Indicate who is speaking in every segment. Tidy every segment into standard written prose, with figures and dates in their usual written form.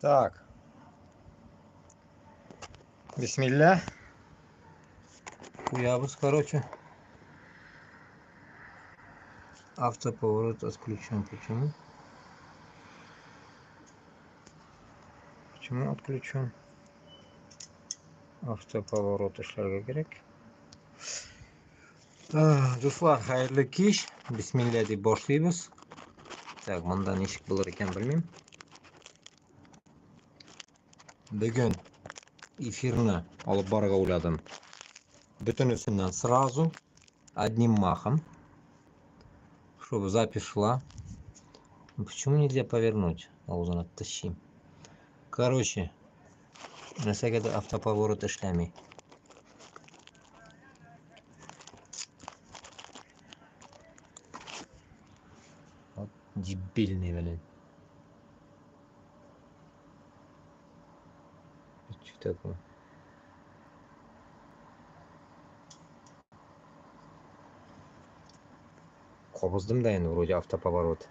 Speaker 1: Так, бисмилля. Хуябус, короче. Автоповорот отключен. Почему? Почему отключен? Автоповорот эшләргә кирәк. Дуслар, хәерле кич. Бисмилля дип башлыйбыз. Так, монда ничек булыр икән белмим. Бүген эфирны алып барырга уйладым. Бөтенесеннән сразу, одним махом, чтобы запись шла. Почему нельзя повернуть? Аузын оттащим. Короче, нәрсәгәдер автоповорот эшләми. Вот дебильный, блин. Что такое? Кобыздым да енді вроде автоповорот.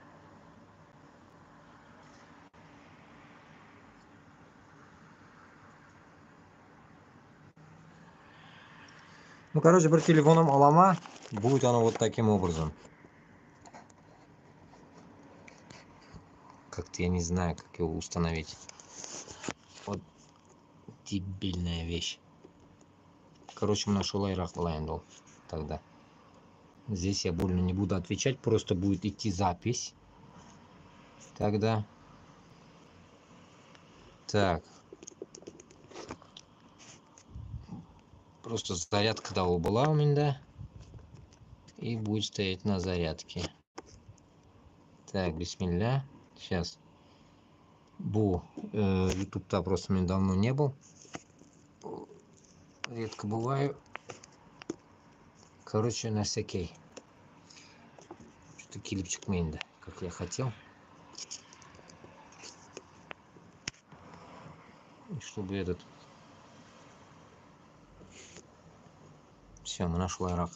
Speaker 1: Ну, короче, бір телефоном алама, будет оно вот таким образом. Как-то я не знаю, как его установить. Вот дебильная вещь. Короче, мы нашел Айрах Лайндл тогда. Здесь я больно не буду отвечать, просто будет идти запись. Тогда. Так. Просто зарядка того была у меня. И будет стоять на зарядке. Так, бисмилля. Сейчас. YouTube-то просто мне давно не был. Редко бываю. Короче, на всякий. Что-то килипчик мейнда, как я хотел. И чтобы этот... Все, мы нашли рак.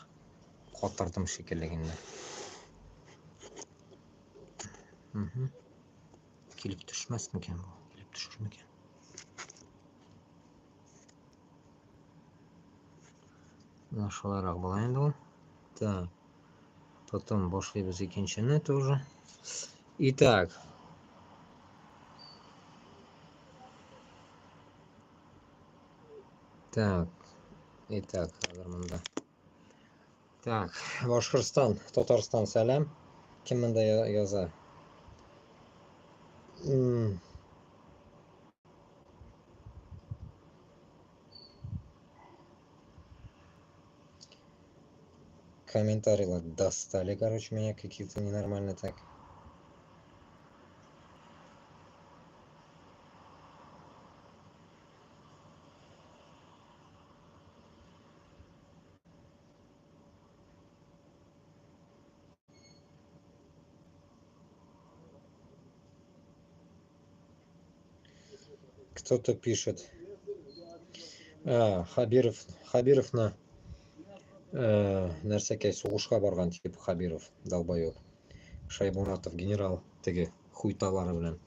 Speaker 1: Коттардым шекеллегенде. Килип түшмәс мекен бу? Килип түшер мекен? Нашыларак була инде ул. Так. Потом башлыйбыз икенчене тоже. Итак. Так. Итак, хәзер монда. Так, Башкортстан, Татарстан сәлам. Кем монда яза? Комментарии достали, короче, меня какие-то ненормальные так. Кто-то пишет. Хабировна нәрсәкәй сугышка барган тип Хабиров, долбоёб. Шайбунатов генерал теге хуйталары белән.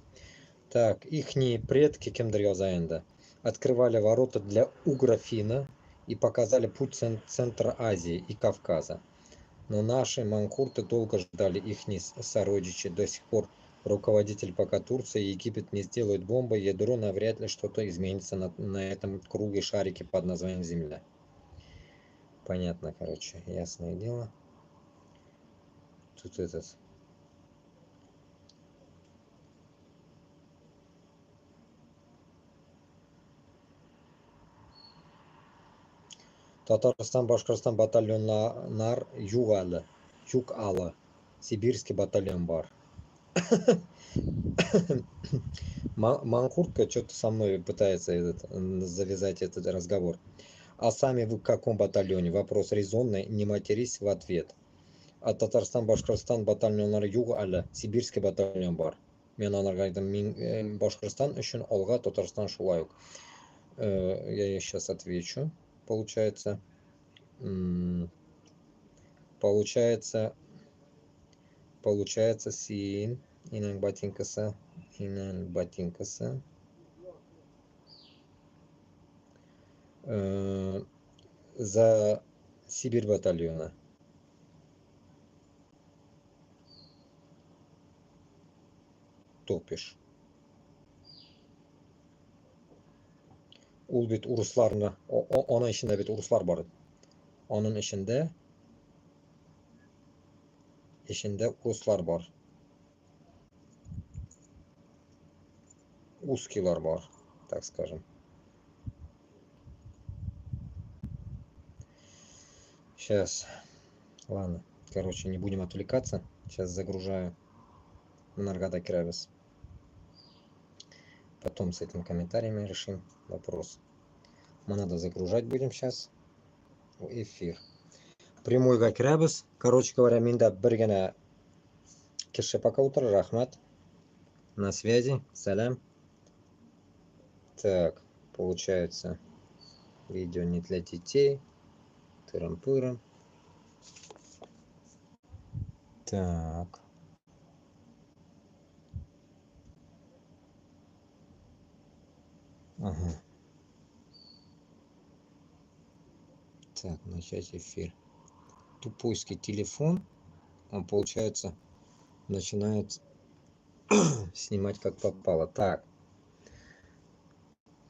Speaker 1: Так, ихние предки, кемдер яза инде, открывали ворота для Угрофина и показали путь центра Азии и Кавказа. Но наши манкурты долго ждали ихние сородичи. До сих пор руководитель пока Турция и Египет не сделают бомбы, ядро навряд ли что-то изменится на этом круглой шарике под названием Земля. Понятно, короче, ясное дело. Тут этот... Татарстан, Башкортстан батальонлар юг алы. Сибирский батальон бар. Манкуртка что-то со мной пытается завязать этот разговор. А сами вы в каком батальоне? Вопрос резонный, не матерись в ответ. А Татарстан, Башкортстан батальонлары юг алы. Сибирский батальон бар. Мен анарга айттым, Башкортстан үшін алга, Татарстан шулай ук. Я сейчас отвечу. Получается, син инан ботинкасы за Сибирь батальона. Топиш. Ул бит урысларны, аның ішінде бит урыслар бар. Аның ішінде урыслар бар. Узкилар бар, так скажем. Сейчас, ладно, короче, не будем отвлекаться. Сейчас загружаю Наргада Крабис. Потом с этими комментариями решим вопрос. Мы надо загружать будем сейчас в эфир. Прямой га Крабис. Короче говоря, минда бергена кеше пока утро, рахмат. На связи, салям. Так, получается, видео не для детей. Тырым-пырым. Так. Ага. Так, начать эфир. Тупойский телефон, он, получается, начинает снимать как попало. Так.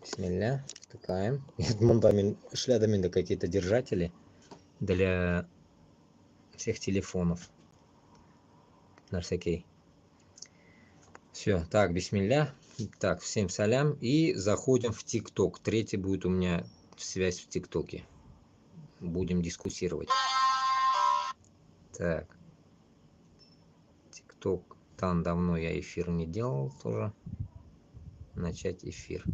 Speaker 1: Бисмилля. Тыкаем. Шлядами какие-то держатели для всех телефонов. На всякий. Все. Так, бисмилля. Так, всем салям. И заходим в ТикТок. Третий будет у меня связь в ТикТоке. Будем дискуссировать. Так. ТикТок. Там давно я эфир не делал тоже. Начать эфир.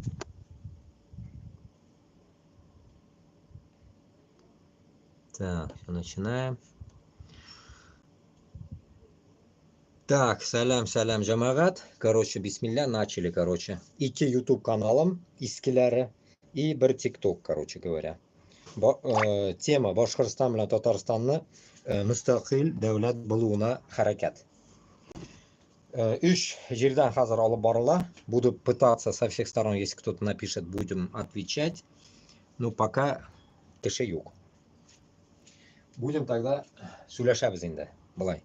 Speaker 1: Так, начинаем. Так, салям, джамагат. Короче, бисмилля, начали, короче. Iki YouTube каналом, искиляры, и бір TikTok, короче говоря. Тема Башкортстан белән Татарстанны мустақил дәүләт булуына хәрәкәт. 3 җирдән хәзер алып барыла. Буду пытаться со всех сторон, если кто-то напишет, будем отвечать. Но пока кеше юк. Будем тогда сөйләшәбез инде. Былай.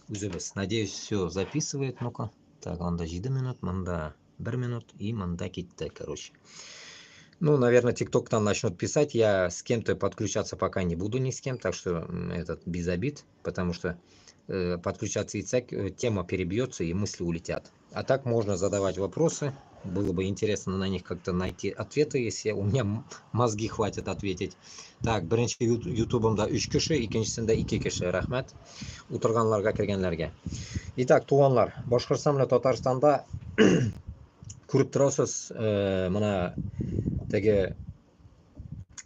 Speaker 1: Үзебез. Надеюсь, все записывает. Ну-ка. Так, анда 7 минут, манда 1 минут и манда китте, короче. Ну, наверное, TikTok там начнут писать. Я с кем-то подключаться пока не буду ни с кем, так что этот без обид, потому что подключаться и тема перебьется и мысли улетят. А так можно задавать вопросы. Было бы интересно на них как-то найти ответы, если у меня мозги хватит ответить. Так, бірінші ютубымда 3 кеше, икенчесендә 2 кеше, рәхмәт. Утырганларга, кергәнләргә. Итак, туганлар, Башкортстан белән Татарстанда күреп торасыз, мына теге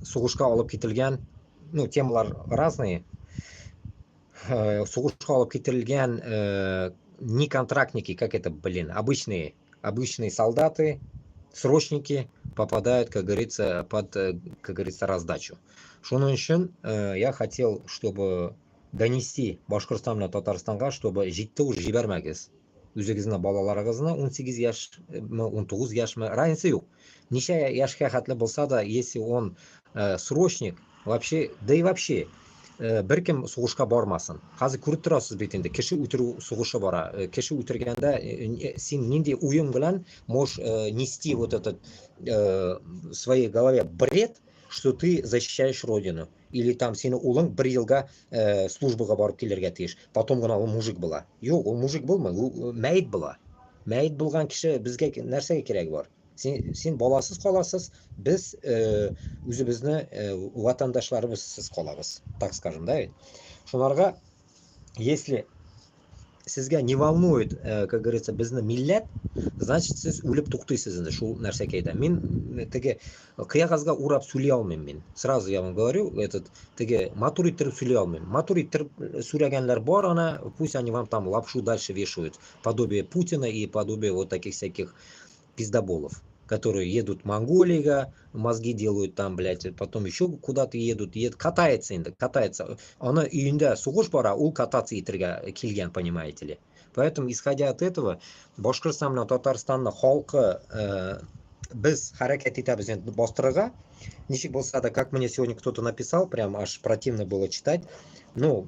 Speaker 1: сугышка алып китилгән, ну, темалар разные. Сугышка алып китилгән не контрактники, как это, блин, обычные солдаты, срочники попадают, как говорится, под, как говорится, раздачу. Шуның өчен я хотел, чтобы донести Башкортстан белән Татарстанга, чтобы җитте уж җибәрмәгез. Үзегезнең балаларыгызны 18 яшь, 19 яшьме, разница юк. Ничә яшькә хәтле булса да, если он срочник, вообще, да и вообще, беркем сугышка бармасын. Хәзер күреп торасыз бит инде, кеше үтерү сугышы бара. Кеше үтергәндә син нинди уен белән можешь нести вот этот в своей голове бред, что ты защищаешь родину. Или там сине улың 1 елга службага барып килергә тиеш. Потом гына ул мужик була. Юк, ул мужик булмый, ул мәйт була. Мәйт булган кеше безгә нәрсәгә кирәк бар? Син баласыз каласыз, без үзебезне ватандашларыбызсыз калабыз, так скажем, да ведь? Шуларга, если сезгә не волнует, как говорится, безне милләт, значит, сез үлеп туктыйсыз инде шул нәрсәкәйдә. Мин теге кыягазга урап сөйли алмыйм мин. Сразу я вам говорю, этот теге матур иттереп сөйли алмыйм. Матур иттереп сөйләгәннәр бар, ана, пусть они вам там лапшу дальше вешают, подобие Путина и подобие вот таких всяких пиздоболов, которые едут в Монголию, мозги делают там, блядь, потом еще куда-то едут, катается. Она июньда сугыш бара, ул кататься итергә килгән, понимаете ли. Поэтому, исходя от этого, Башкортстан белән Татарстанның халкы Biz harakat etamiz endi bostirig'a. Nechuk bo'lsa-da, как мне сегодня кто-то написал, прям аж противно было читать. Ну,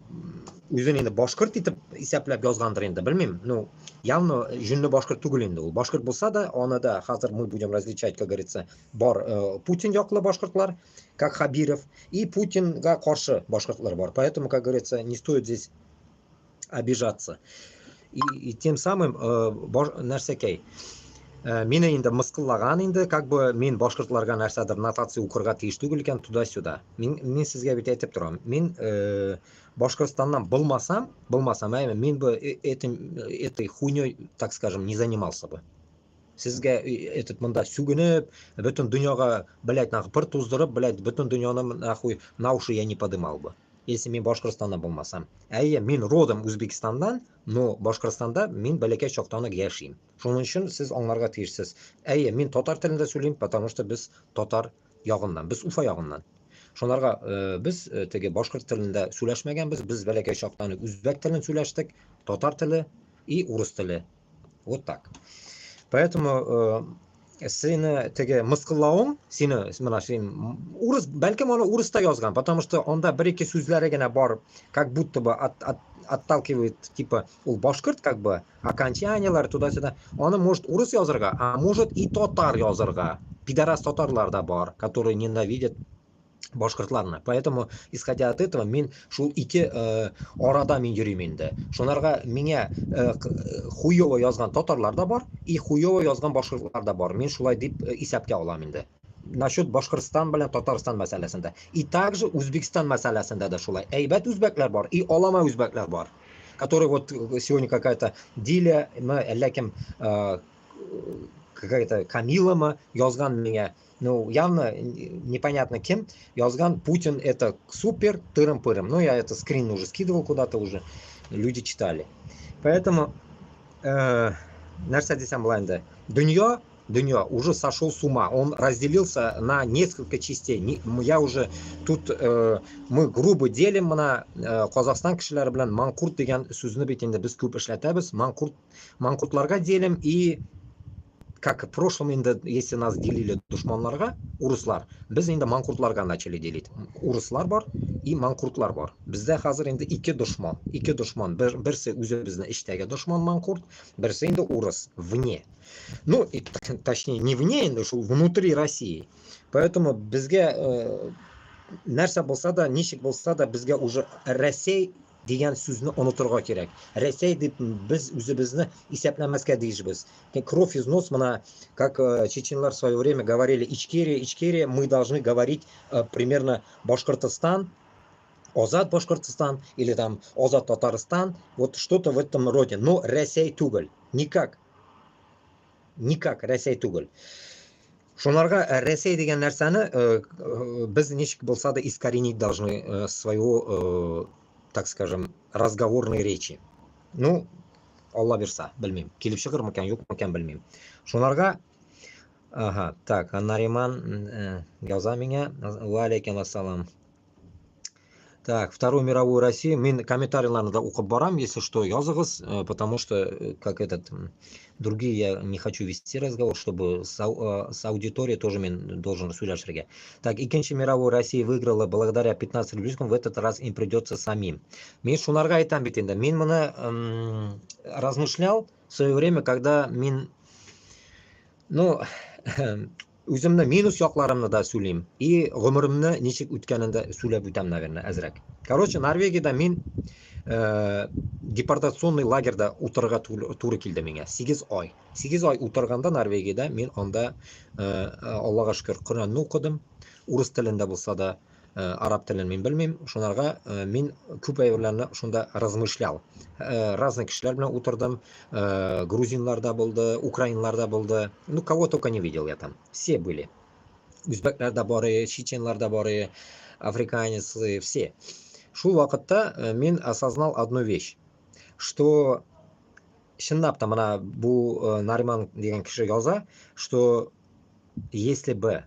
Speaker 1: o'zini endi boshqirt etib hisoblab yozgandir endi, bilmayman. Ну, явно junni boshqirt tugul endi u. Boshqirt bo'lsa-da, onada hozir мы будем различать, как говорится, bor Putin yoqli boshqirtlar, как Xabirov, и Putinga qarshi boshqirtlar bor. Поэтому, как говорится, не стоит здесь обижаться. И тем самым narsakay meni endi misqillagan endi, как бы men boshqirtlarga narsadir notatsiya o'qirga tegishli tugul ekan, tuda-suda. Men sizga bitta aytib turaman. Men Boshqirdistondan bilmasam, men bu этой хуйней, так скажем, не занимался бы. Sizga этот munda sugunib, butun dunyoga, блядь, pir to'zdirib, блядь, butun dunyoni nahvoy на уши я не подымал бы. Если men Boshqirdistondan bo'lmasam. Men rodom O'zbekistondan, но Boshqirdistonda men balakay choqtonda yashayman. Shuning uchun siz onlarga tegishsiz. Men totar tilida so'zlayman, потому что biz totar yog'indan, biz Ufa yog'indan. Shunlarga biz tege boshqirt tilida so'lashmaganmiz, biz balakay choqtoni o'zbek tilini so'lashdik, totar tili и rus tili. Вот так. Поэтому seni tege misqillavim, seni mana shu urus, balkim ona urusda yozgan, потому что onda bir-ikki so'zlarigina bor, как будто бы отталкивает, типа, у boshqirt, как бы, окончаниялар туда-сюда. Оны может урыс yozirga, а может и татар yozirga. Пидорас татарларда бар, которые ненавидят boshqirtlarni. Поэтому, исходя от этого, men shu ikki orada men yurayman endi. Shunlarga menga xuyovo yozgan tatarlar da bor, и xuyovo yozgan boshqirtlar da bor. Men shulay deb hisobga olaman endi. Насчет Boshqirdiston bilan Tatariston masalasida. И также O'zbekiston masalasida da shulay. Aybat o'zbeklar bor, и olama o'zbeklar bor. Которые вот сегодня какая-то Диля, lekin какая-то Камилова yozgan menga. Ну, явно непонятно кем. Yozgan Путин это супер, тырым-пырым. Ну, я это скрин уже скидывал куда-то уже. Люди читали. Поэтому narsa desam bo'ladi. Dunyo уже сошел с ума. Он разделился на несколько частей. Я уже тут мы грубо делим на Qozog'iston kishilari bilan manqurt degan so'zni endi biz ko'p ishlatamiz. Manqurtlarga delim и как в прошлом, если нас делили душманларга, урыслар, biz endi manqurtlarga начали делить. Урыслар бар и manqurtlar бар. Bizda hozir endi ikki dushman. Birisi o'zimizni ichdagi dushman manqurt, birisi endi урыс, вне. Ну, точнее, не вне, endi shu внутри России. Поэтому bizga narsa bo'lsa-da, nechik bo'lsa-da, bizga уже Rossiya degan so'zni unutirga kerak. Rossiya deb biz o'zimizni hisoblamasga deyishmiz. Кровь из нос, mana, как чеченлар в свое время говорили, Ичкерия, мы должны говорить примерно Башкортостан, Озад Башкортостан или там Озад Татарстан, вот что-то в этом роде. Но Россия тугл. Никак Россия тугл. Шунарга Россия degan narsani biz nechik bo'lsa-da искоренить должны своего, так скажем, разговорной речи. Ну, Alloh bersa, bilmayman. Kelib chiqarmikan, yo'qmikan bilmayman. Shunlarga так, Нариман yozar menga. Va alaykum assalom. Так, Вторую мировую Россию. Men комментарийларni da o'qib boram, если что, yozig'iz, потому что как другие я не хочу вести разговор, чтобы с аудиторией тоже men должен сөйләшергә. Так, Ikkinchi мировую Россия выиграла благодаря 15 рублевскому, в этот раз им придется самим. Men shunlarga aytam bit endi. Men buni размышлял в свое время, когда men o'zimni minus yoqlarimni da so'layman. И g'umrimni nechik o'tganini so'lab o'tam, наверное, azrak. Короче, Norvegiyada men deportatsionni lagerda o'tirga to'g'ri keldi menga. 8 oy. 8 oy o'tirganda Norvegiyada men onda Allohga shukr Qur'onni o'qidim. Rus tilida bo'lsa-da, arab tilini men bilmayman. Shunlarga men ko'p ayollarni shunda размышлял. Разные kishilar bilan o'tirdim. Грузинlarda bo'ldi, ukrainlarda bo'ldi. Ну, кого только не видел я там. Все были. O'zbeklarda bor, chechenlarda bor, afrikanцы, все. Shu vaqtda men осознал одну вещь, что shundabda mana bu Nariman degan kishi yoza, что если бы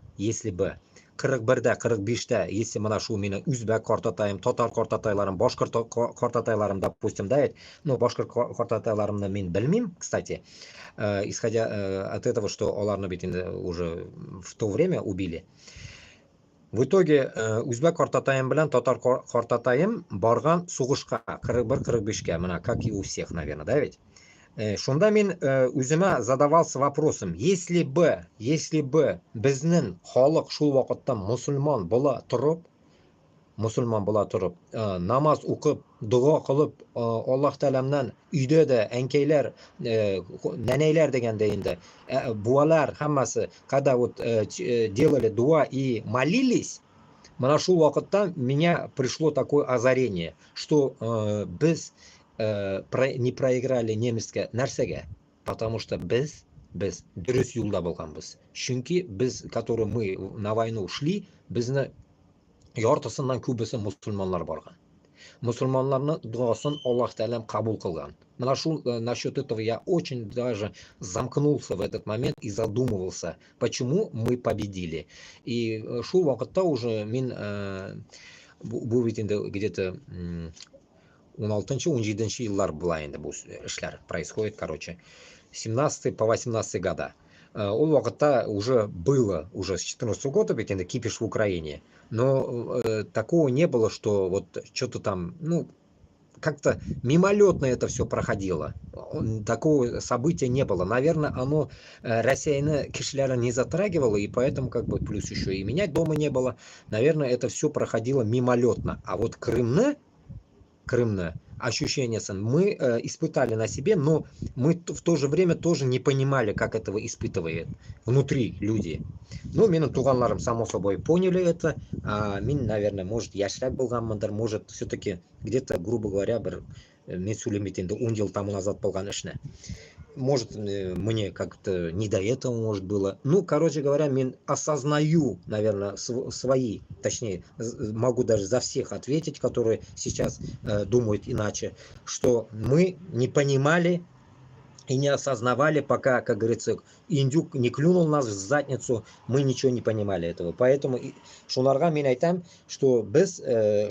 Speaker 1: 41'de 45'te если mana shu meni o'zbek qartatayim, tatar qartataylarim, boshqirt qartataylarim допустим, да, ну boshqirt qartataylarimni men bilmayman, кстати, исходя от этого, что ularni bit endi уже в то время убили. В итоге o'zbek qartatayim bilan tatar qartatayim borgan sug'ishga 41-45ga, mana как и у всех, наверное, да ведь? Shunda men o'zimga задавался вопросом, если бы bizning xalq shu vaqtda musulmon bo'la turib namoz o'qib, duo qilib, Alloh taolamdan uyda da ankaylar, nanaylar deganda endi buvalar hammasi когда вот делали дуа и молились, mana shu vaqtda меня пришло такое озарение, что biz не проиграли немецке narsaga, потому что biz durust yo'lda bo'lganmiz. Chunki biz, который мы на войну шли, bizni yortisidan ko'bisi musulmonlar borgan. Musulmonlarning duosini Alloh taolam qabul qilgan. Mana shu насчет этого я очень даже замкнулся в этот момент и задумывался, почему мы победили. И shu vaqtda уже men bu ведь где-то 16-17 yillar bular endi bu ishlar происходит, короче, 17 по 18 года. Ол вақытта уже было, уже с 14 года ведь это кипиш в Украине, но такого не было, что вот что-то там, ну, как-то мимолетно это все проходило. Такого события не было. Наверное, оно россияне кишлера не затрагивало, и поэтому как бы плюс еще и меня дома не было. Наверное, это все проходило мимолетно. А вот Крымне ощущение мы испытали на себе, но мы в то же время тоже не понимали, как этого испытывают внутри люди. Ну, менің туғанларым, само собой, поняли это, а мен, наверное, может, яшрак болғанмындыр, может, все-таки где-то, грубо говоря, мен сөйлемейтін 10 жыл тому назад болған ішіне. Может, мне как-то не до этого, может, было. Ну, короче говоря, мен осознаю, наверное, свои, точнее, могу даже за всех ответить, которые сейчас думают иначе, что мы не понимали и не осознавали, пока, как говорится, индюк не клюнул нас в задницу, мы ничего не понимали этого. Поэтому шуларга мен айтам, что біз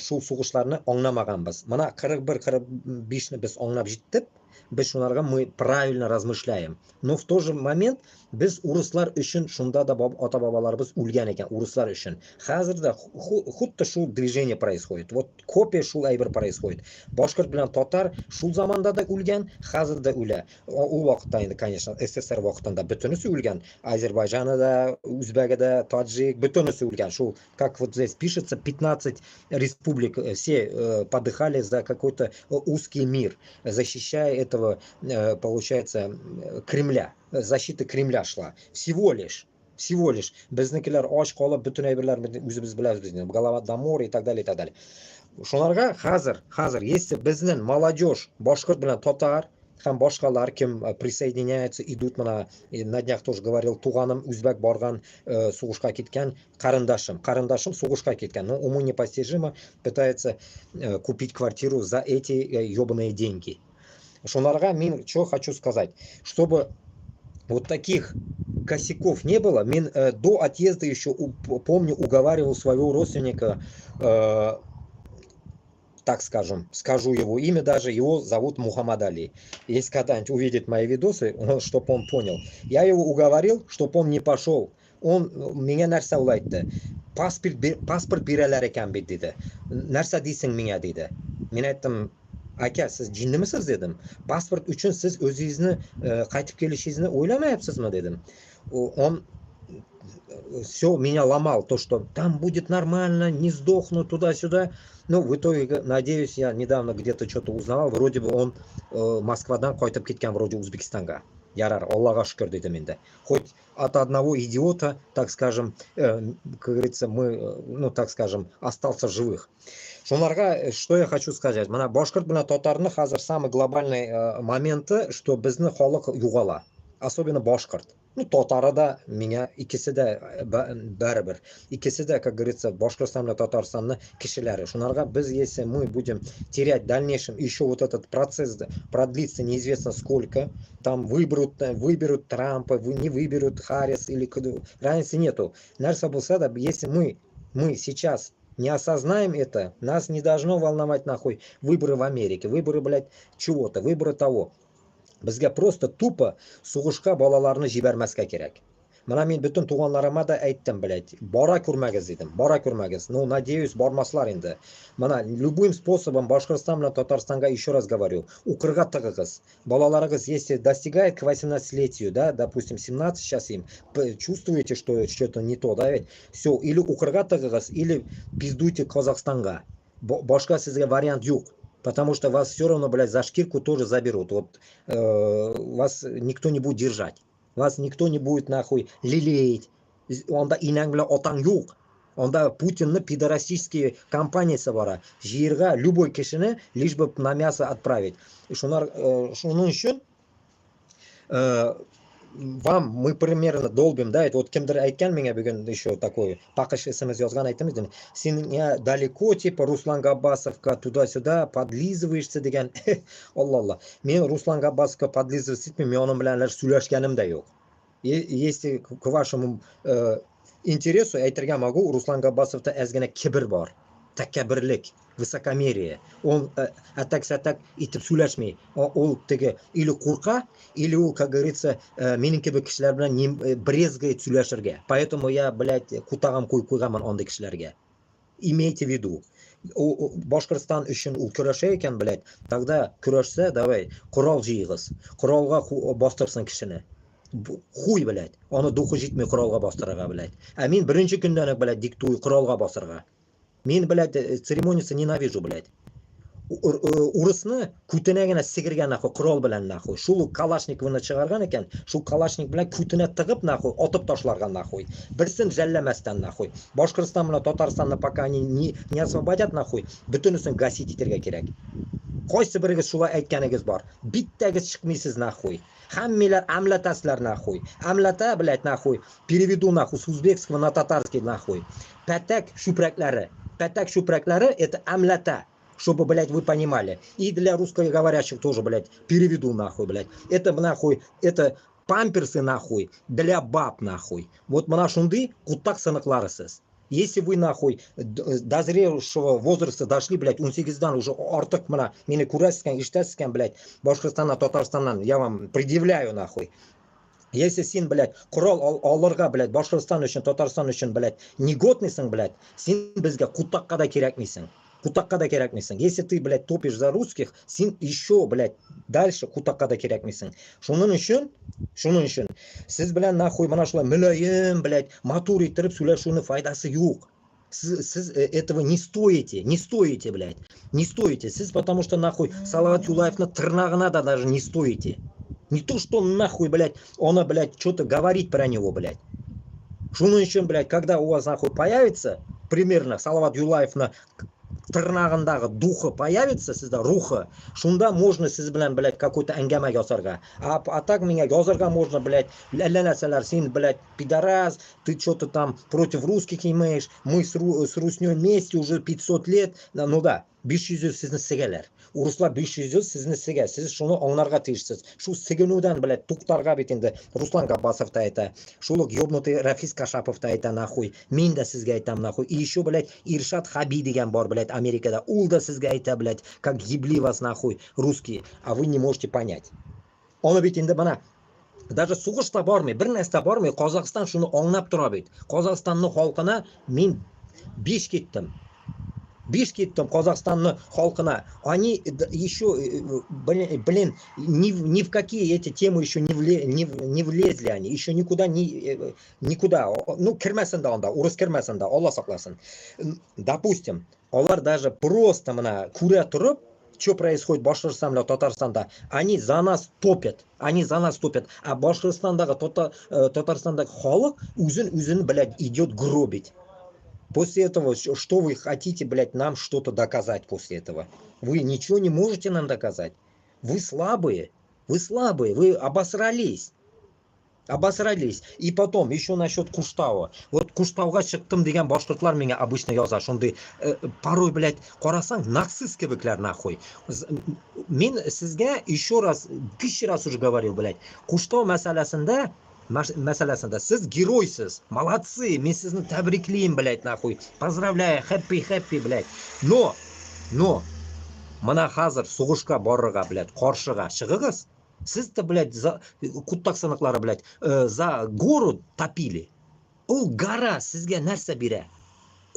Speaker 1: шул сугышларны аңламаганбыз. Мына 41-45-ни біз аңлап життік, biz шуларга мы правильно размышляем. Но в тот же момент biz урыслар үшін шунда да ата бабаларыбыз үлген екен, урыслар үшін. Хәзер да хутта шул движение происходит. Вот копия шул әйбер происходит. Башкорт белән татар шул заманда да үлген, хәзер да үлә. Ул вакытта инде, конечно, СССР вакытында бөтенесе үлген. Азербайджаны да, Узбеки да, таджик, бөтенесе үлген. Шул, как вот здесь пишется, 15 республик все подыхали за какой-то узкий мир, защищая этого, получается, Кремля. Защита Кремля шла. Всего лишь. Biznikilar och qolib, butun ayberlarni o'zimiz bilamiz, Голова до моря и так далее, и так далее. Shunlarga hozir если bizning молодежь, boshqirt bilan tatar, ham boshqalar kim присоединяются, идут, mana на днях тоже говорил, туганым o'zbek borgan sug'ishga ketgan qarindashim sug'ishga ketgan, но уму непостижимо пытается купить квартиру за эти ёбаные деньги. Shunlarga men что хочу сказать, чтобы вот таких косяков не было. Мен до отъезда еще, помню, уговаривал своего родственника, так скажем, скажу его имя даже, его зовут Мухаммад Али. Если когда-нибудь увидит мои видосы, чтобы он понял. Я его уговорил, чтобы он не пошел. Он меня нәрсә улайтты. Паспорт бирәләр икән бит диде. Нәрсә дисең миңа диде. Мен айттым, aka, siz jinnimisiz dedim. Pasport uchun siz o'zingizni qaytib kelishingizni o'ylamayapsizmi dedim. Он все меня ломал, то, что там будет нормально, не сдохну туда-сюда. Ну, в итоге, надеюсь, я недавно где-то что-то узнавал, вроде бы он Москвадан qaytib ketgan, вроде Узбекистанга. Ярар, Аллаха шүкір дедім енді. Хоть от одного идиота, так скажем, как говорится, мы, ну, так скажем, остался в живых. Шунарга, что я хочу сказать. Мана башкорт белән татарны хәзер самый глобальный моменты, что безне халык югала. особенно башкорт. Ну, татары да, меня ikisi de baribir. İkisi de, как говорится, Башкортостан и Татарстан кишилары. Шунарга biz, если мы будем терять в дальнейшем, еще вот этот процесс продлится неизвестно сколько, там выберут Трампа, не выберут Харрис или разницы нету. Нарса Булсада, если мы сейчас не осознаем это, нас не должно волновать нахуй выборы в Америке, выборы, блядь, чего-то, выборы того. Bizga просто tupо sug'ushqa bolalarni jibermasga kerak. Mana men butun tug'onlarimga da aytdim, блядь, bora ko'rmagiz dedim, bora ko'rmagiz. Ну, надеюсь, bormaslar endi. Mana любым способом Башкортостан bilan Татарстанга еще раз говорю, o'qirga tig'igiz. Bolalaringiz если достигает к 18-летию, да, допустим, 17 сейчас им, чувствуете, что что-то не то, да, ведь все, или o'qirga tig'igiz, или пиздуйте Казахстанга. Boshqa sizga variant yo'q. Потому что вас все равно, блядь, за шкирку тоже заберут. Вот вас никто не будет держать. Вас никто не будет нахуй лелеять. Онда инең белән атаң юк. Онда Путинны пидорастические компаниясы бара. Җыерга любой кешене лишь бы на мясо отправить. Шуның өчен вам мы примерно долбим, да, это вот кемдер айтқан меня бүгін еще такой пақыш смс жазған айтамыз деймін, сен далеко типа Руслан Габбасовка туда-сюда подлизываешься деген. Алла, мен Руслан Габбасовка подлизываться етмеймін, мен оның білән сөйләшкәнем дә юк. Если к вашему интересу әйтергә могу, Руслан Габбасовта әзгәнә кибер бар, тәкәбберлек, высокомерие. Он атак-сатак итеп сөйләшмей. Ол теге или курка, или ол, как говорится, менің кебек кешеләр белән брезгает сөйләшергә. Поэтому я, блядь, кутагам куйганмын андый кешеләргә. Имейте в виду. Башкортстан өчен ул көрәшә икән, блядь, тогда көрәшсә, давай, корал җыйгыз. Коралга бастырсын кешене. Хуй, блядь. Аны духы җитмей коралга бастырырга, блядь. Ә мин беренче көндән, блядь, диктуй коралга бастырырга. Мен, блядь, церемониясы ненавижу, блядь. Урысны күтенә генә сигергән нахуй, корал белән нахуй. Шул Калашниковны чыгарган икән, шул Калашник белән күтенә тыгып нахуй, атып ташларган нахуй. Берсен жәлләмәстән нахуй. Башкортстан белән Татарстанны пока не освободят нахуй, бөтенесен гасить итәргә кирәк. Кайсы берегез шулай әйткәнегез бар? Биттәгез чыкмыйсыз нахуй. Хаммилар амлатаслар нахуй. Амлата, блядь, нахуй. Переведу нахуй с узбекского на татарский нахуй. Пятак шупраклары. Пятак шупраклары это амлата. Чтобы, блядь, вы понимали. И для русскоговорящих тоже, блядь, переведу нахуй, блядь. Это нахуй, это памперсы нахуй для баб нахуй. Вот мана шунды куттак сыныкларысыз. Если вы нахуй дозревшего возраста дошли, блядь, 18-дан уже артык мана, мені күрәсізген, иштәсізген, блядь, Башкортстаннан, Татарстаннан, я вам предъявляю нахуй. Если син, блядь, корал алырга, блядь, Башкортстан өчен, Татарстан өчен, блядь, негодныйсың, блядь, син безгә кутакка да кирәкмисең. Кутакка да кирәкмисең. Если ты, блядь, топишь за русских, син еще, блядь, дальше кутакка да кирәкмисең. Шуның өчен, сез белән нахуй мана шулай мөлаем, блядь, матур иттереп сөйләшүнең файдасы юк. Сіз этого не стоите, блядь, не стоите. Сіз потому что нахуй Салават Юлаевны тырнагына да даже не стоите. Не то, что нахуй, блядь, она, блядь, что-то говорит про него, блядь. Шуның өчен, блядь, когда у вас нахуй появится, примерно Салават Юлаевна тырнагындагы духы появится, сізде рухы, шунда можно сіз белән, блядь, какой-то әңгәмә язарга. А так меня язарга можно, блядь, ләләсәләр, син, блядь, пидорас, ты что-то там против русских имеешь, мы с Руснёй вместе уже 500 лет, ну да, 500 сізні сігәләр. Урыслар 500 сізні сігә, сіз шуны аңларга тиешсез. Шу сигенудән, блядь, туктарга бит инде Руслан Габбасов та әйтә, шул ёбнутый Рафис Кашапов та әйтә нахуй. Мин дә сезгә әйтәм нахуй. И еще, блядь, Иршат Хаби дигән бар, блядь, Америкада. Ул да сезгә әйтә, блядь, как ебли вас нахуй русские, а вы не можете понять. Аны бит инде бана даже сугышта бармый, бер нәрсә бармый, Казахстан шуны аңлап тора бит. Казахстанның халкына мин 5 кеттем. Казахстанның халкына. Они еще, блин, ни в какие эти темы еще не влезли они. Еще никуда. Ну, кірмәсін да анда, урыс кірмәсін да, Алла сакласын. Допустим, олар даже просто мына күрә тұрып, что происходит в Башкортостане, Татарстанда, они за нас топят. А Башкортостандагы, Татарстандагы халық үзін, блядь, идет гробить. После этого, что вы хотите, блядь, нам что-то доказать после этого? Вы ничего не можете нам доказать. Вы слабые, вы обосрались. Обосрались. И потом, еще насчет Куштау. Вот Куштауға шықтым деген башқұртлар меня обычно яза. Шондай порой, блядь, қарасаң, нацистский выклер нахуй. Мен сізге еще раз, 1000 раз уже говорил, блядь, Куштау мәсәләсендә, сіз геройсыз, молодцы, мен сізні тәбриклеймін, блядь, нахуй. Поздравляю, хэппи, блядь. Но, мына қазір соғышқа барырға, блядь, қаршыға шығығыз. Сіз-то, блядь, құттақсынықлары, блядь, за гору топили. Ол гора сізге нәрсе бере.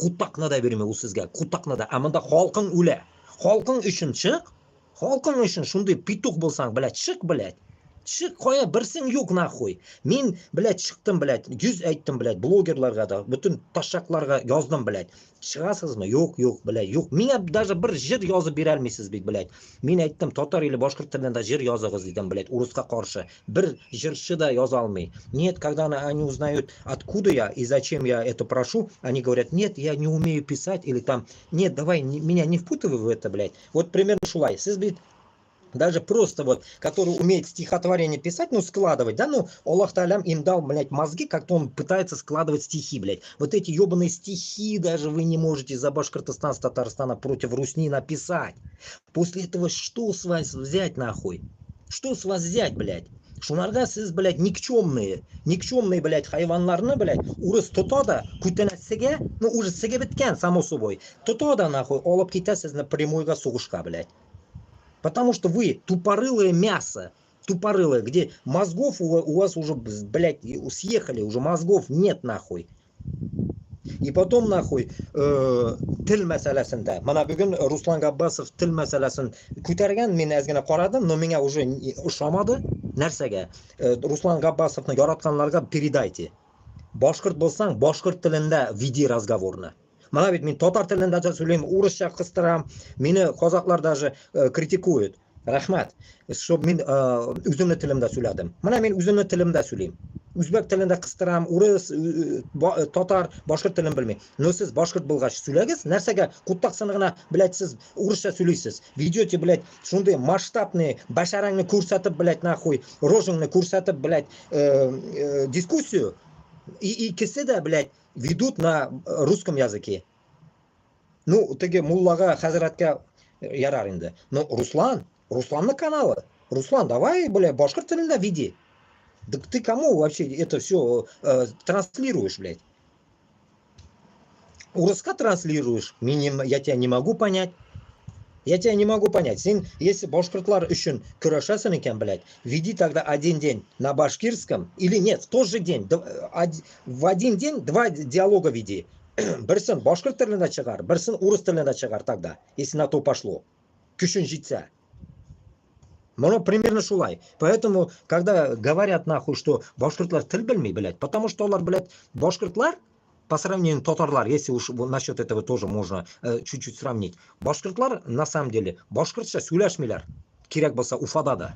Speaker 1: Құттақны да берме ол сізге, құттақны да. Амында халқың өле. Халқың үшін шық. Халқың үшін шундай петух болсаң, блядь, шық, блядь. Шық, қоя бірсің yok нахуй. Мен, блядь, шықтым, блядь, 100 айттым, блядь, блогерларға да, бүтін ташшақларға яздым, блядь. Шығасыз ма? Yok, блядь, yok. Меня даже бір жыр yazып бере алмайсыз, блядь. Мен айттым, татар или башқұрт тілінде жыр yazығыз дедім, блядь, урысқа қарсы. Бір жыршы да yazа алмай. Нет, когда они узнают, откуда я и зачем я это прошу, они говорят, нет, я не умею писать, или там, нет, давай, меня не впутывай в это, блядь. Вот примерно шулай. Сіз, блядь, даже просто вот, который умеет стихотворение писать, ну, складывать, да, ну, Аллах Та'алям им дал, блядь, мозги, как-то он пытается складывать стихи, блядь. Вот эти ебаные стихи даже вы не можете за Башкортостан, Татарстана против Русни написать. После этого что с вас взять, нахуй? Что с вас взять, блядь? Шунарга сіз, блядь, никчемные, блядь, хайванларны, блядь, урыс тұтада, күтенәсіге, ну, уже сіге біткен, само собой, тұтада, нахуй, алып кетесіз на прямойға соғышқа, блядь. Потому что вы тупорылое мясо, тупорылое, где мозгов у вас уже, блядь, съехали, уже мозгов нет, нахуй. И потом, нахуй, тіл мәсәләсендә. Мана бүген Руслан Габбасов тіл мәсәләсен күтәргән, мен әзгенә қарадым, но меня уже ошамады. Нәрсәгә? Руслан Габбасовны яратканларга передайте. Башкорт болсаң, башкорт тілендә веди разговорны. Мана бит мен татар тілінде де сөйлеймін, орысша қыстырам, мені қазақтар даже критикуют. Рахмат, чтобы мен өзімнің тілімде сөйледім. Мана мен өзімнің тілімде сөйлеймін. Өзбек тілінде қыстырам, орыс, татар, башқұрт тілін білмей. Но сіз башқұрт болғаш сөйлегіз, нәрсеге құттақсынығына, блядь, сіз орысша сөйлейсіз. Ведете, блядь, шундай масштабный башараңны көрсетіп, блядь, нахуй, рожыңны көрсетіп, блядь, дискуссию. И кісі де, блядь, ведут на русском языке. Ну, теге муллага, хазратка ярар инде. Но Русланның каналы. Руслан, давай, блядь, башқұрт тілінде веди. Да ты кому вообще это все транслируешь, блядь? Урысқа транслируешь? Я тебя не могу понять. Сен, если башқұртлар үшін күрәшәсің екен, блядь, веди тогда один день на башкирском, или нет, в тот же день, в один день 2 диалога веди. Бірсін башқұрт тілінде шығар, бірсін урыс тілінде шығар тогда, если на то пошло. Күшін жетсе. Можно примерно шулай. Поэтому, когда говорят нахуй, что башкортлар тіл білмей, блядь, потому что олар, блядь, башкортлар, по сравнению с татарлар, если уж насчет этого тоже можно чуть-чуть сравнить. Башкортлар, на самом деле, башкортша сөйләшмейләр. Керек болса Уфада да.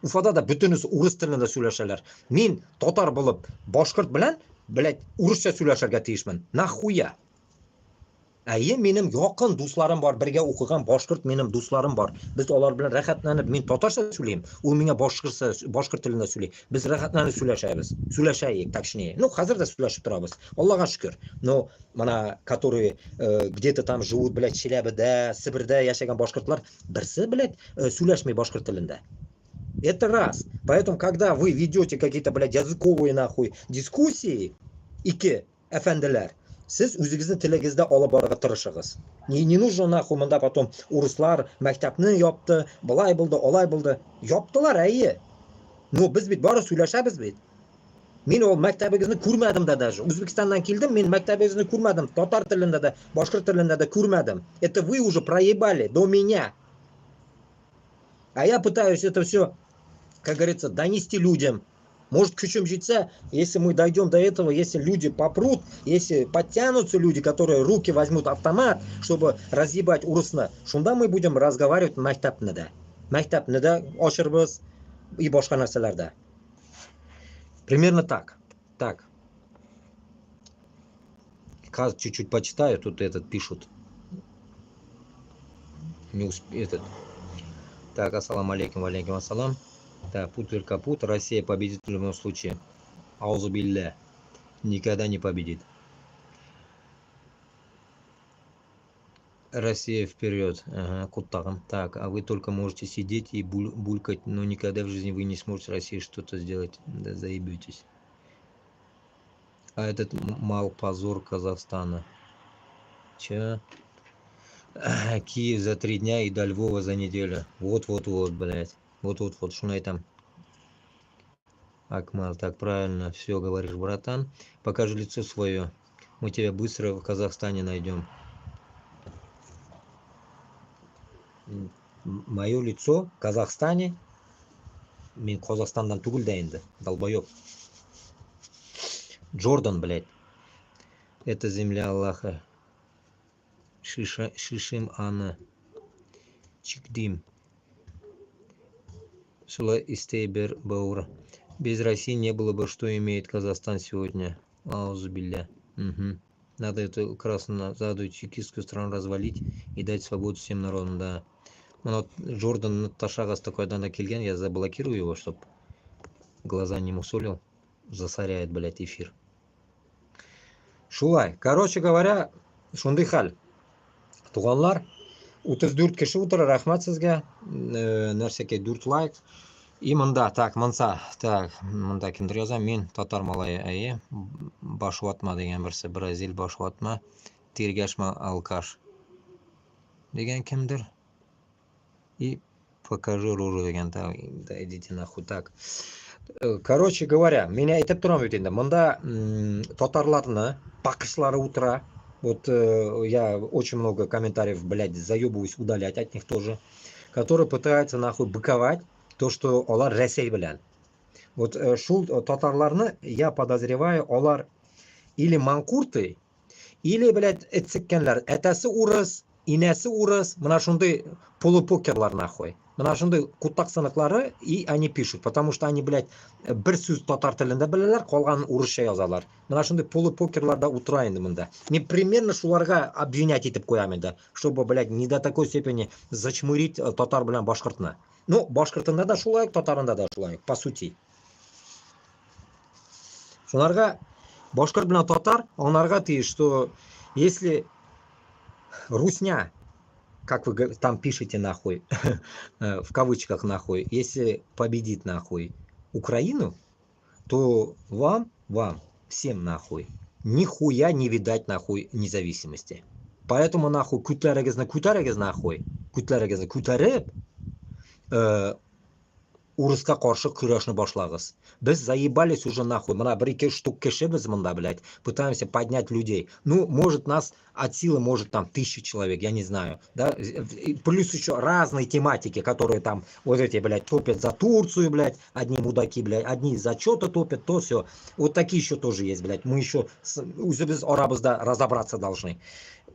Speaker 1: Уфада да бүтінісі урыс тілінде сөйләшәләр. Мен татар болып, башкорт білән, блядь, урысша сөйләшәргә тиешмін. Нахуя? Әйе, менің яқын дусларым бар, бірге оқыған башқұрт менің дусларым бар. Біз олар білән рәхәтләніп, мен татарша сөйлеймін, ол меңа башқұрт тілінде сөйлей. Біз рәхәтләніп сөйләшәйік, точнее. Ну, қазір де сөйләшіп тұрабыз. Аллаға шүкір. Но, мана, которые где-то там живут, блядь, Челябіде, Сібірде яшәгән башқұртлар, бірсі, блядь, сөйләшмей башқұрт тілінде. Это раз. Поэтому, когда вы ведете какие-то, блядь, языковые, нахуй, дискуссии, ике, әфәнделер, сіз өзіңіздің тіліңізді алып баруға тырышыңыз. Не нужно нахуй мында потом урыслар мәктәпні япты, былай болды, олай болды. Яптылар, әйе. Но біз бит бары сөйләшәбез бит. Мен ол мәктәбіңізді көрмәдім де даже. Өзбекстаннан келдім, мен мәктәбіңізді көрмәдім. Татар тілінде де, башқұрт тілінде де көрмәдім. Это вы уже проебали до меня. А я пытаюсь это все, как говорится, донести людям. Может, күшім жетсе, если мы дойдем до этого, если люди попрут, если подтянутся люди, которые руки возьмут автомат, чтобы разъебать урысны, шунда мы будем разговаривать мәктәпнеде. Мәктәпнеде ашырбыз и башка нәрселәрдә. Примерно так. Так. Чуть-чуть почитаю, тут этот пишут. Не успеет. Так, ассаламу алейкум, валейкум ассалам. Так, пут или капут, Россия победит в любом случае. аузубилля, никогда не победит. Россия вперед. Ага, кутаган. Так, а вы только можете сидеть и булькать, но никогда в жизни вы не сможете России что-то сделать. Да заебетесь. А этот мал позор Казахстана. Че? Киев за 3 дня и до Львова за неделю. Вот-вот-вот, блядь. Вот-вот-вот, что на этом. Акмал, так правильно, все говоришь, братан. Покажи лицо свое. Мы тебя быстро в Казахстане найдем. Мое лицо в Казахстане. Мен Казахстандан түгіл да енді, долбоёб. Джордан, блядь. Это земля Аллаха. Шишим аны. Чикдим. Шла истейбер баура. Без России не было бы, что имеет Казахстан сегодня. Аузубилля. Угу. Надо эту красно-задую чекистскую страну развалить и дать свободу всем народам, да. Вот Джордан Ташагас такой дана келген, я заблокирую его, чтоб глаза не мусолил. Засоряет, блядь, эфир. Шулай. Короче говоря, шундай хал. Туганлар, 34 кеше утыр, рахмат сезгә. Нәрсәкә 4 лайк. И мында, так, мынса, так, мында кимдер яза, мен татар малае, әйе, башватма деген берсе, Бразил башватма, тиргәшма алкаш. Деген кимдер? И покажи рожу деген, да, идите нахуй, так. Короче говоря, меня әйтеп торам бит инде, мында татарларны, пакышлары утыра. Вот я очень много комментариев, блядь, заебываюсь удалять от них тоже, которые пытаются нахуй быковать то, что олар Рәсәй белән. Вот шул татарларны, я подозреваю, олар или манкурты, или, блядь, этсеккенләр. Әтәсе урыс, инәсе урыс, мына шундай полупокерлар нахуй. Мына шундай кутак сыныклары, и они пишут, потому что они, блядь, бер сүз татар телендә беләләр, калган урысча язалар. Мына шундай полупокерларда утыра инде монда. Мен примерно шуларга обвинять итеп куям инде, чтобы, блядь, не до такой степени зачмырить татар белән башкортны. Ну, башкортында да шулай, татарында да шулай, по сути. Шуларга башкорт белән татар, анарга тиеш, что если русня, как вы там пишете нахуй, в кавычках нахуй, если победит нахуй Украину, то вам, всем нахуй, нихуя не видать нахуй независимости. Поэтому нахуй күтәрегез нахуй, күтәреп, урыска каршы көрәшне башлагыз. Без заебались уже нахуй. Мына 1-2 штук кешебез монда, блядь, пытаемся поднять людей. Ну, может нас от силы, может там 1000 человек, я не знаю, да? Плюс еще разные тематики, которые там, вот эти, блядь, топят за Турцию, блядь, одни мудаки, блядь, одни за что-то топят, то все. Вот такие еще тоже есть, блядь. Мы еще үзебез арабызда разобраться должны.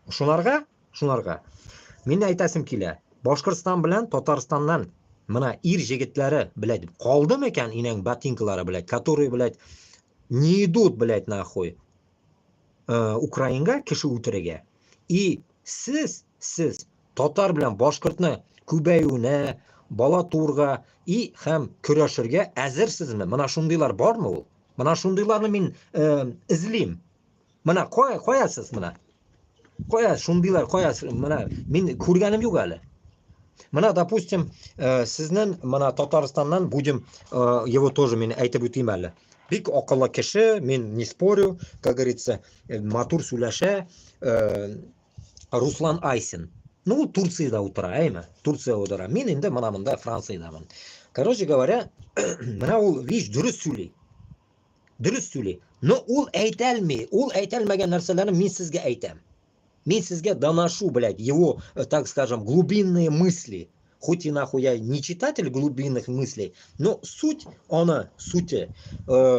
Speaker 1: Шунарга, мен айтасым килә. Башкортстан белән Татарстаннан мына ир җегетләре, блядь, калдымы икән инәң ботинкалары, блядь, которые, блядь, не идут, блядь, нахуй Украинга кеше үтерергә. И сез татар белән башкортны күбәюенә, бала турга и һәм көрәшергә әзерсезме? Мына шундыйлар бармы ул? Мына шундыйларны мин излим. Мына каясыз мына. Шундыйлар каясыз. Мына мин күргәнем юк әле. Мына, допустим, сезнең мына Татарстаннан будем его тоже мен әйтеп үтим әле. Бик акыллы кеше, мен не спорю, как говорится, матур сөйләшә, Руслан Айсин. Ну, Турцияда утыра, әйме? Турцияда утыра. Мен инде мына монда Франциядамын. Короче говоря, мына ул вич дөрес сөйли. Но ул әйтәлмәгән нәрсәләрне мин сезгә әйтәм. Мен sizga доношу, блядь, его, так скажем, глубинные мысли. Хоть и нахуй я не читатель глубинных мыслей, но суть,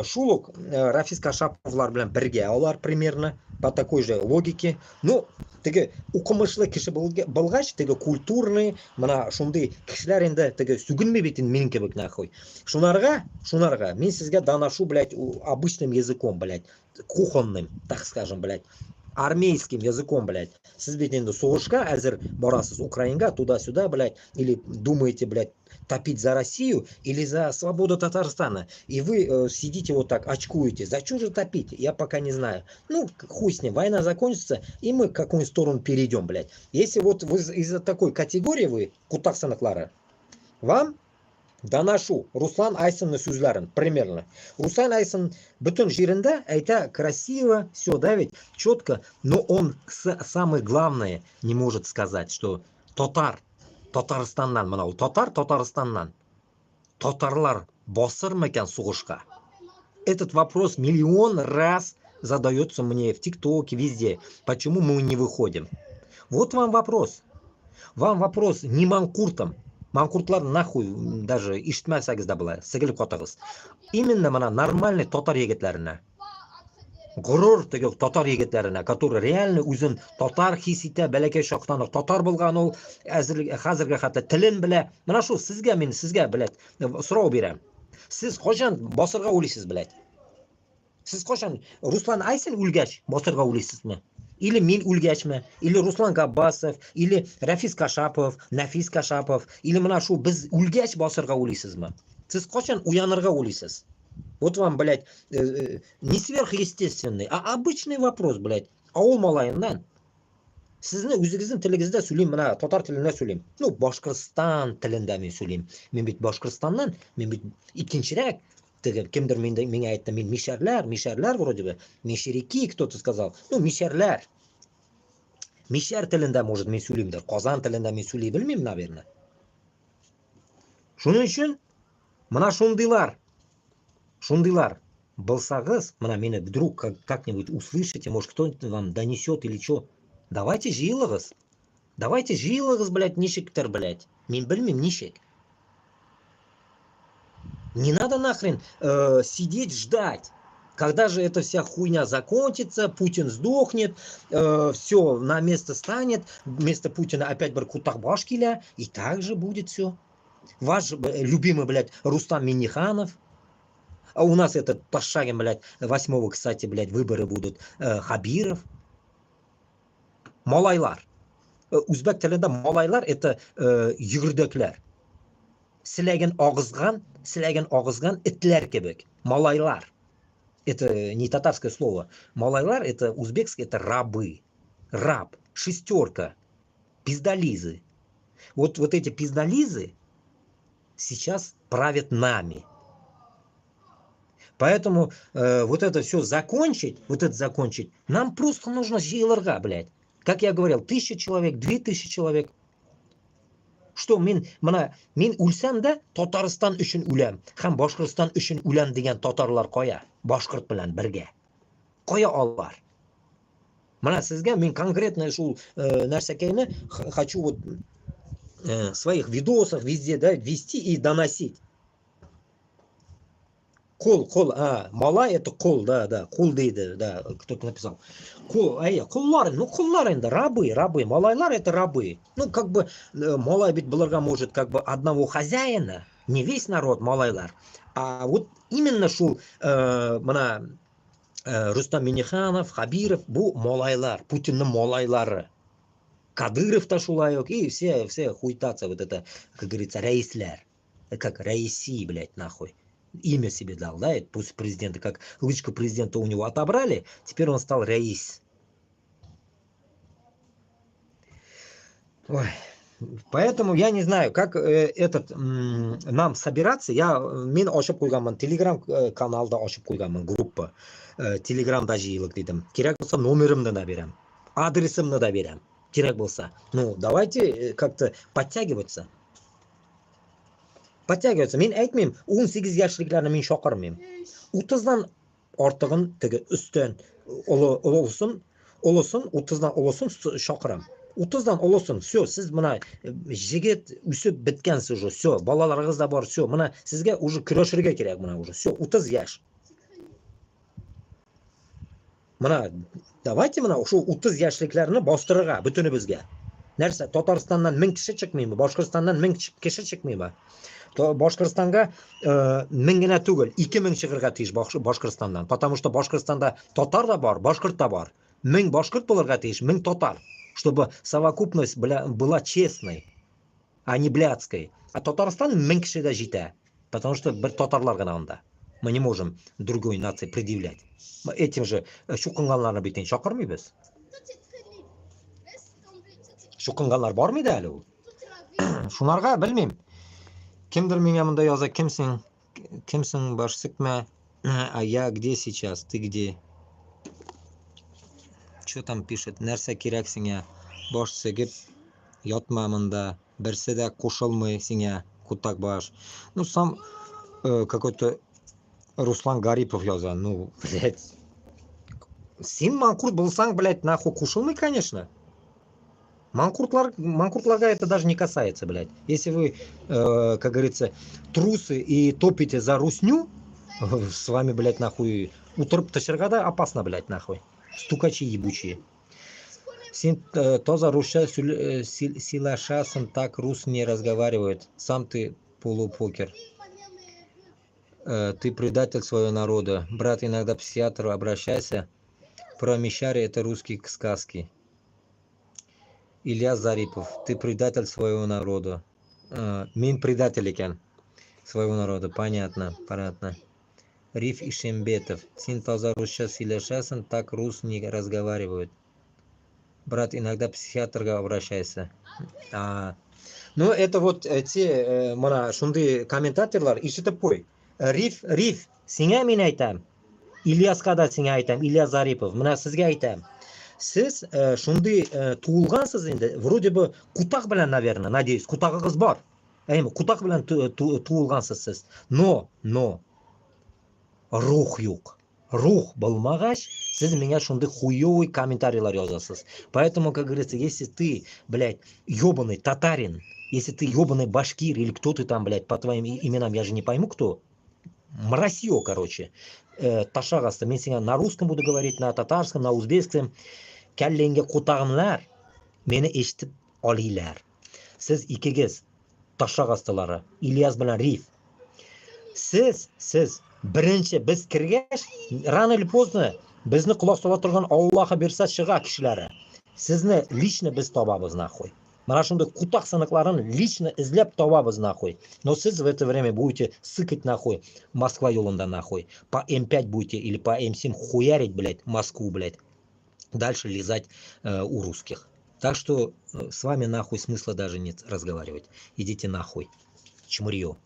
Speaker 1: шулук Рафис Кашаповлар белән бергә алар примерно по такой же логике. Ну, теге укымышлы кеше булгач, теге культурный, мына шундый кешеләр инде теге сүгенми бит минем кебек нахуй. Шунарга мен сезгә доношу, блядь, обычным языком, блядь, кухонным, так скажем, блядь. Армейским языком, блядь. Сіз бит енді соғышқа әзір барасыз Украинга, туда-сюда, блядь, или думаете, блядь, топить за Россию или за свободу Татарстана. И вы сидите вот так, очкуете. За что же топить? Я пока не знаю. Ну, хуй с ним. Война закончится, и мы в какую сторону перейдем, блядь. Если вот вы из-за такой категории вы, Кутаксанаклара, вам доношу Руслан Айсынның сөздерін, примерно. Руслан Айсын бүтін жерінде это красиво, все, да, ведь четко, но он самое главное не может сказать, что Татарстаннан, мынау Татарстаннан, татарлар басыр мекен сугышка. Этот вопрос миллион раз задается мне в ТикТоке, везде. Почему мы не выходим? Вот вам вопрос. Вам вопрос не манкуртам. Манкуртлар нахуй даже иштмәсәгез дә була, сигелеп катыгыз. Именно мына нормальный татар егетләренә. Гурур теге татар егетләренә, которые реально үзен татар хис итә, бәләкәй чактан татар булган ул, хәзергә хәтта телен белә. Менә шул сезгә мин сезгә, блядь, сорау бирәм. Сез качан басырга уйлыйсыз, блядь? Сез качан Руслан Айсын үлгәч басырга уйлыйсызмы? Или мин үлгәчме, или Руслан Габбасов, или Рафис Кашапов, Нафис Кашапов, или мына шу без үлгәч басырга уйлыйсызмы? Сез качан уянырга уйлыйсыз? Вот вам, блядь, не сверхъестественный, а обычный вопрос, блядь. Авыл малайыннан. Сезне үзегезнең телегездә сөйлим, мына татар телендә сөйлим. Ну, Башкортстан телендә мин сөйлим. Мин бит Башкортстаннан, мин бит икенчерәк. Кемдер миңа әйтте, мин мишәрләр вроде бы. Мишерики, кто-то сказал. Ну, мишәрләр. Мишәр телендә, может, мин сөйлимдер. Казан телендә мин сөйли белмим, наверное. Шуның өчен, мына шундыйлар булсагыз, мына мине вдруг как-нибудь услышите, может, кто-нибудь вам донесет или что. Давайте җыелыгыз. Давайте җыелыгыз, блядь, ничектер, блядь. Мин белмим, ничек. Не надо нахрен сидеть, ждать, когда же эта вся хуйня закончится, Путин сдохнет, все на место станет, вместо Путина опять Кутахбашкиля, и так же будет все. Ваш любимый, блядь, Рустам Минниханов, а у нас этот по шаге, блядь, 8-го, кстати, блядь, выборы будут, Хабиров, малайлар. Узбек телендә малайлар это йөгердәкләр. Силәген агызган итләр кебек. Малайлар. Это не татарское слово. Малайлар это узбекское, это рабы. Раб. Шестерка. Пиздализы. Вот эти пиздализы сейчас правят нами. Поэтому вот это все закончить, нам просто нужно җыелырга, блядь. Как я говорил, 1000 человек, 2000 человек. Что мин үлсәм дә Татарстан өчен үләм, һәм Башкортстан өчен үләм дигән татарлар кая? Башкорт белән бергә. Кая алар? Менә сезгә мин конкретно шул нәрсәкәйне хочу вот своих видосах везде, да, вести и доносить. Кол, малай это кол, да, кол дейді, да, кто-то написал. Куллар, ну куллар это рабы, малайлар это рабы. Ну как бы малай ведь буларга может как бы одного хозяина, не весь народ малайлар, а вот именно шул мына Рустам Минниханов, Хабиров, бу малайлар, Путинның малайлары. Кадыров та шулай ук, и все хуйтаться вот это, как говорится, рейслер. Как рейси, блядь, нахуй. Имя себе дал, да, пусть президента, как лычку президента у него отобрали, теперь он стал Раис. Ой. Поэтому я не знаю, как нам собираться. Мен ашып куйганмын, телеграм каналда ашып куйганмын, группа. Телеграмда җыелык дидем. Кирәк булса номерымны да берем, адресымны да берем. Кирәк булса. Ну, давайте как-то подтягиваться. Мен әйтмим, 18 яшьлекләрне мин чакырмыйм. 30-дан артыгын теге өстен олысын, 30-дан олысын чакырам. 30-дан олысын, все, сез мына җигет үсеп биткәнсез уже, все, балаларыгыз да бар, все, мына сезгә уже көрәшергә кирәк мына уже, все, 30 яшь. Мына давайте мына ошо 30 яшьлекләрне бастырырга бүтүнебезгә. Нәрсә, Татарстаннан 1000 кеше чыкмыймы, Башкортстаннан 1000 кеше чыкмыймы? Башкортстанга 1000 генә түгел, 2000 чыгырга тиеш Башкортстаннан, потому что Башкортстанда татар да бар, башкорт да бар. 1000 башкорт булырга тиеш, 1000 татар, чтобы совокупность была честной, а не блядской. А Татарстан 1000 кишида жите. Потому что бір татарлар ғана анда. Мы не можем другой нации предъявлять. Мы этим же шуқынғанларны бүйтен шақырмайбыз. Шуқынғанлар бар мыйда әлі ул? Шунарға білмеймін. Кімдір менге мында яза, кімсің баш сікме? А я где сейчас? Ты где? Что там пишет? Нәрсә кирәк сиңа? Баш сігіп, ятма мында. Берсе дә кушылмый сиңа, кутак баш. Ну, сам какой-то Руслан Гарипов яза. Ну, блядь. Син манкурт булсаң, блядь, нахуй кушылмый, конечно. Манкуртларга это даже не касается, блядь. Если вы, как говорится, трусы и топите за русню, с вами, блядь, нахуй, утырып ташыргада опасно, блядь, нахуй. Стукачи ебучие. Син тоже руша силашасом, так рус не разговаривает. Сам ты полупокер. Ты предатель своего народа. Брат, иногда к психиатру обращайся. Про Мишари это русские сказки. Илья Зарипов, ты предатель своего народа. Мин предатель екен своего народа. Понятно, понятно. Риф Ишембетов. Син таза руша силашасом, так рус не разговаривают. Брат, иногда к психиатру обращайся. Ну, это вот те, мана, шунды комментаторлар, ишите пой. Риф, сиңа мен айтам. Ильясқа да сиңа айтам, Илья Зарипов, мына сізге айтам. Сіз шунды туылғансыз енді, вроде бы кутақ білән, наверное, надеюсь, кутағығыз бар. Кутақ білән туылғансыз сіз. Но, рух юк. Рух болмагач, сіз меня шунды хуёвый комментарийлар язасыз. Поэтому, как говорится, если ты, блядь, ёбаный татарин, если ты ёбаный башкир или кто ты там, блядь, по твоим именам, я же не пойму кто, мразьё, короче, ташағасты, мен сеңа на русском буду говорить, на татарском, на узбекском, кәлленге кутағымлар, мені ешітіп алилар. Сіз икегіз ташағастылары, Ильяс білән Риф. Сіз, бірінші біз кіргеш, рано или поздно, бізді құлақ сала тұрған Аллаха берса шыға кішілері. Сізні лично біз табабыз, нахуй. Мана шундай кутақ сынықларын лично излеп табабыз, нахуй. Но сіз в это время будете сыкать, нахуй, Москва юлында, нахуй. По М5 будете или по М7 хуярить, блядь, Москву, блядь. Дальше лизать у русских. Так что с вами, нахуй, смысла даже нет разговаривать. Идите нахуй. Чмырьё.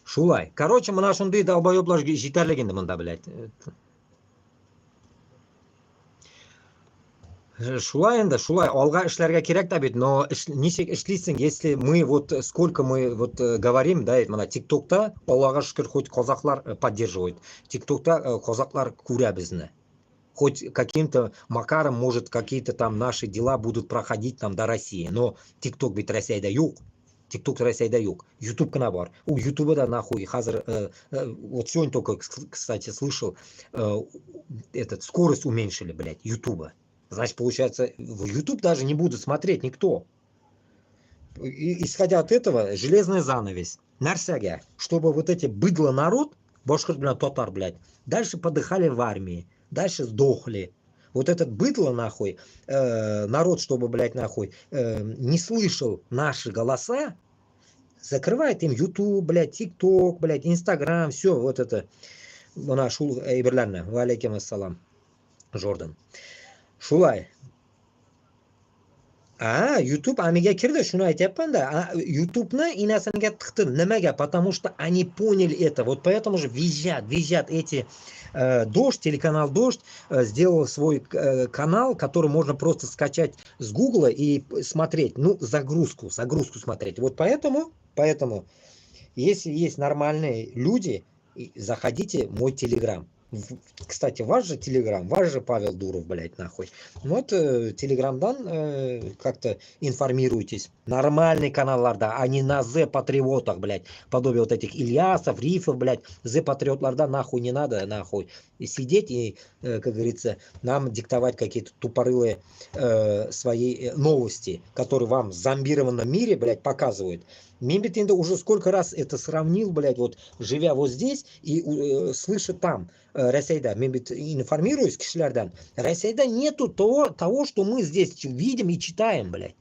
Speaker 1: Шулай. Короче, мына шундай долбоёблар жетерлік енді мында, блядь. Шулай енді, шулай. Алға ішлерге керек та бит, но нешек ішлейсің, если мы вот, сколько мы вот говорим, да, мына ТикТокта, Аллаға шүкір, хоть казахлар поддерживают. ТикТокта казахлар көрә бізні. Хоть каким-то макаром, может, какие-то там наши дела будут проходить там до России. Но ТикТок ведь Россияда юк. ТикТок Россияда юк. Ютуб кана бар. У Ютуба да нахуй. Хазар, вот сегодня только, кстати, слышал, этот скорость уменьшили, блядь, Ютуба. Значит, получается, в Ютуб даже не будут смотреть никто. Исходя от этого, железная занавесь. Нарсяга, чтобы вот эти быдло народ, башкир, блядь, татар, блядь, дальше подыхали в армии. Дальше сдохли. Вот этот быдло, нахуй, народ, чтобы, блядь, нахуй, не слышал наши голоса, закрывает им YouTube, блядь, TikTok, блядь, Instagram, все, вот это. Шул эйберлерне, ва алейкум ассалам, Жордан. Шулай. YouTube амига кирди, шуну айтяпман да. YouTube'ны инасанга тықты, немага, потому что они поняли это. Вот поэтому же визжат эти Дождь, телеканал Дождь сделал свой канал, который можно просто скачать с Гугла и смотреть, ну, загрузку смотреть. Вот поэтому, если есть нормальные люди, заходите в мой телеграм. Кстати, ваш же телеграм, ваш же Павел Дуров, блядь, нахуй. Вот телеграмдан как-то информируйтесь. Нормальный каналларда, а не на Зе-патриотах, блядь. Подобие вот этих Ильясов, Рифов, блядь. Зе-патриотларда нахуй не надо, нахуй. И сидеть и, как говорится, нам диктовать какие-то тупорылые свои новости, которые вам в зомбированном мире, блядь, показывают. Мимбит уже сколько раз это сравнил, блядь, вот живя вот здесь и слыша там. Россияда, Мимбит информируюсь, кишлярдан. Россияда нету того, что мы здесь видим и читаем, блядь.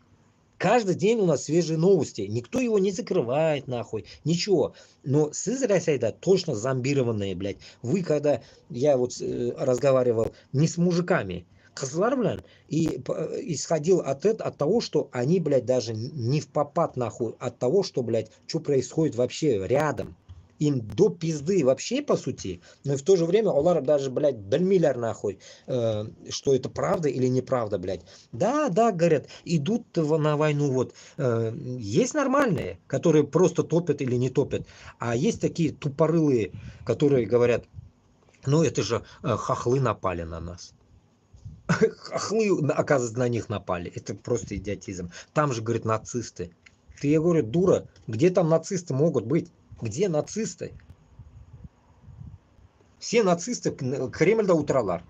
Speaker 1: Каждый день у нас свежие новости. Никто его не закрывает, нахуй. Ничего. Но сіз Россияда точно зомбированные, блядь. Вы, когда я вот разговаривал не с мужиками, кызлар белән, и исходил от того, что они, блядь, даже не в попад, нахуй, от того, что, блядь, что происходит вообще рядом. Им до пизды вообще, по сути, но в то же время олар даже, блядь, бельмиллер, нахуй, что это правда или неправда, блядь. Да, да, говорят, идут на войну, вот. Есть нормальные, которые просто топят или не топят, а есть такие тупорылые, которые говорят, ну это же хохлы напали на нас. Хохлы, оказывается, на них напали. Это просто идиотизм. Там же, говорит, нацисты. Ты, я говорю, дура, где там нацисты могут быть? Где нацисты? Все нацисты Кремль до утралар.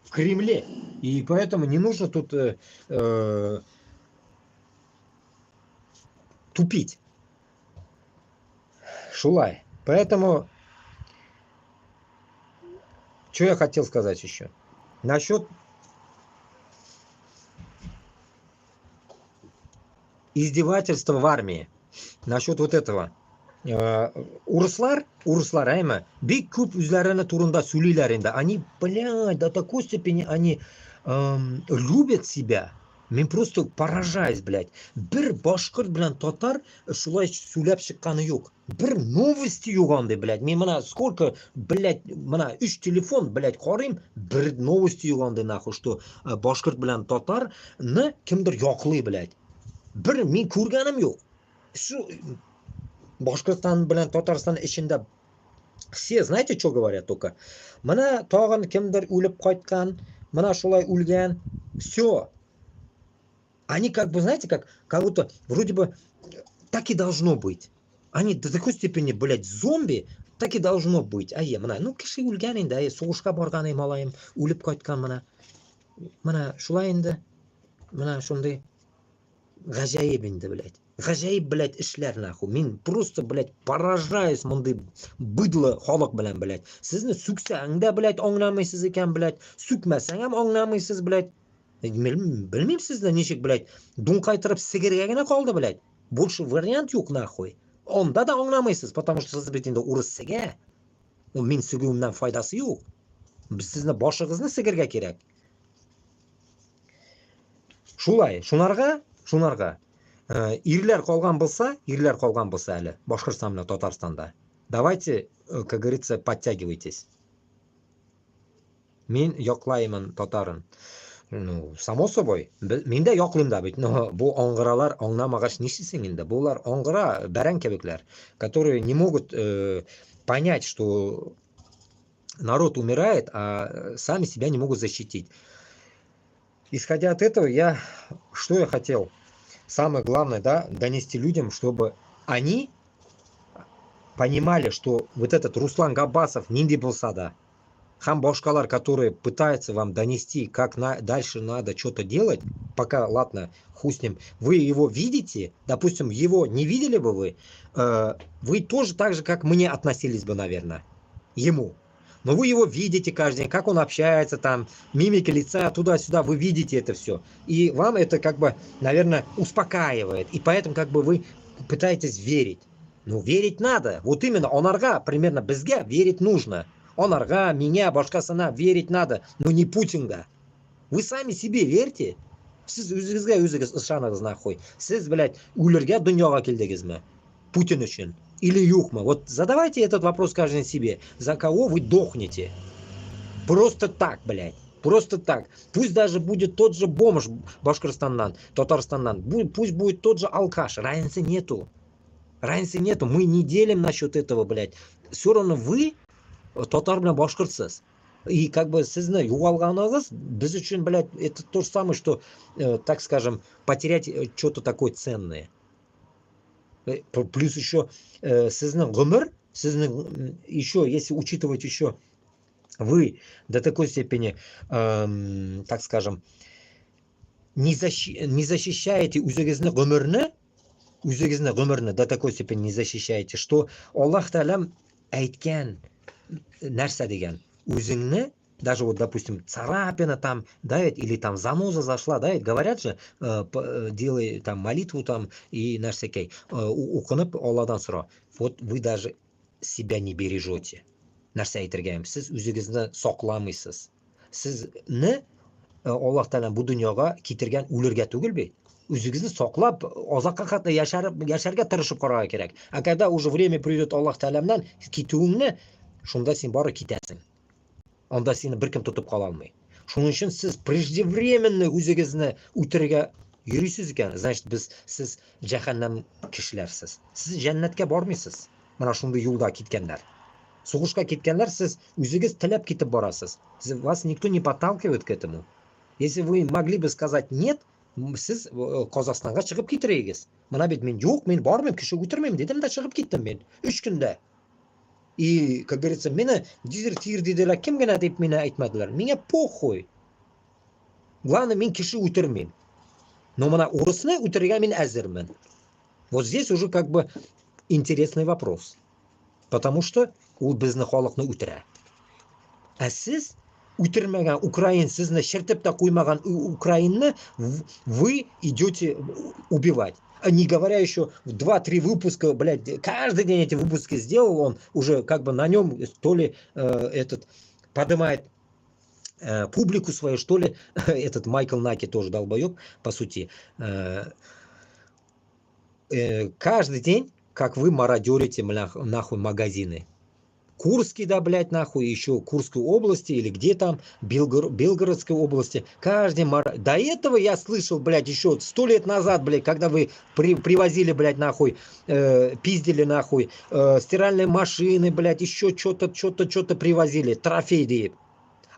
Speaker 1: В Кремле. И поэтому не нужно тут тупить. Шулай. Поэтому, что я хотел сказать еще? Насчет издевательства в армии. Насчет вот этого. Урслар, айма, бик көп үзләренә турында сөйлиләр инде. Они, блядь, до такой степени они любят себя. Мен просто поражаюсь, блядь. Бер башкорт белән татар шулай сөйләп чыкканы юк. Бер новости юк анда, блядь. Мен мына сколько, блядь, мына 3 телефон, блядь, карыйм, бер новости юк анда, нахуй, что башкорт белән татарны кимдер яклый, блядь. Бер мен күргәнем юк. Шу Башкортстан белән Татарстан ичендә все, знаете, что говорят только? Мына тагын кемдер үлеп кайткан, мына шулай үлгән. Все. Они как бы, знаете, как будто вроде бы так и должно быть. Они до такой степени, блядь, зомби, так и должно быть. Ае, мына, ну кеше үлгән инде, сугышка барган малаем, үлеп кайткан мына. Мына шулай инде. Мына шундый гаҗәеп инде, блядь. Гаҗәеп, блядь, эшләр, нахуй. Мен просто, блядь, поражаюсь мондый быдлы халык белән, блядь. Сезне сүксәң дә, блядь, аңламыйсыз икән, блядь. Сүкмәсәң һәм аңламыйсыз, блядь. Белмим сезне ничек, блядь, дуңкайтырып сигергә генә калды, блядь. Больше вариант юк, нахуй. Онда да аңламыйсыз, потому что сез бит инде урыс сигә. Мин сигүемнән файдасы юк. Без сезне башыгызны сигергә кирәк. Шулай, шунарга ирләр калган булса әле Башкортстан белән Татарстанда. Давайте, как говорится, подтягивайтесь. Мин яклаймын татарын. Ну, само собой, мин дә яклыйм да бит, но бу аңгыралар аңламагач нишлисең инде? Булар аңгыра, бәрән кебекләр, которые не могут понять, что народ умирает, а сами себя не могут защитить. Исходя от этого, что я хотел? Самое главное, да, донести людям, чтобы они понимали, что вот этот Руслан Габбасов нинди болса да, хам башкалар, которые пытаются вам донести, как дальше надо что-то делать, пока, ладно, хуй с ним, вы его видите, допустим, его не видели бы вы тоже так же, как мне относились бы, наверное, ему. Но вы его видите каждый день, как он общается там, мимика лица, туда-сюда, вы видите это все. И вам это как бы, наверное, успокаивает. И поэтому как бы вы пытаетесь верить. Ну, верить надо. Вот именно, онарга, примерно безге, верить нужно. Онарга, меня, башкасына, верить надо. Но не Путинга. Вы сами себе верьте. Сіз өзіңіз ышаныңыз нахуй. Сіз, блядь, үлерге дүнияға келдіңізме? Путин үшін. Или юхма. Вот задавайте этот вопрос каждый себе. За кого вы дохнете? Просто так, блядь. Просто так. Пусть даже будет тот же бомж Башкортстаннан, Татарстаннан. Пусть будет тот же алкаш. Разницы нету. Разницы нету. Мы не делим насчет этого, блядь. Все равно вы татар белән башкортсыз. И как бы сезне югалганыңыз біз үшін, блядь, это то же самое, что, так скажем, потерять что-то такое ценное. Плюс еще сезне гомер, еще, если учитывать еще, вы до такой степени, так скажем, не защищаете үзегезне гомерне до такой степени не защищаете, что Аллах Таалам әйткән нәрсә дигән, үзеңне Даже вот, допустим, царапина там, да, или там заноза зашла, да, говорят же, делай там молитву там и нәрсекей, укынып Алладан сұра. Вот вы даже себя не бережете. Нәрсе әйтергәм, сіз үзегезне сакламыйсыз. Сезне Аллаһ Тәала бу дөньяга китергән үлергә түгел бит. Үзегезне саклап, азакка хәтта яшәргә тырышып карарга кирәк. А когда уже время придет Аллаһ Тәаләннән китүеңне, шунда син бары китәсең. Анда сине беркем тотып кала алмый. Шуның өчен сез преждевременно үзегезне үтерергә йөрисез икән, значит сез җәһәннәм кешеләрсез. Сез җәннәткә бармыйсыз. Менә шундый юлда киткәннәр. Сугышка киткәннәр, сез үзегез теләп китеп барасыз. Вас никто не подталкивает к этому. Если вы могли бы сказать нет, сез Казахстанга чыгып китерегез. Менә бит мин юк, мин бармыйм, кеше үтермим дидем дә чыгып киттем мин. 3 көндә. И, как говорится, меня дезертир диделәр, кем генә дип мине әйтмәделәр. Миңа похуй. Главное, мин кеше үтермим. Но менә урысны үтерергә мин әзермен. Вот здесь уже как бы интересный вопрос. Потому что ул безне халыкны үтерә. Ә сез үтермәгән украин, сезне шертеп тә куймаган украинны вы идете убивать. Не говоря еще 2-3 выпуска, блядь, каждый день эти выпуски сделал, он уже как бы на нем то ли поднимает публику свою, что ли, этот Майкл Наки тоже долбоеб, по сути. Каждый день, как вы мародерите нахуй магазины. Курский, да, блядь, нахуй, еще Курской области, или где там, Белгородской области. Каждый До этого я слышал, блядь, еще 100 лет назад, блядь, когда вы привозили, блядь, нахуй, пиздили, нахуй, стиральные машины, блядь, еще что-то привозили, трофеи.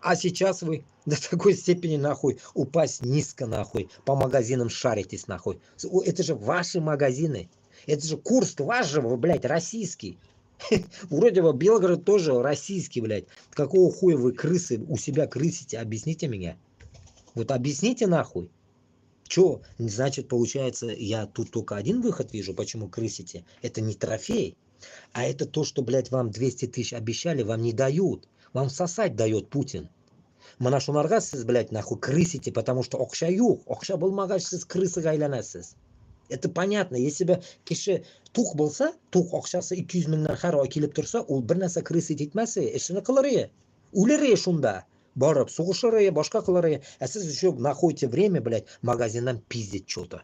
Speaker 1: А сейчас вы до такой степени, нахуй, упасть низко, нахуй, по магазинам шаритесь, нахуй. Это же ваши магазины. Это же Курск ваш же, блядь, российский. Вроде бы Белгород тоже российский, блядь. Какого хуя вы крысы у себя крысите? Объясните меня. Вот объясните нахуй. Чё? Значит, получается, я тут только один выход вижу, почему крысите. Это не трофей. А это то, что, блядь, вам 200 тысяч обещали, вам не дают. Вам сосать дает Путин. Мына шунарга сіз, блядь, нахуй крысите, потому что окша юк. Окша болмагач сіз крысыга айланасыз. Это понятно. Если бы кеше тух болса, тух акчасы 200 мыңнан һәр ай килеп торса, ул бер нәрсә крысы титмәсе, эшене кылыр. Үлер шунда. Барып сугышыр, башка кылыр. А сез еще находите время, блядь, магазиннан пиздить что-то.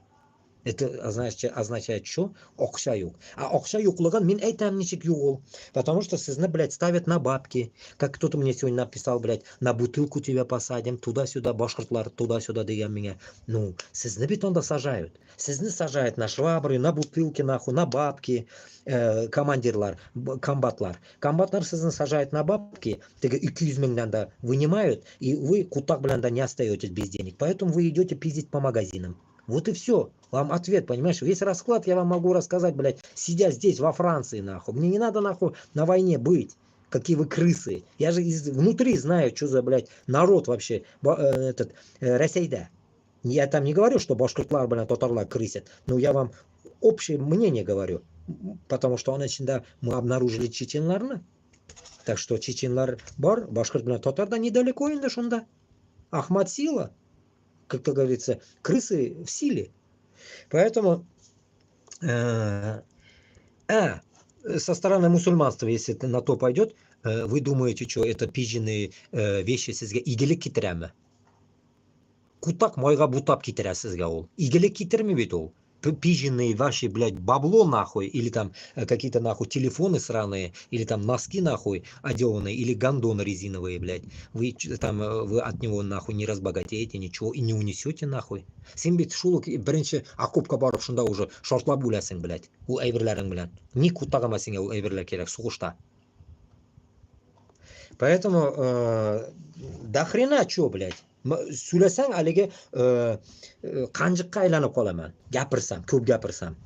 Speaker 1: Это означает что? Акча юк. А акча юклыгын мин әйтәм ничек юк. Потому что сезне, блядь, ставят на бабки. Как кто-то мне сегодня написал, блядь, на бутылку тебя посадим, туда-сюда, башкортлар туда-сюда дигән миңа. Ну, сезне бит анда сажают. Сезне сажают на швабры, на бутылки, нахуй, на бабки. Командирлар, комбатлар. Комбатлар сезне сажают на бабки, теге 200 мыңнан да вынимают, и вы кутак белән да не остаетесь без денег. Поэтому вы идете пиздить по магазинам. Вот и все. Вам ответ, понимаешь? Весь расклад я вам могу рассказать, блядь, сидя здесь, во Франции, нахуй. Мне не надо, нахуй, на войне быть. Какие вы крысы. Я же внутри знаю, что за, блядь, народ вообще, Россия. Я там не говорю, что башкортлар, блядь, татарлар крысят. Но я вам общее мнение говорю. Потому что мы обнаружили чеченларны. Так что чеченлар бар, башкорт белән татарда недалеко инде шунда. Ахмат сила. Как говорится, крысы в силе. Поэтому со стороны мусульманства, если на то пойдет, вы думаете, что это пиженные вещи сезге игелек китерәме? Кутак майга бутап китерә сезге ул. Игелек китерми бит ул. Пиженные ваши, блядь, бабло нахуй, или там какие-то нахуй телефоны сраные, или там носки нахуй одеванные, или гондоны резиновые, блядь. Вы от него нахуй не разбогатеете, ничего, и не унесете нахуй. Сен бит шул беренче окопка барып шунда уже шартлап үләсең, блядь, ул әйберләрең белән. Ни кутагыма сиңа ул әйберләр кирәк сугышта. Поэтому до хрена чё, блядь. Сөйлесең әлеге қанжыққа айланып қаламын. Гапырсам, көп гапырсам.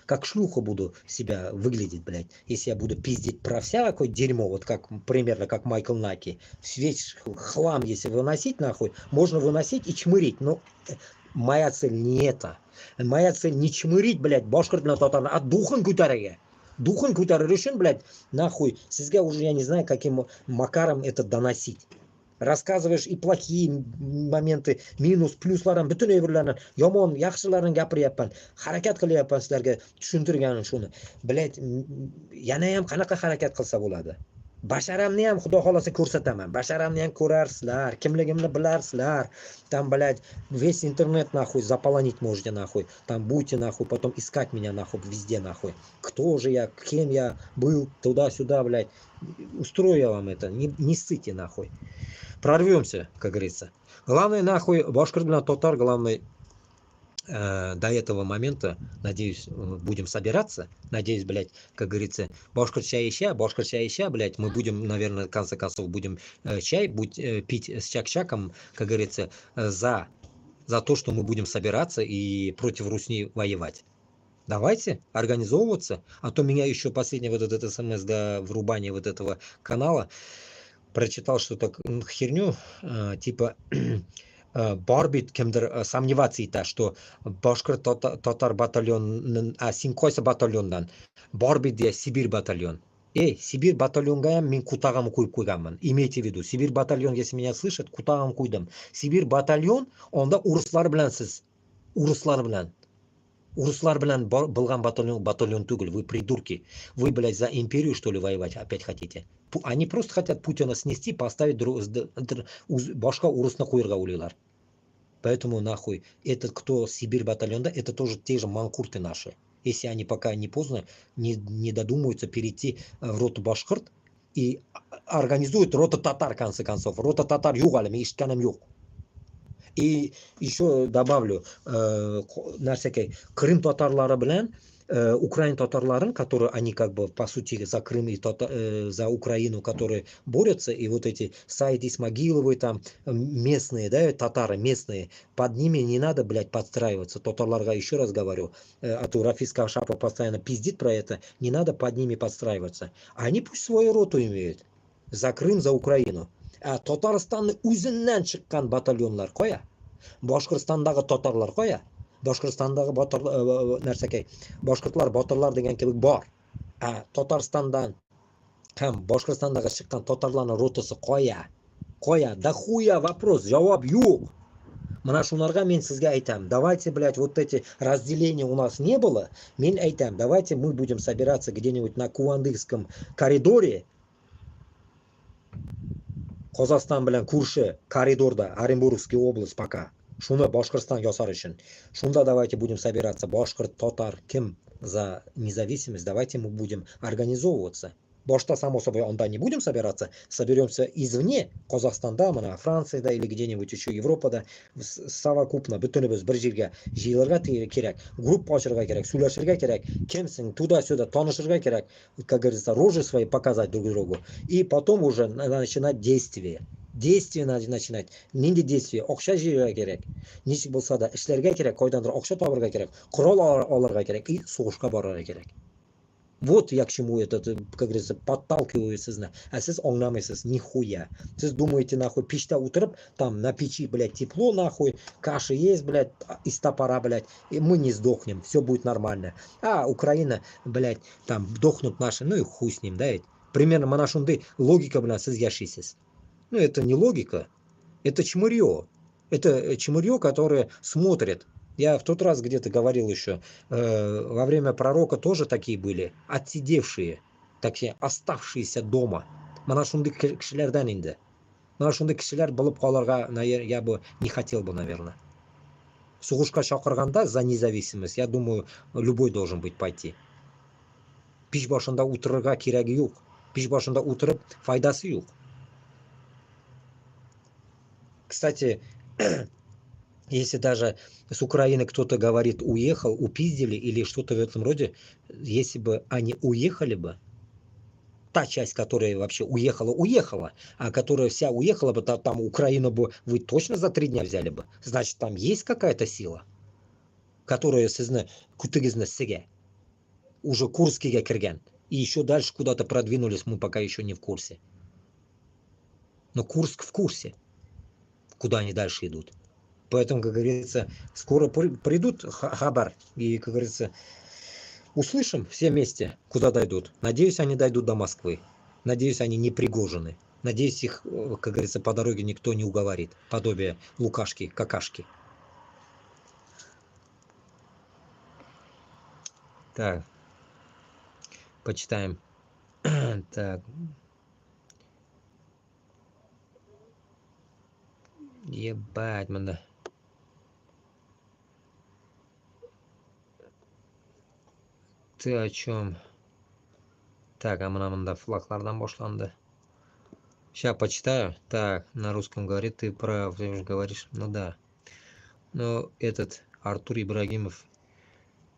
Speaker 1: Как шлюха буду себя выглядеть, блядь. Если я буду пиздить про всякое дерьмо, вот как, примерно, как Майкл Наки. Весь хлам, если выносить, нахуй, можно выносить и чмырить. Но моя цель не это. Моя цель не чмырить, блядь, башкорт белән татарны, а духын күтәрергә. Духын күтәрер өчен, блядь, нахуй, сезгә уже, я не знаю, каким макаром это доносить. Raskazovish и плохие моменты, minus, pluslardan bütün öbürlerden yomon, yaxshilarini gapiryapman. Harakat qilyapman sizlarga tushuntirganim shuni. Bilet, yana ham qanaqa harakat qilsa bo'ladi? Basharamni ham xudo xolasa ko'rsataman. Basharamni ham ko'rarsizlar, kimligimni bilarsizlar. Там, блядь, весь интернет нахуй заполонить можете нахуй. Там будете нахуй, потом искать меня нахуй везде нахуй. Кто же я, кем я был, туда-сюда, блядь. Устрою я вам это, не ссыте нахуй. Прорвемся, как говорится. Главное, нахуй, башкир bilan татар, главное, до этого момента, надеюсь, будем собираться. Надеюсь, блядь, как говорится, башкирча, блядь, мы будем, наверное, в конце концов, будем чай пить с чак-чаком, как говорится, за то, что мы будем собираться и против Русни воевать. Давайте организовываться, а то меня еще последний вот этот смс до врубания вот этого канала прочитал что-то херню, типа Барбит кемдер сомневаться ita, что башкир татар батальон, синкойса батальондан Барбит де Сибирь батальон. Сибирь батальонга ham men kutag'im qo'yib qo'yganman. Имейте в виду, Сибирь батальон, если меня слышат, kutag'im qo'ydim. Sibir batalyon, onda uruslar bilan siz, uruslar bilan bo'lgan батальон tugul, вы придурки. Вы, блядь, за империю, что ли, воевать опять хотите? Они просто хотят Путина снести, поставить башка урусна хуйрга улилар. Поэтому нахуй, этот кто Сибирь батальонда, это тоже те же манкурты наши. Если они пока не поздно, не додумаются перейти в роту башкирт и организуют рота татар, в конце концов. Рота татар югалем, иштканем юг. И еще добавлю, Крым татарлары bilan Украин татарларын, которые они как бы по сути за Крым и за Украину, которые борются, и вот эти Саид Исмагиловы там местные, да, татары местные, под ними не надо, блядь, подстраиваться. Татарларга еще раз говорю, а то Рафис Кашапов постоянно пиздит про это, не надо под ними подстраиваться. Они пусть свою роту имеют за Крым, за Украину. Татарстанны o'zidan chiqqan batalyonlar qo'ya. Boshqirdistondagi tatarlar qo'ya. Boshqirdistondagi boshqirdlar botirlar degan kabi bor. Tataristondan ham Boshqirdistondagi chiqqan tatarlarning rotasi qo'ya. Да хуя вопрос, javob yo'q. Mana shularga men sizga aytam, давайте, блядь, вот эти разделения у нас не было. Men aytam, давайте мы будем собираться где-нибудь на Кувандыкском коридоре. Qozog'iston bilan Kurshi koridorda, Оренбургская область пока. Shuni Boshqirdiston yasar uchun. Shunda давайте будем собираться. Boshqirt, tatar, kim за независимость, давайте мы будем организовываться. Boshda, само собой, onda не будем собираться, соберемся извне, Qozog'istonda, mana Fransiyada или где-нибудь еще Европада, совокупно, butunimiz bir yerga jiyilirga kerak, группа ochirga kerak, suylashirga kerak, kimsing, tуда-сюда, tanishirga kerak, как говорится, рожи свои показать друг другу, и потом уже начинать действие. Действие надо начинать. Нинди действие? Окша жирга керек. Ничек болса да, эшләргә керек, кайдандыр акча табырга керек, корал алырга керек и сугышка барырга керек. Вот я к чему это, как говорится, подталкиваю сізні. А сіз аңламайсыз, нихуя. Сіз думаете, нахуй, печта утырып, там на печи, блядь, тепло, нахуй, каши есть, блядь, из топора, блядь, и мы не сдохнем, все будет нормально. Украина, блядь, там, дохнут наши, ну и хуй с ним, да, ведь? Примерно mana shunday логика bilan siz yashaysiz. Ну, это не логика, это чмырье. Это чмырье, которое смотрит. Я в тот раз где-то говорил еще, во время пророка тоже такие были, отсидевшие, такие оставшиеся дома. Mana shunday kishilardan endi. Mana shunday kishilar bo'lib qolarga я бы не хотел бы, наверное. Сугышка chaqirganda за независимость, я думаю, любой должен быть пойти. Пеш башында утырырга кереги yo'q. Пеш башында утырып файдасы yo'q. Кстати, если даже с Украины кто-то говорит уехал, упиздили или что-то в этом роде, если бы они уехали бы, та часть, которая вообще уехала, а которая вся уехала бы, там Украину бы вы точно за 3 дня взяли бы. Значит, там есть какая-то сила, которая уже Курскиге кирген. И еще дальше куда-то продвинулись, мы пока еще не в курсе. Но Курск в курсе, куда они дальше идут. Поэтому, как говорится, скоро придут хабар и, как говорится, услышим все вместе, куда дойдут. Надеюсь, они дойдут до Москвы. Надеюсь, они не Пригожины. Надеюсь, их, как говорится, по дороге никто не уговорит. Подобие Лукашки, какашки. Так, почитаем. Так. Ебать, мында. Ты о чем? Так, а мында флаглардан башланды. Сейчас почитаю. Так, на русском говорит, ты про говоришь. Ну да. Ну, этот Артур Ибрагимов.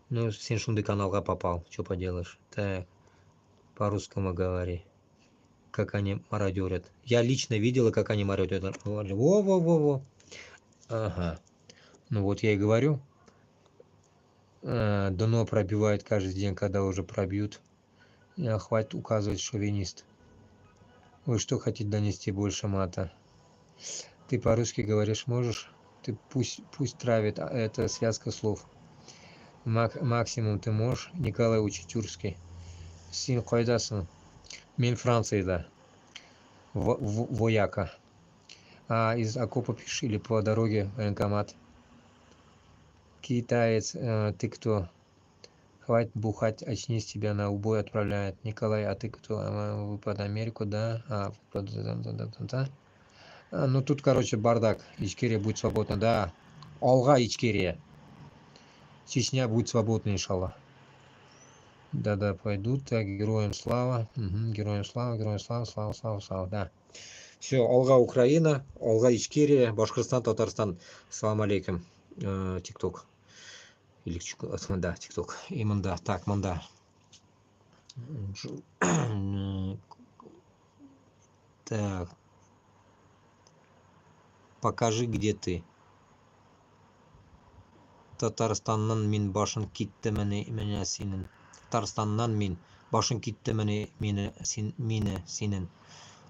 Speaker 1: Ну, сен шундай каналга попал. Что поделаешь? Так, по-русскому говори. Как они мародерят. Я лично видела, как они мародерят. Во-во-во-во. Ага. Ну вот я и говорю. Дно пробивает каждый день, когда уже пробьют. Хватит указывать, шовинист. Вы что хотите донести больше мата? Ты по-русски говоришь можешь? Ты пусть травит, это связка слов. Максимум ты можешь. Николай Учитюрский. Син қойдасың? Мен Францияда. Вояка. А из окопа пишешь или по дороге военкомат? Китаец, ты кто? Хватит бухать, очнись, тебя на убой отправляют. Николай, а ты кто? Вы под Америку, да? Ну тут, короче, бардак. Ичкерия будет свободна, да. Алга Ичкерия. Чечня будет свободна, иншаллах. Да-да, пойдут. Так, героям слава. Угу, героям слава, слава, да. Все, Алга Украина, Алга Ичкерия, Башкортостан, Татарстан. Салам алейкум. ТикТок. Или да, ТикТок. И манда. Так, манда. Так. Покажи, где ты. Татарстаннан мин башын китті мене синен. Татарстаннан мин башын китті мене синен.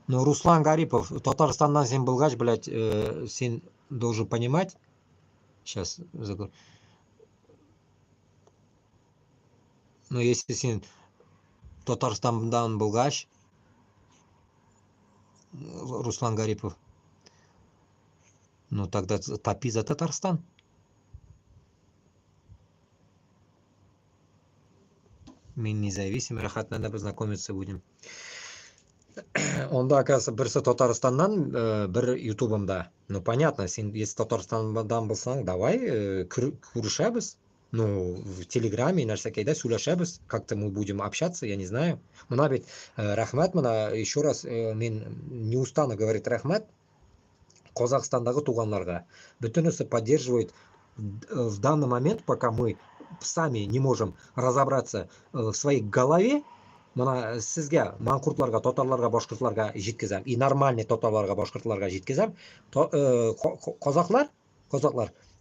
Speaker 1: Ну, Руслан Гарипов, Татарстаннан сен былгач, блядь, сен должен понимать. Сейчас заговорю. Ну, если сен Татарстандан былгач, Руслан Гарипов, ну тогда топи за Татарстан. Мы независимы, рахат, надо познакомиться будем. Онда, оказывается, бірсі Татарстаннан, бір ютубымда. Ну, понятно, сен, если Татарстандан болсаң, давай көрішәбіз. Ну, в Телеграме, на всякие, да, сөйләшәбіз. Как-то мы будем общаться, я не знаю. Мына бит, рахмат, мына, еще раз, мен не устану говорить рахмат. Казахстандағы туғанларға. Бүтінісі поддерживает в данный момент, пока мы сами не можем разобраться в своей голове. Мына сізге манқұртларға, татарларға, башқұртларға жеткізем. И нормальный татарларға, башқұртларға жеткізем. Қазақтар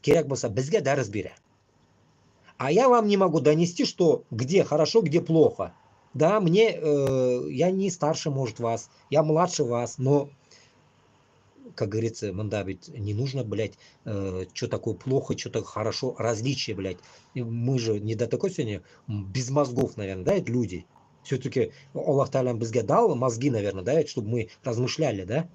Speaker 1: керек болса бізге дәріс бере. А я вам не могу донести, что где хорошо, где плохо. Да, мне, я не старше, может, вас, я младше вас, но, как говорится, мында ведь не нужно, блядь, что такое плохо, что такое хорошо, различия, блядь. Мы же не до такой сегодня без мозгов, наверное, да, это люди. Все-таки Аллах Та'аля бізге дал мозги, наверное, да, чтобы мы размышляли, да.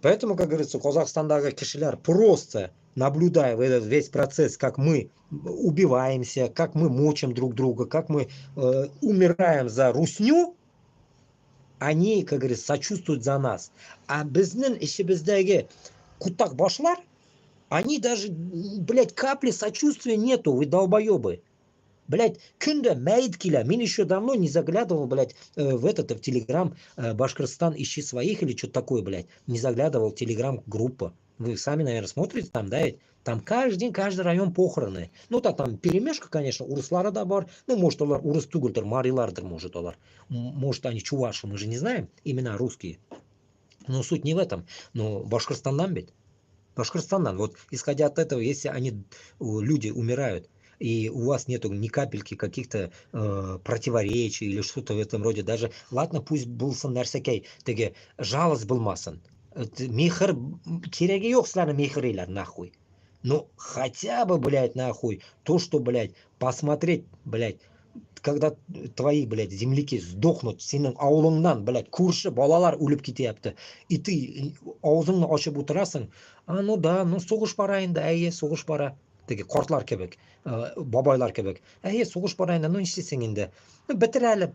Speaker 1: Поэтому, как говорится, Казахстандағы кишилер просто наблюдая этот весь процесс, как мы убиваемся, как мы мочим друг друга, как мы умираем за русню, они, как говорится, сочувствуют за нас. А біздің ішіміздегі кутак башлар, они даже, блядь, капли сочувствия нету, вы долбоебы. Блядь, күнде мәйт келя. Мен еще давно не заглядывал, блядь, в Телеграм Башкортостан ищи своих или что-то такое, блядь. Не заглядывал в Телеграм-группу. Вы сами, наверное, смотрите там, да? Там каждый день, каждый район похороны. Ну, так там перемешка, конечно, урыслары да бар. Ну, может, олар урыс түгілдір, марилардыр, может, олар. Может, они чуваши, мы же не знаем, имена русские. Но суть не в этом. Но Башкортостаннан ведь. Башкортостаннан. Вот, исходя от этого, если они, люди умирают, и у вас нету ни капельки каких-то противоречий или что-то в этом роде, даже, ладно, пусть болсын нәрсекей, теге жалость болмасын. Мехір, керегі жоқ сіләрі мехірейлер, нахуй. Ну, хотя бы, блядь, нахуй, то, что, блядь, посмотреть, блядь,
Speaker 2: когда твои, блядь, земляки сдохнут, сенің ауылыңнан, блядь, көрші балалар өліп кетіпті, и ты аузыңды ашып отырасың, ну да, ну соғыш бара енді, әйе, соғыш бара, теге қартлар кебек, бабайлар кебек, әйе, соғыш бара енді, ну не істесең енді, ну бітір әлі.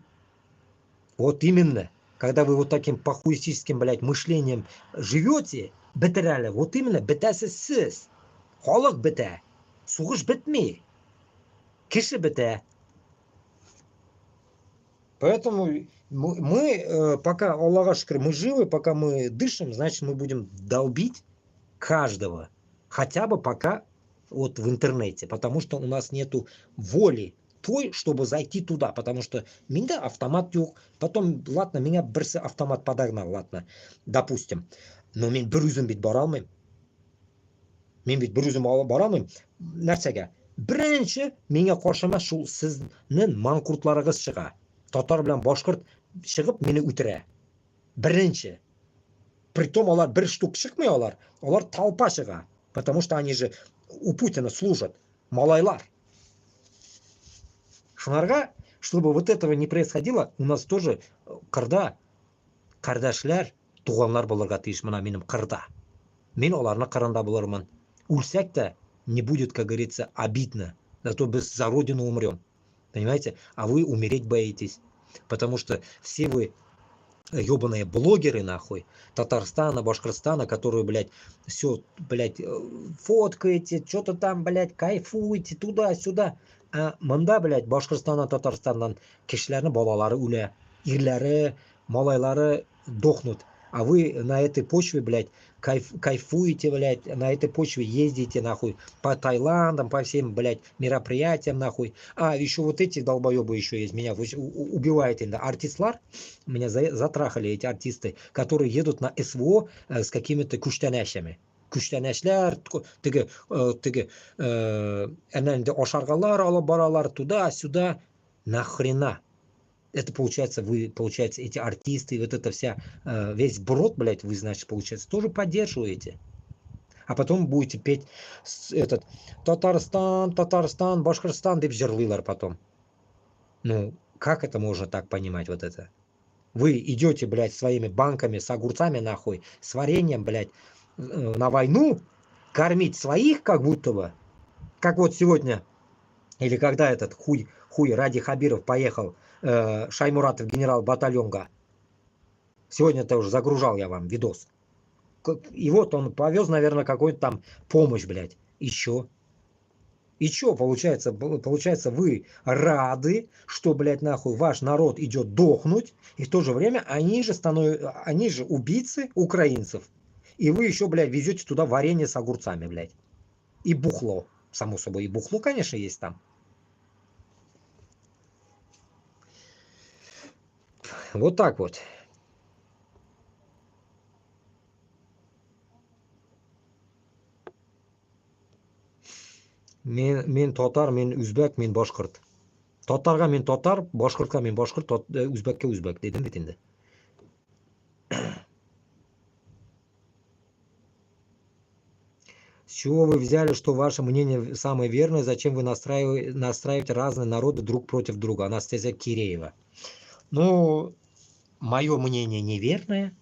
Speaker 2: Вот именно, когда вы вот таким похуистическим, блядь, мышлением живете, бітір әлі, вот именно, бітәсіз сіз, халық біті, соғыш бітмей, кіші біті. Поэтому мы пока, Аллаха шукр, мы живы, пока мы дышим, значит, мы будем долбить каждого. Хотя бы пока вот в интернете. Потому что у нас нету воли той, чтобы зайти туда. Потому что меня автомат yok. Потом, ладно, меня бірсі автомат подогнал, ладно, допустим. Но мен бір өзім бит бара алмаймын. Мен бит бір өзім бара алмаймын. Нәрсеге? Бірінші, менге қоршама шул сіздің манқұртларыңыз шыға. Татар білән башқұрт шығып мені үтірә. Бірінші. Притом олар бір штук шықмай олар толпа шыға. Потому что они же у Путина служат. Малайлар. Шунарға, чтобы вот этого не происходило, у нас тоже қырда, қардашылар, туғанлар болырға тиіс мына менің қырда. Мен оларына қырында болармын. Өлсек те не будет, как говорится, обидно. Зато біз за родину умрем. Понимаете? А вы умереть боитесь. Потому что все вы ебаные блогеры, нахуй, Татарстана, Башкортостана, которые, блядь, все, блядь, фоткаете, что-то там, блядь, кайфуете, туда-сюда. А мында, блядь, Башкортостаннан, Татарстаннан кишлерны балалары үлә, ирләре, малайлары дохнут. А вы на этой почве, блядь, кайфуете, блядь, на этой почве ездите, нахуй, по Таиландам, по всем, блядь, мероприятиям, нахуй. А, еще вот эти долбоебы еще есть, меня убивают, артистлар, меня затрахали эти артисты, которые едут на СВО с какими-то куштанашами. Куштанашляр, теге, ошаргалар алып баралар, туда-сюда, нахрена. Это получается, эти артисты, вот это вся, весь брод, блядь, вы, значит, получается, тоже поддерживаете. А потом будете петь этот Татарстан, Башкортостан, деп жырлыйлар потом. Ну, как это можно так понимать, вот это? Вы идете, блядь, своими банками с огурцами, нахуй, с вареньем, блядь, на войну, кормить своих, как будто бы. Как вот сегодня, или когда этот хуй Ради Хабиров поехал, Шаймуратов генерал-батальонга. Сегодня-то уже загружал я вам видос. И вот он повез, наверное, какую-то там помощь, блядь. И чё? И чё, получается, вы рады, что, блядь, нахуй, ваш народ идет дохнуть, и в то же время они же убийцы украинцев. И вы еще, блядь, везете туда варенье с огурцами, блядь. И бухло, само собой. И бухло, конечно, есть там. Вот так вот. Мен татар, мен үзбек, мен башқұрт. Татарға мен татар, башқұртқа мен башқұрт, үзбекке үзбек дедім бит енді. С чего вы взяли, что ваше мнение самое верное? Зачем вы настраиваете разные народы друг против друга? Анастасия Киреева. Ну, мое мнение неверное.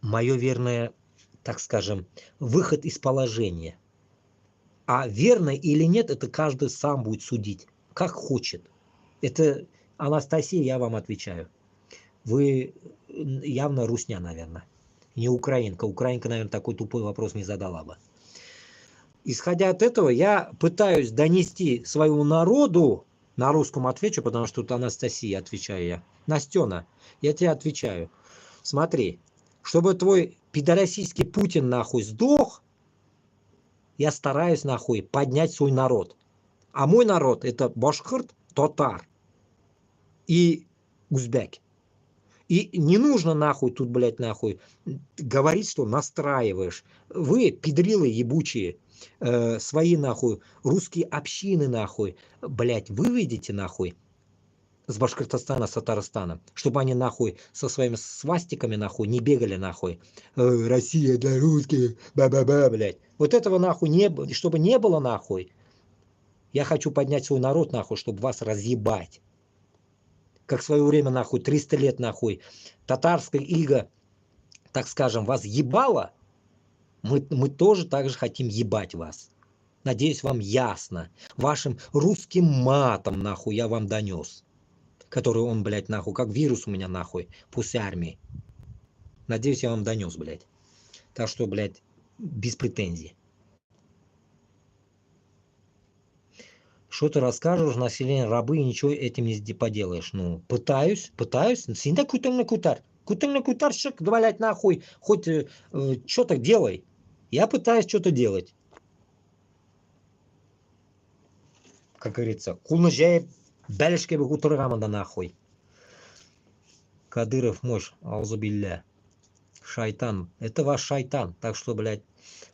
Speaker 2: Мое верное, так скажем, выход из положения. А верно или нет, это каждый сам будет судить, как хочет. Это, Анастасия, я вам отвечаю. Вы явно русня, наверное. Не украинка. Украинка, наверное, такой тупой вопрос не задала бы. Исходя от этого, я пытаюсь донести своему народу, на русском отвечу, потому что тут Анастасия, отвечаю я. Настена, я тебе отвечаю. Смотри, чтобы твой пидорасийский Путин, нахуй, сдох, я стараюсь, нахуй, поднять свой народ. А мой народ это башкирт, татар и узбек. И не нужно, нахуй, тут, блядь, нахуй, говорить, что настраиваешь. Вы, педрилы ебучие, свои, нахуй, русские общины, нахуй, блядь, выведите, нахуй, с Башкортостана, с Татарстана, чтобы они, нахуй, со своими свастиками, нахуй, не бегали, нахуй. Россия для русских, ба-ба-ба, блядь. Вот этого, нахуй, чтобы не было, нахуй. Я хочу поднять свой народ, нахуй, чтобы вас разъебать. Как в свое время, нахуй, 300 лет, нахуй, татарская ига, так скажем, вас ебало, мы тоже так же хотим ебать вас. Надеюсь, вам ясно. Вашим русским матом, нахуй, я вам донес. Который он, блядь, нахуй, как вирус у меня, нахуй, после армии. Надеюсь, я вам донес, блядь. Так что, блядь, без претензий. Что ты расскажешь, население рабы, и ничего этим не поделаешь. Ну, пытаюсь. Всегда кутым на кутар. Кутым на кутар, шик, блядь, нахуй. Хоть что-то делай. Я пытаюсь что-то делать. Как говорится, кулны жайып, бәлішке бір отырғамында нахуй. Кадыров мощь, аузубилля. Шайтан. Это ваш шайтан. Так что, блядь,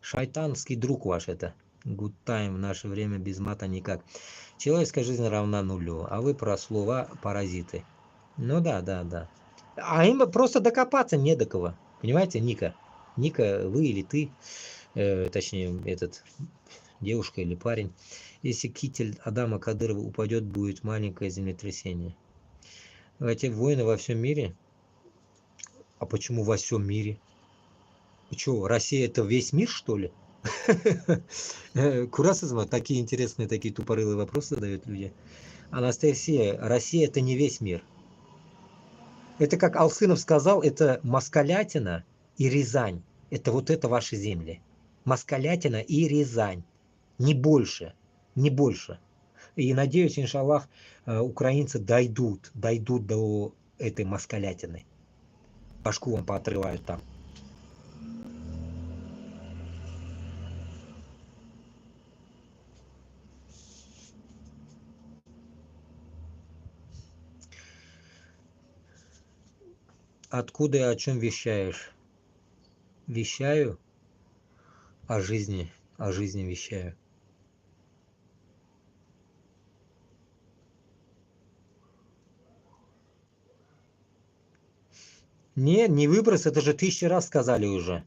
Speaker 2: шайтанский друг ваш это. Good time. В наше время без мата никак. Человеческая жизнь равна нулю. А вы про слова паразиты. Ну да. А им просто докопаться не до кого. Понимаете, Ника? Ника, вы или ты, точнее, этот, девушка или парень. Если китель Адама Кадырова упадет, будет маленькое землетрясение. Эти войны во всем мире. А почему во всем мире? Что, Россия это весь мир, что ли? Курасызма, такие интересные, такие тупорылые вопросы задают люди. Анастасия, Россия это не весь мир. Это как Алсынов сказал, это Москалятина и Рязань. Это вот это ваши земли. Москалятина и Рязань. Не больше. Не больше. И надеюсь, иншаллах, украинцы дойдут до этой Москалятины. Башку вам поотрывают там. Откуда и о чем вещаешь? Вещаю о жизни вещаю. Не выброс, это же 1000 раз сказали уже.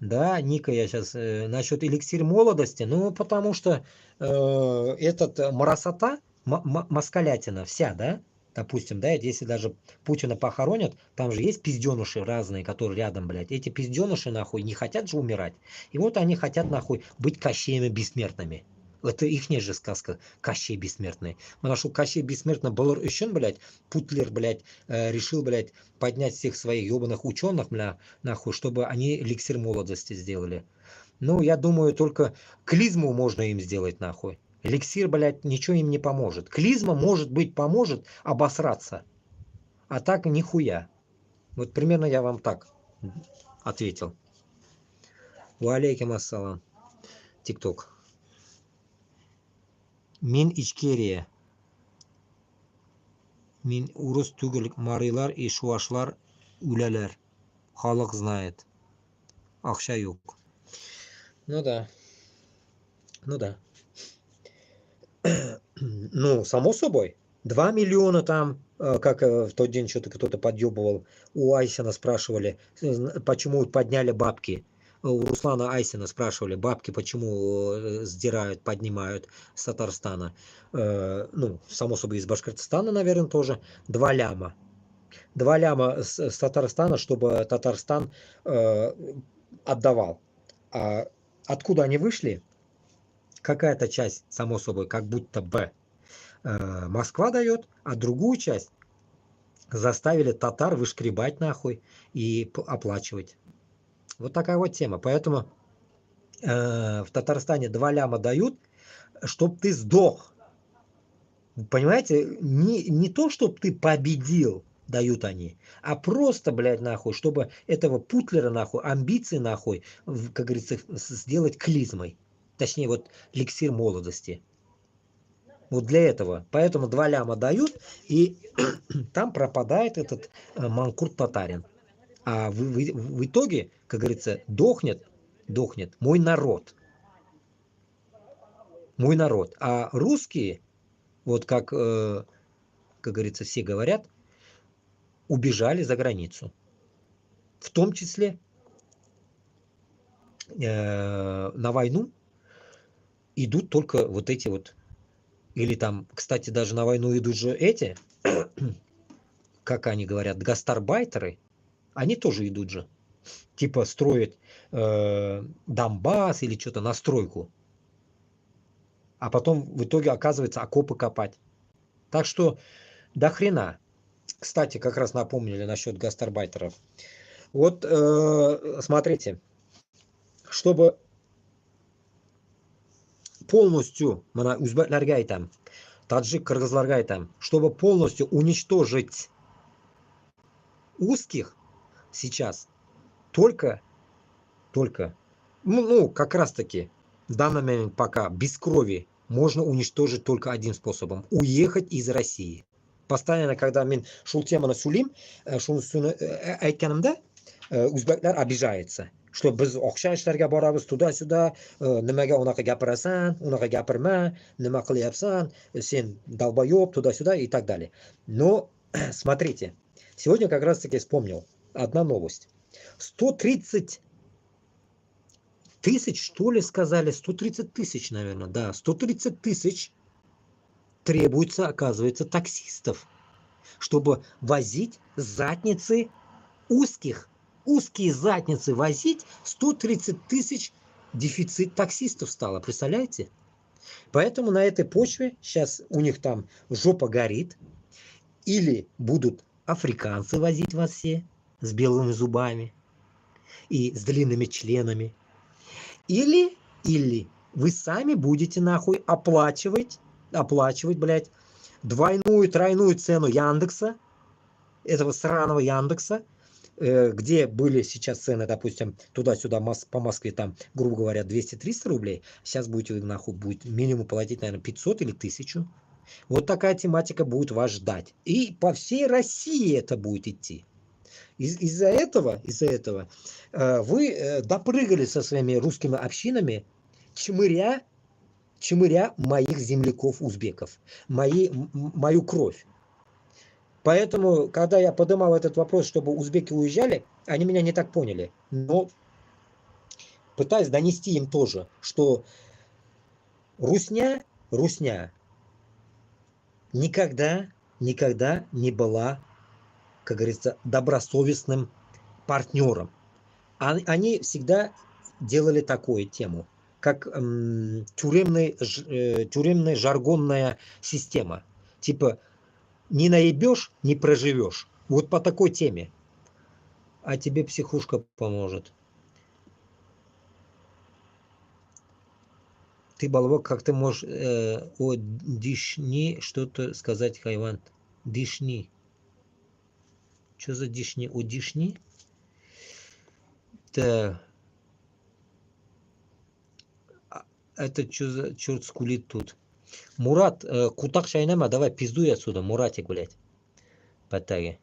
Speaker 2: Да, Ника, я сейчас насчет эликсир молодости, ну потому что марасота, москалятина вся, да, допустим, да, если даже Путина похоронят, там же есть пизденыши разные, которые рядом, блядь, эти пизденыши, нахуй, не хотят же умирать, и вот они хотят, нахуй, быть Кощеями бессмертными. Это ихняя же сказка, Кощей бессмертный. Потому что Кощей бессмертный был еще, блядь, Путлер, блядь, решил, блядь, поднять всех своих ебаных ученых, бля, нахуй, чтобы они эликсир молодости сделали. Ну, я думаю, только клизму можно им сделать, нахуй. Эликсир, блядь, ничего им не поможет. Клизма, может быть, поможет обосраться. А так нихуя. Вот примерно я вам так ответил. Валейкум ассалам. ТикТок. Мин Ичкерия. Мин урус түгел, марилар и шуашлар үләләр. Халық знает. Акча юк. Ну да. Ну, само собой. 2 миллиона там, как в тот день что-то кто-то подъебывал. У Айсена спрашивали, почему подняли бабки. У Руслана Айсена спрашивали, бабки почему сдирают, поднимают с Татарстана. Ну, само собой, из Башкортостана, наверное, тоже. 2 ляма. 2 ляма с Татарстана, чтобы Татарстан отдавал. А откуда они вышли? Какая-то часть, само собой, как будто бы Москва дает, а другую часть заставили татар вышкребать нахуй и оплачивать. Вот такая вот тема. Поэтому в Татарстане 2 ляма дают, чтоб ты сдох. Понимаете, не то, чтоб ты победил, дают они, а просто, блядь, нахуй, чтобы этого Путлера, нахуй, амбиции, нахуй, как говорится, сделать клизмой. Точнее, вот эликсир молодости. Вот для этого. Поэтому 2 ляма дают, и там пропадает этот манкурт татарин. А в итоге, как говорится, дохнет мой народ. Мой народ. А русские, вот как говорится, все говорят, убежали за границу. В том числе на войну идут только вот эти вот Или там, кстати, даже на войну идут же эти, как они говорят, гастарбайтеры, они тоже идут же. Типа строить Донбасс или что-то на стройку. А потом в итоге оказывается окопы копать. Так что до хрена. Кстати, как раз напомнили насчет гастарбайтеров. Вот смотрите, чтобы полностью, mana o'zbeklarga aytam, таджик, кыргызларга aytam, чтобы полностью уничтожить узких сейчас, только, ну, как раз таки, в данный момент пока без крови можно уничтожить только одним способом: уехать из России. Постоянно, когда мен шул теманы сөйлеймін, шуны айтқанымда, o'zbeklar обижается, что biz o'xsha ishlarga boramiz, tуда-сюда, nimaga unaqa gapirasan, unaqa gapirma, nima qilyapsan, sen долбоеб, туда-сюда и так далее. Но смотрите, сегодня как раз таки вспомнил одна новость. 130 тысяч, что ли, сказали? 130 тысяч, наверное, да. 130 тысяч требуется, оказывается, таксистов, чтобы возить задницы узких. Узкие задницы возить, 130 тысяч дефицит таксистов стало, представляете? Поэтому на этой почве сейчас у них там жопа горит. Или будут африканцы возить вас все с белыми зубами и с длинными членами. Или вы сами будете нахуй оплачивать, блядь, двойную, тройную цену Яндекса, этого сраного Яндекса, где были сейчас цены, допустим, туда-сюда по Москве, там, грубо говоря, 200-300 рублей, сейчас будете вы нахуй будет минимум платить, наверное, 500 или 1000. Вот такая тематика будет вас ждать. И по всей России это будет идти. Из-за этого вы допрыгали со своими русскими общинами, чмыря моих земляков-узбеков, мою кровь. Поэтому, когда я поднимал этот вопрос, чтобы узбеки уезжали, они меня не так поняли. Но пытаюсь донести им тоже, что русня никогда не была, как говорится, добросовестным партнером. Они всегда делали такую тему, как тюремная жаргонная система. Типа, не наебешь, не проживешь. Вот по такой теме. А тебе психушка поможет. Ты, Балбок, как ты можешь о дишни что-то сказать, хайван? Дишни. Что за дишни? О дишни? Да. Это что за черт скулит тут? Мурат, кутак шайнама, давай пиздуй отсюда, Муратик, блядь. Потаги.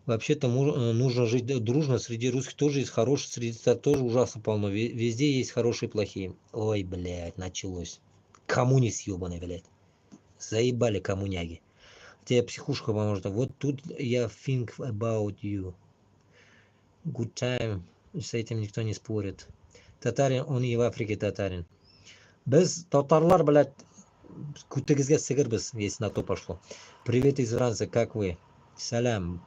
Speaker 2: Вообще-то нужно жить дружно, среди русских тоже есть хорошие, среди татар тоже ужасно полно. Везде есть хорошие и плохие. Ой, блядь, началось. Коммунист ебаный, блядь. Заебали коммуняги. Тебе психушка поможет. Вот тут я think about you. Good time. С этим никто не спорит. Татарин, он и в Африке татарин. Без татарлар, блядь, кутыгизге сыгырбыз, если на то пошло. Привет из Франции, как вы? Салям.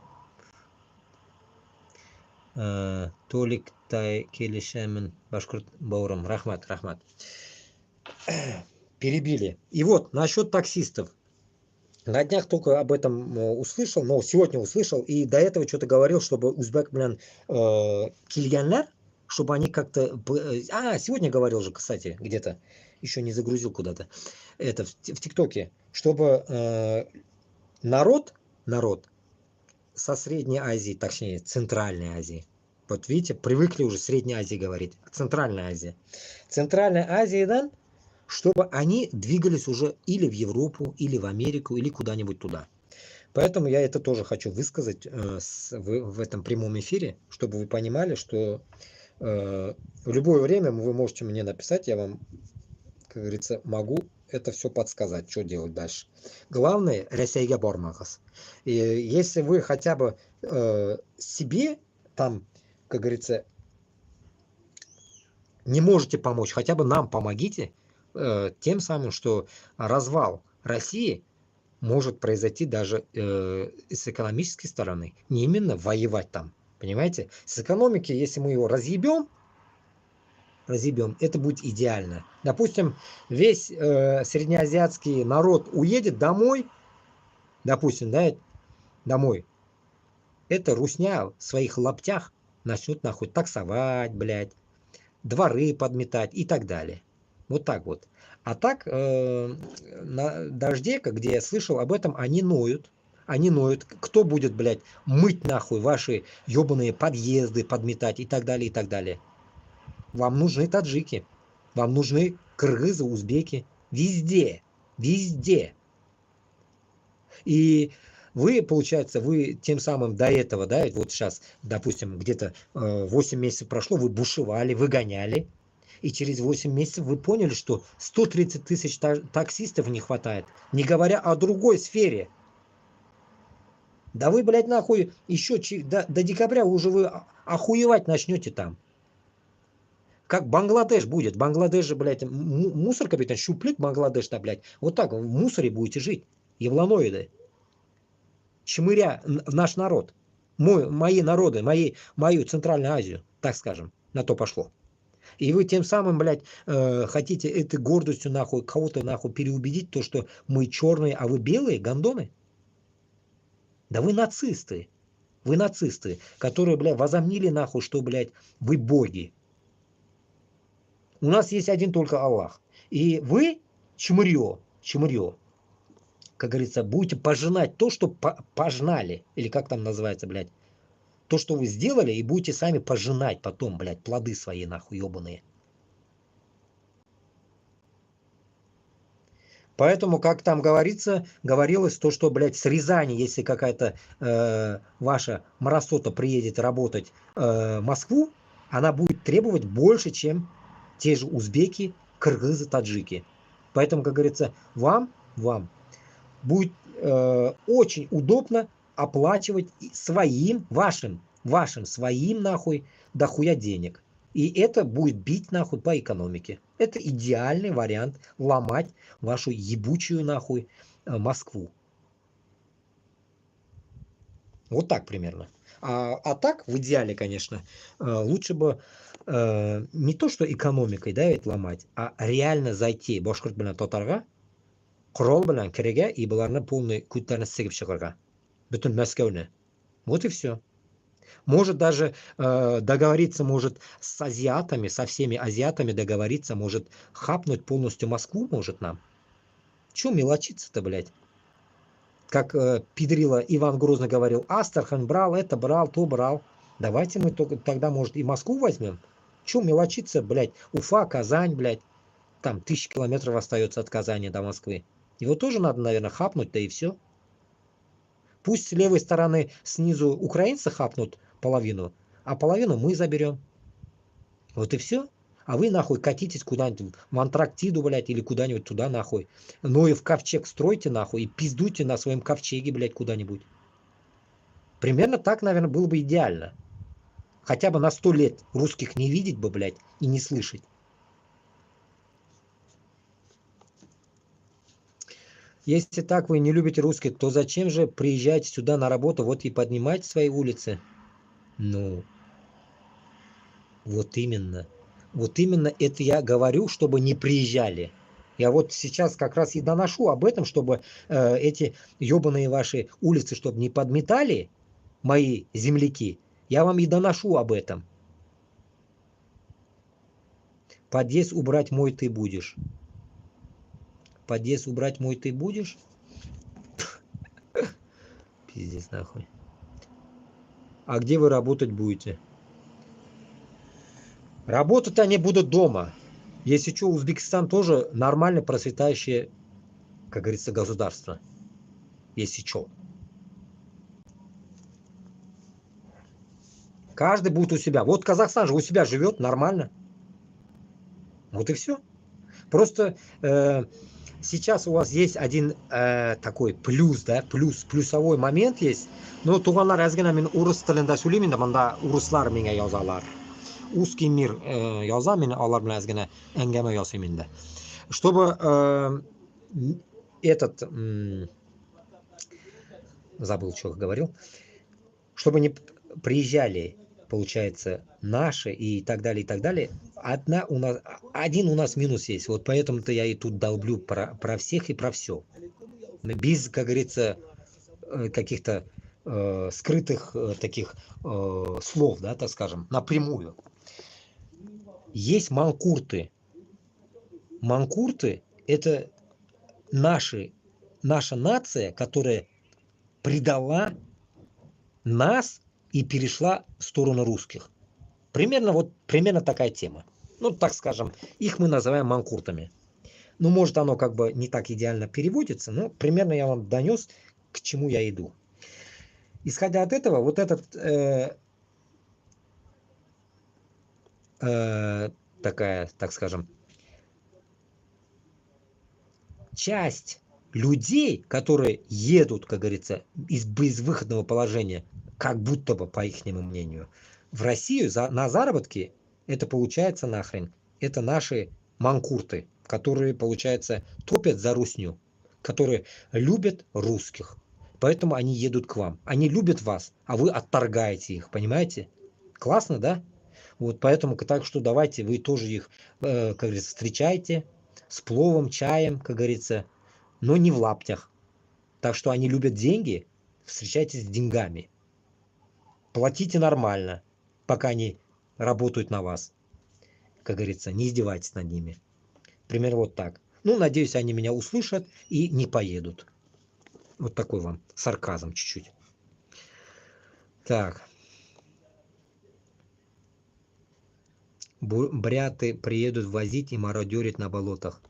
Speaker 2: Толик Келишемин, башкурт баурам. Рахмат. Перебили. И вот, насчет таксистов. На днях только об этом услышал, но сегодня услышал, и до этого что-то говорил, чтобы узбек, блин, кильянлер, чтобы они как-то... сегодня говорил же, кстати, где-то, еще не загрузил куда-то, это в ТикТоке, чтобы народ со Средней Азии, точнее, Центральной Азии, вот видите, привыкли уже Средней Азии говорить, Центральная Азия. Центральная Азия, да, чтобы они двигались уже или в Европу, или в Америку, или куда-нибудь туда. Поэтому я это тоже хочу высказать в этом прямом эфире, чтобы вы понимали, что в любое время вы можете мне написать, я вам, как говорится, могу это все подсказать, что делать дальше. Главное, Россия бормагас. И если вы хотя бы себе там, как говорится, не можете помочь, хотя бы нам помогите, тем самым, что развал России может произойти даже с экономической стороны. Не именно воевать там. Понимаете? С экономики, если мы его разъебем, это будет идеально. Допустим, весь среднеазиатский народ уедет домой, допустим, да, домой. Это русня в своих лаптях начнут нахуй таксовать, блядь, дворы подметать и так далее. Вот так вот. А так, на Дождека, где я слышал об этом, они ноют. Они ноют. Кто будет, блядь, мыть нахуй ваши ебаные подъезды, подметать и так далее, и так далее. Вам нужны таджики. Вам нужны кыргызы, узбеки. Везде. Везде. И вы, получается, вы тем самым до этого, да, вот сейчас, допустим, где-то 8 месяцев прошло, вы бушевали, выгоняли. И через 8 месяцев вы поняли, что 130 тысяч таксистов не хватает. Не говоря о другой сфере. Да вы, блядь, нахуй еще до декабря уже вы охуевать начнете там. Как Бангладеш будет. Бангладеш же, блядь, мусор капитан, щуплик Бангладеш-то, блядь. Вот так в мусоре будете жить. Евланоиды. Чмыря наш народ. Мои народы, мою Центральную Азию, так скажем. На то пошло. И вы тем самым, блядь, хотите этой гордостью, нахуй, кого-то, нахуй, переубедить, то, что мы черные, а вы белые, гондоны? Да вы нацисты. Вы нацисты, которые, блядь, возомнили, нахуй, что, блядь, вы боги. У нас есть один только Аллах. И вы, чмырье, как говорится, будете пожинать то, что пожнали. Или как там называется, блядь. То, что вы сделали, и будете сами пожинать потом, блядь, плоды свои, нахуй, ебаные. Поэтому, как там говорилось, то, что, блядь, с Рязани, если какая-то ваша мразота приедет работать в Москву, она будет требовать больше, чем те же узбеки, кыргызы, таджики. Поэтому, как говорится, вам будет очень удобно оплачивать вашим своим, нахуй, дохуя денег. И это будет бить, нахуй, по экономике. Это идеальный вариант ломать вашу ебучую, нахуй, Москву. Вот так примерно. А так, в идеале, конечно, лучше бы не то, что экономикой, да, ведь ломать, а реально зайти башкорт bilan татарға, құрал bilan кірге и бұларны полный күттерін сігіп шығырға. Бүтін Мәскеуні. Вот и все. Может даже договориться, может с азиатами, со всеми азиатами договориться, может хапнуть полностью Москву, может нам. Чё мелочиться-то, блядь? Как пидрила Иван Грозный говорил, Астрахань брал, это брал, то брал. Давайте мы тогда, может, и Москву возьмем. Чё мелочиться, блядь? Уфа, Казань, блядь. Там 1000 километров остается от Казани до Москвы. Его тоже надо, наверное, хапнуть, да и все. Пусть с левой стороны снизу украинцы хапнут половину, а половину мы заберем. Вот и все. А вы, нахуй, катитесь куда-нибудь в Антарктиду, блядь, или куда-нибудь туда, нахуй. Ну и в ковчег стройте, нахуй, и пиздуйте на своем ковчеге, блядь, куда-нибудь. Примерно так, наверное, было бы идеально. Хотя бы на 100 лет русских не видеть бы, блядь, и не слышать. Если так вы не любите русских, то зачем же приезжаете сюда на работу, вот и поднимайте свои улицы? Ну, вот именно. Вот именно это я говорю, чтобы не приезжали. Я вот сейчас как раз и доношу об этом, чтобы эти ебаные ваши улицы, чтобы не подметали мои земляки. Я вам и доношу об этом. Подъезд убрать мой ты будешь. Подъезд убрать мой ты будешь? Пиздец нахуй. А где вы работать будете? Работать они будут дома. Если что, Узбекистан тоже нормально процветающее, как говорится, государство. Если что. Каждый будет у себя. Вот Казахстан же у себя живет нормально. Вот и все. Просто сейчас у вас есть один такой плюс, да, плюсовой момент есть. Но туганlar ozgina men urus tilida so'layman, manda uruslar menga yozarlar. Узкий мир yozam, men ular bilan ozgina angama yozayman. Чтобы этот, забыл, что говорил, чтобы не приезжали, получается, наши и так далее, один у нас минус есть. Вот поэтому-то я и тут долблю про всех и про все. Без, как говорится, каких-то скрытых таких слов, да, так скажем, напрямую. Есть манкурты. Манкурты – это наша нация, которая предала нас и перешла в сторону русских. Примерно такая тема. Ну, так скажем, их мы называем манкуртами. Ну, может, оно как бы не так идеально переводится, но примерно я вам донес, к чему я иду. Исходя от этого, вот этот такая, так скажем, часть людей, которые едут, как говорится, из безвыходного положения, как будто бы, по их мнению, в Россию на заработки, это получается нахрен. Это наши манкурты, которые, получается, топят за русню, которые любят русских. Поэтому они едут к вам. Они любят вас, а вы отторгаете их, понимаете? Классно, да? Вот поэтому, так что давайте вы тоже их, как говорится, встречайте с пловом, чаем, как говорится, но не в лаптях. Так что они любят деньги, встречайтесь с деньгами. Платите нормально, пока они работают на вас. Как говорится, не издевайтесь над ними. Примерно вот так. Ну, надеюсь, они меня услышат и не поедут. Вот такой вам сарказм чуть-чуть. Так. Бряты приедут возить и мародерить на болотах.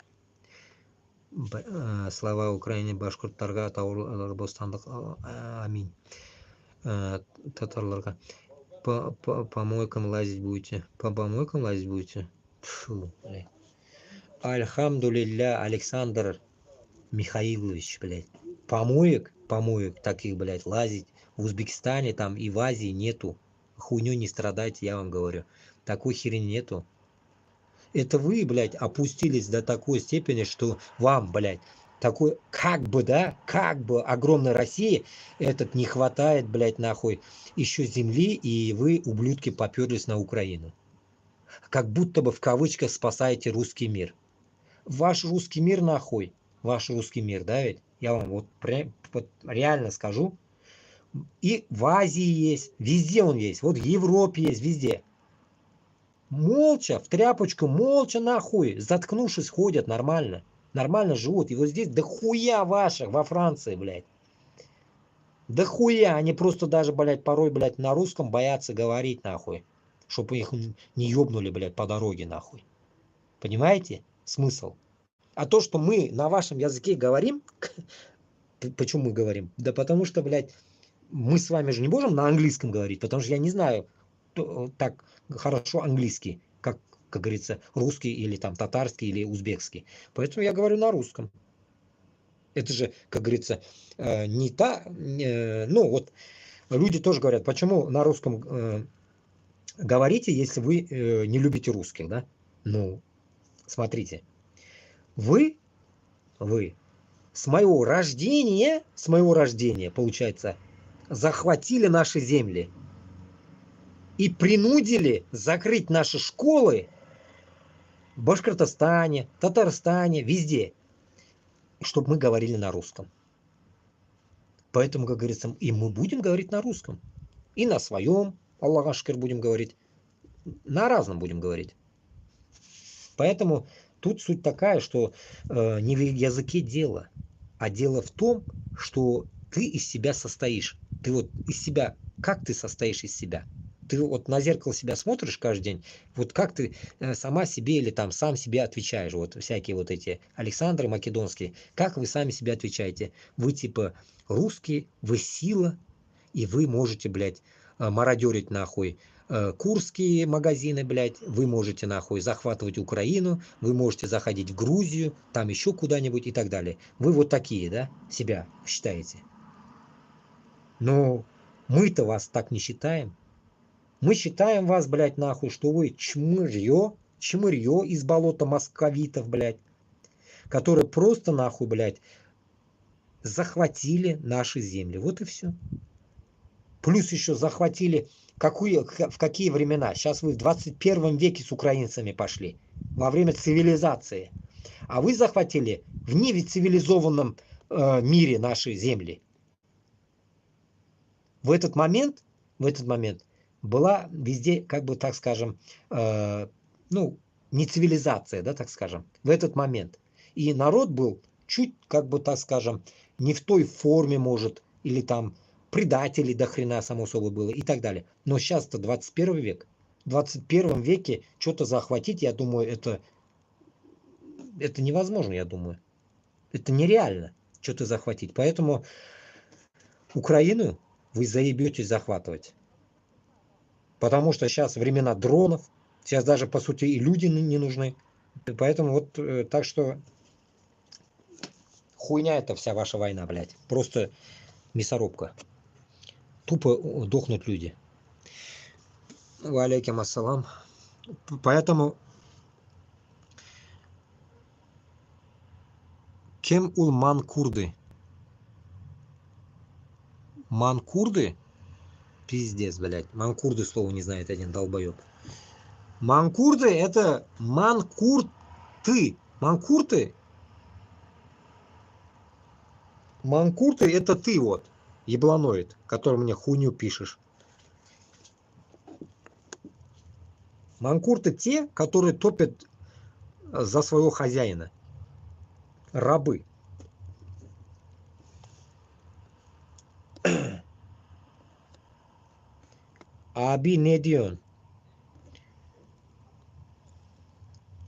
Speaker 2: Слава Украине, Башкорт, Тарга, Таур, Бостандық, аминь. Татарларға. По помойкам лазить будете. По помойкам лазить будете? Фу, блядь. Альхамдулилля, Александр Михаилович, блядь. Помоек таких, блядь, лазить в Узбекистане там и в Азии нету. Хуйню не страдайте, я вам говорю. Такой херни нету. Это вы, блядь, опустились до такой степени, что вам, блядь, такой, как бы огромной России этот не хватает, блядь, нахуй, еще земли, и вы, ублюдки, поперлись на Украину. Как будто бы в кавычках спасаете русский мир. Ваш русский мир, нахуй, ваш русский мир, да ведь? Я вам вот реально скажу. И в Азии есть, везде он есть, вот в Европе есть, везде. Молча, в тряпочку, молча нахуй, заткнувшись, ходят нормально. Нормально живут. И вот здесь дохуя ваших во Франции, блядь. Дохуя. Они просто даже, блядь, порой, блядь, на русском боятся говорить, нахуй. Чтобы их не ёбнули, блядь, по дороге, нахуй. Понимаете? Смысл. А то, что мы на вашем языке говорим, почему мы говорим? Да потому что, блядь, мы с вами же не можем на английском говорить, потому что я не знаю так хорошо английский, как говорится, русский или там татарский или узбекский. Поэтому я говорю на русском. Это же, как говорится, не та... Ну вот, люди тоже говорят, почему на русском говорите, если вы не любите русских, да? Ну, смотрите, вы с моего рождения, получается, захватили наши земли и принудили закрыть наши школы в Башкортостане, Татарстане, везде, чтобы мы говорили на русском. Поэтому, как говорится, и мы будем говорить на русском. И на своем, Аллах ашкар, будем говорить. На разном будем говорить. Поэтому тут суть такая, что не в языке дело, а дело в том, что ты из себя состоишь. Ты вот из себя, как ты состоишь из себя? Ты вот на зеркало себя смотришь каждый день, вот как ты сама себе или там сам себе отвечаешь, вот всякие вот эти Александры македонские, как вы сами себе отвечаете? Вы типа русские, вы сила, и вы можете, блядь, мародерить нахуй курские магазины, блядь, вы можете нахуй захватывать Украину, вы можете заходить в Грузию, там еще куда-нибудь и так далее. Вы вот такие, да, себя считаете? Но мы-то вас так не считаем. Мы считаем вас, блядь, нахуй, что вы чмырье из болота московитов, блядь, которые просто нахуй, блядь, захватили наши земли. Вот и все. Плюс еще захватили в какие времена? Сейчас вы в 21 веке с украинцами пошли. Во время цивилизации. А вы захватили в невцивилизованном мире наши земли. В этот момент была везде, как бы так скажем, ну, не цивилизация, да, так скажем, в этот момент. И народ был чуть, как бы так скажем, не в той форме, может, или там предателей до хрена, само собой, было и так далее. Но сейчас-то 21 век. В 21 веке что-то захватить, я думаю, это невозможно, я думаю. Это нереально что-то захватить. Поэтому Украину вы заебетесь захватывать. Потому что сейчас времена дронов, сейчас даже, по сути, и люди не нужны. Поэтому вот так что хуйня это вся ваша война, блядь. Просто мясорубка. Тупо дохнут люди. Ва алейкум ассалам. Поэтому кем ул манкурды? Манкурды? Пиздец, блядь. Манкурды слова не знает один долбоеб. Манкурды это манкурты. Манкурты? Манкурты это ты вот, ебланоид, который мне хуйню пишешь. Манкурты те, которые топят за своего хозяина. Рабы. Abi ne diyorsun?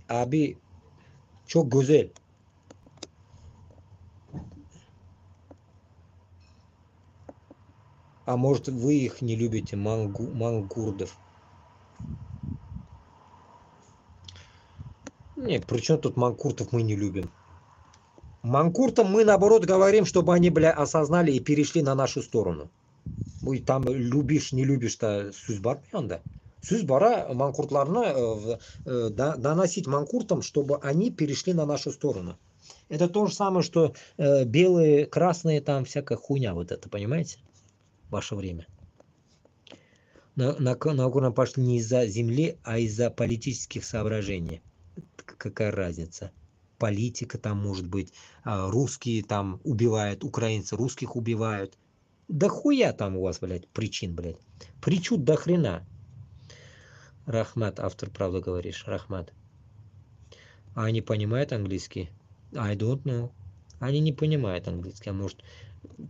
Speaker 2: Abi çok güzel. А может вы их не любите, мангурдов? Нет, при чем тут мангуртов мы не любим? Мангуртам мы наоборот говорим, чтобы они, бля, осознали и перешли на нашу сторону. Вы там любишь, не любишь-то сүз бар анда. Сүз бара мангуртларына доносить мангуртам, чтобы они перешли на нашу сторону. Это то же самое, что белые, красные, там всякая хуйня вот это, понимаете? Ваше время. На Нагорном пошли не из-за земли, а из-за политических соображений. Какая разница? Политика там может быть, русские там убивают, украинцы русских убивают. Да хуя там у вас, блядь, причин, блядь. Причин до хрена. Рахмат, автор, правда говоришь, Рахмат. А они понимают английский? I don't know. Они не понимают английский, а может,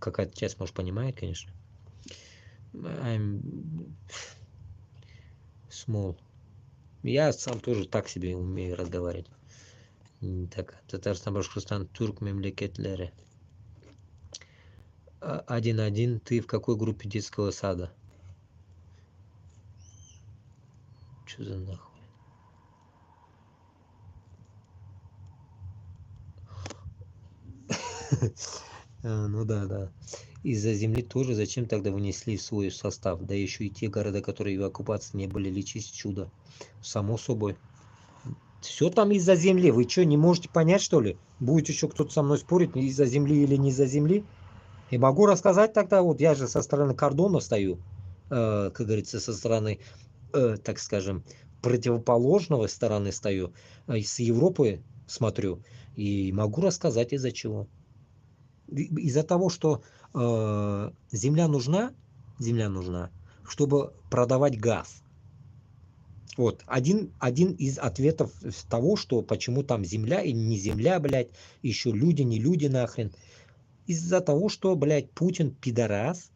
Speaker 2: какая-то часть, может, понимает, конечно. I'm small. Я сам тоже так себе умею разговаривать. Так, Татарстан, Башкортостан, Турк, мемлекетлери. 1-1. Ты в какой группе детского сада? Что за нахуй? Ну да. Из-за земли тоже зачем тогда внесли в свой состав? Да еще и те города, которые в оккупации не были, лечить чудо. Само собой. Все там из-за земли. Вы что, не можете понять, что ли? Будет еще кто-то со мной спорить, из-за земли или не из-за земли? И могу рассказать тогда, вот я же со стороны кордона стою, как говорится, со стороны, так скажем, противоположного стороны стою, с Европы смотрю, и могу рассказать из-за чего. Из-за того, что земля нужна, чтобы продавать газ. Вот, один из ответов того, что почему там земля и не земля, блядь, еще люди, не люди нахрен. Из-за того, что, блядь, Путин пидорас,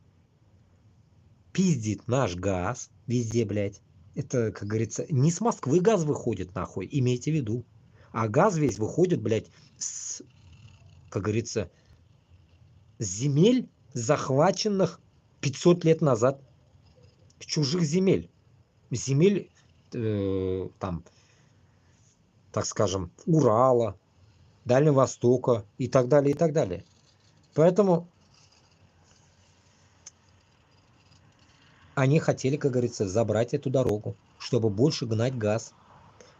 Speaker 2: пиздит наш газ везде, блядь. Это, как говорится, не с Москвы газ выходит, нахуй, имейте в виду. А газ весь выходит, блядь, с, как говорится, с земель, захваченных 500 лет назад. С чужих земель. Земель, там, так скажем, Урала, Дальнего Востока и так далее, и так далее. Поэтому они хотели, как говорится, забрать эту дорогу, чтобы больше гнать газ.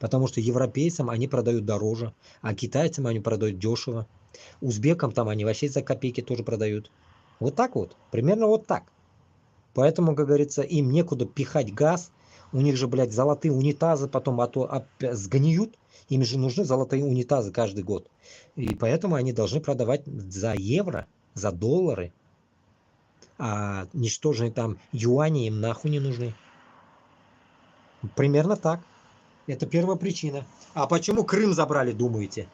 Speaker 2: Потому что европейцам они продают дороже, а китайцам они продают дешево. Узбекам там они вообще за копейки тоже продают. Вот так вот, примерно вот так. Поэтому, как говорится, им некуда пихать газ. У них же, блядь, золотые унитазы потом сгниют. Им же нужны золотые унитазы каждый год. И поэтому они должны продавать за евро, за доллары. А ничтожные там юани им нахуй не нужны. Примерно так. Это первая причина. А почему Крым забрали, думаете?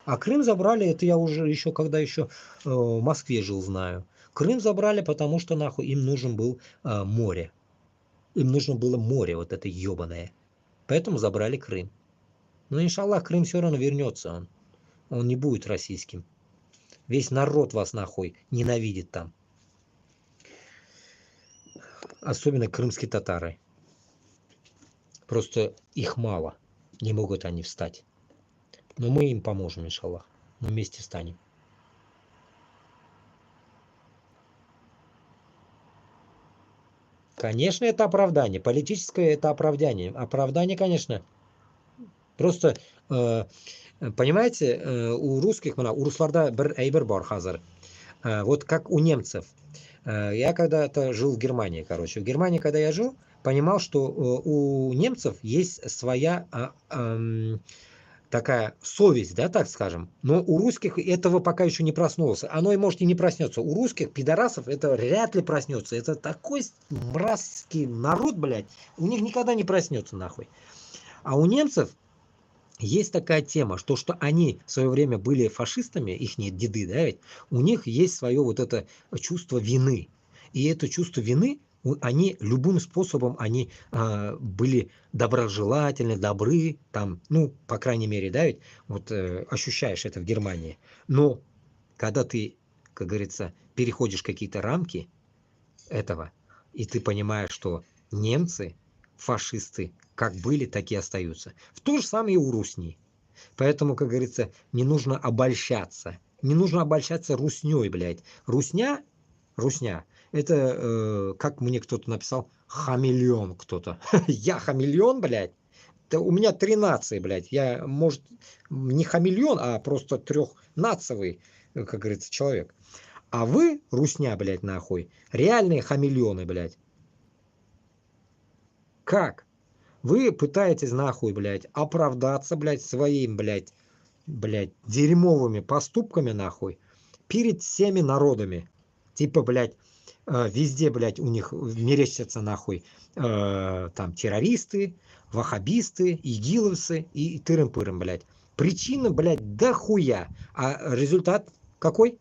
Speaker 2: А Крым забрали, это я уже еще, когда еще в Москве жил, знаю. Крым забрали, потому что нахуй им нужен был море. Им нужно было море, вот это ебаное. Поэтому забрали Крым. Но, иншаллах, Крым все равно вернется. Он не будет российским. Весь народ вас нахуй ненавидит там. Особенно крымские татары. Просто их мало. Не могут они встать. Но мы им поможем, иншаллах. Мы вместе станем. Конечно, это оправдание. Политическое это оправдание. Оправдание, конечно. Просто, понимаете, у русских, у русларда бір әйбір бар хазыр. Вот как у немцев. Я когда-то жил в Германии, короче. В Германии, когда я жил, понимал, что у немцев есть своя такая совесть, да, так скажем. Но у русских этого пока еще не проснулось. Оно и может и не проснется. У русских пидорасов это вряд ли проснется. Это такой мразский народ, блядь. У них никогда не проснется, нахуй. А у немцев есть такая тема, что они в свое время были фашистами, их деды, да, ведь у них есть свое вот это чувство вины. И это чувство вины, они любым способом, они были доброжелательны, добры, там, ну, по крайней мере, да, ведь вот ощущаешь это в Германии. Но когда ты, как говорится, переходишь какие-то рамки этого, и ты понимаешь, что немцы, фашисты, как были, так и остаются. В то же самое и у русней. Поэтому, как говорится, не нужно обольщаться. Не нужно обольщаться русней, блядь. Русня, это, как мне кто-то написал, хамелеон кто-то. Я хамелеон, блядь. Да у меня 3 нации, блядь. Я, может, не хамелеон, а просто трехнацевый, как говорится, человек. А вы, русня, блядь, нахуй, реальные хамелеоны, блядь. Как? Вы пытаетесь, нахуй, блядь, оправдаться, блядь, своим, блядь, дерьмовыми поступками, нахуй, перед всеми народами. Типа, блядь, везде, блядь, у них мерещатся, нахуй, там, террористы, ваххабисты, игиловцы и тырым-пырым, блядь. Причина, блядь, дохуя. А результат какой?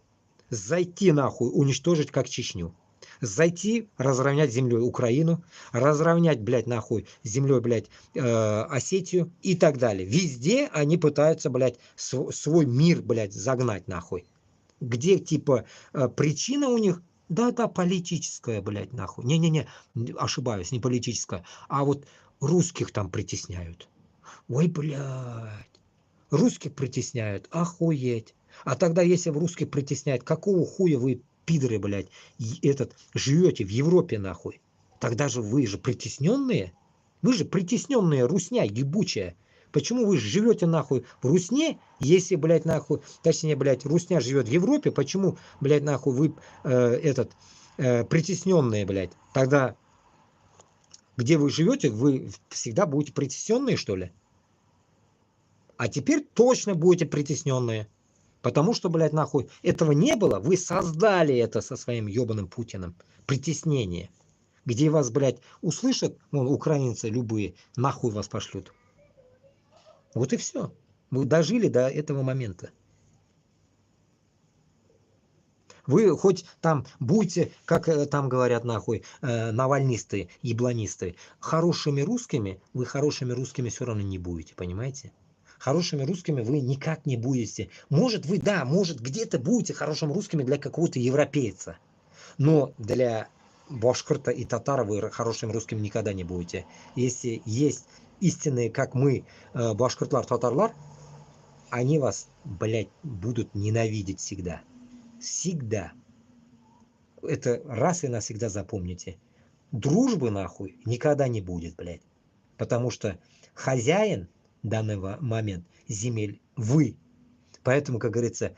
Speaker 2: Зайти, нахуй, уничтожить как Чечню. Зайти, разровнять землей Украину, разровнять, блядь, нахуй, землей, блядь, Осетию и так далее. Везде они пытаются, блядь, свой мир, блядь, загнать, нахуй. Где, типа, причина у них, да-да, политическая, блядь, нахуй. Не-не-не, ошибаюсь, не политическая. А вот русских там притесняют. Ой, блядь. Русских притесняют, охуеть. А тогда, если в русских притесняют, какого хуя вы, пидоры, блядь, живете в Европе, нахуй? Тогда же вы же притесненные. Вы же притесненные, русня ебучая. Почему вы живете, нахуй, в Русне, если, блядь, нахуй, точнее, блядь, Русня живет в Европе, почему, блядь, нахуй, вы, притесненные, блядь? Тогда, где вы живете, вы всегда будете притесненные, что ли? А теперь точно будете притесненные. Потому что, блядь, нахуй, этого не было. Вы создали это со своим ебаным Путиным. Притеснение. Где вас, блядь, услышат, вон, украинцы любые, нахуй вас пошлют. Вот и все. Вы дожили до этого момента. Вы хоть там будете, как там говорят, нахуй, навальнисты, ебланисты, хорошими русскими, вы хорошими русскими все равно не будете, понимаете? Хорошими русскими вы никак не будете. Может, вы, да, может, где-то будете хорошими русскими для какого-то европейца. Но для башкирта и татара вы хорошим русским никогда не будете. Если есть истинные, как мы, башкиртлар, татарлар, они вас, блядь, будут ненавидеть всегда. Всегда. Это раз и навсегда запомните. Дружбы, нахуй, никогда не будет, блядь. Потому что хозяин в данный момент земель вы. Поэтому, как говорится,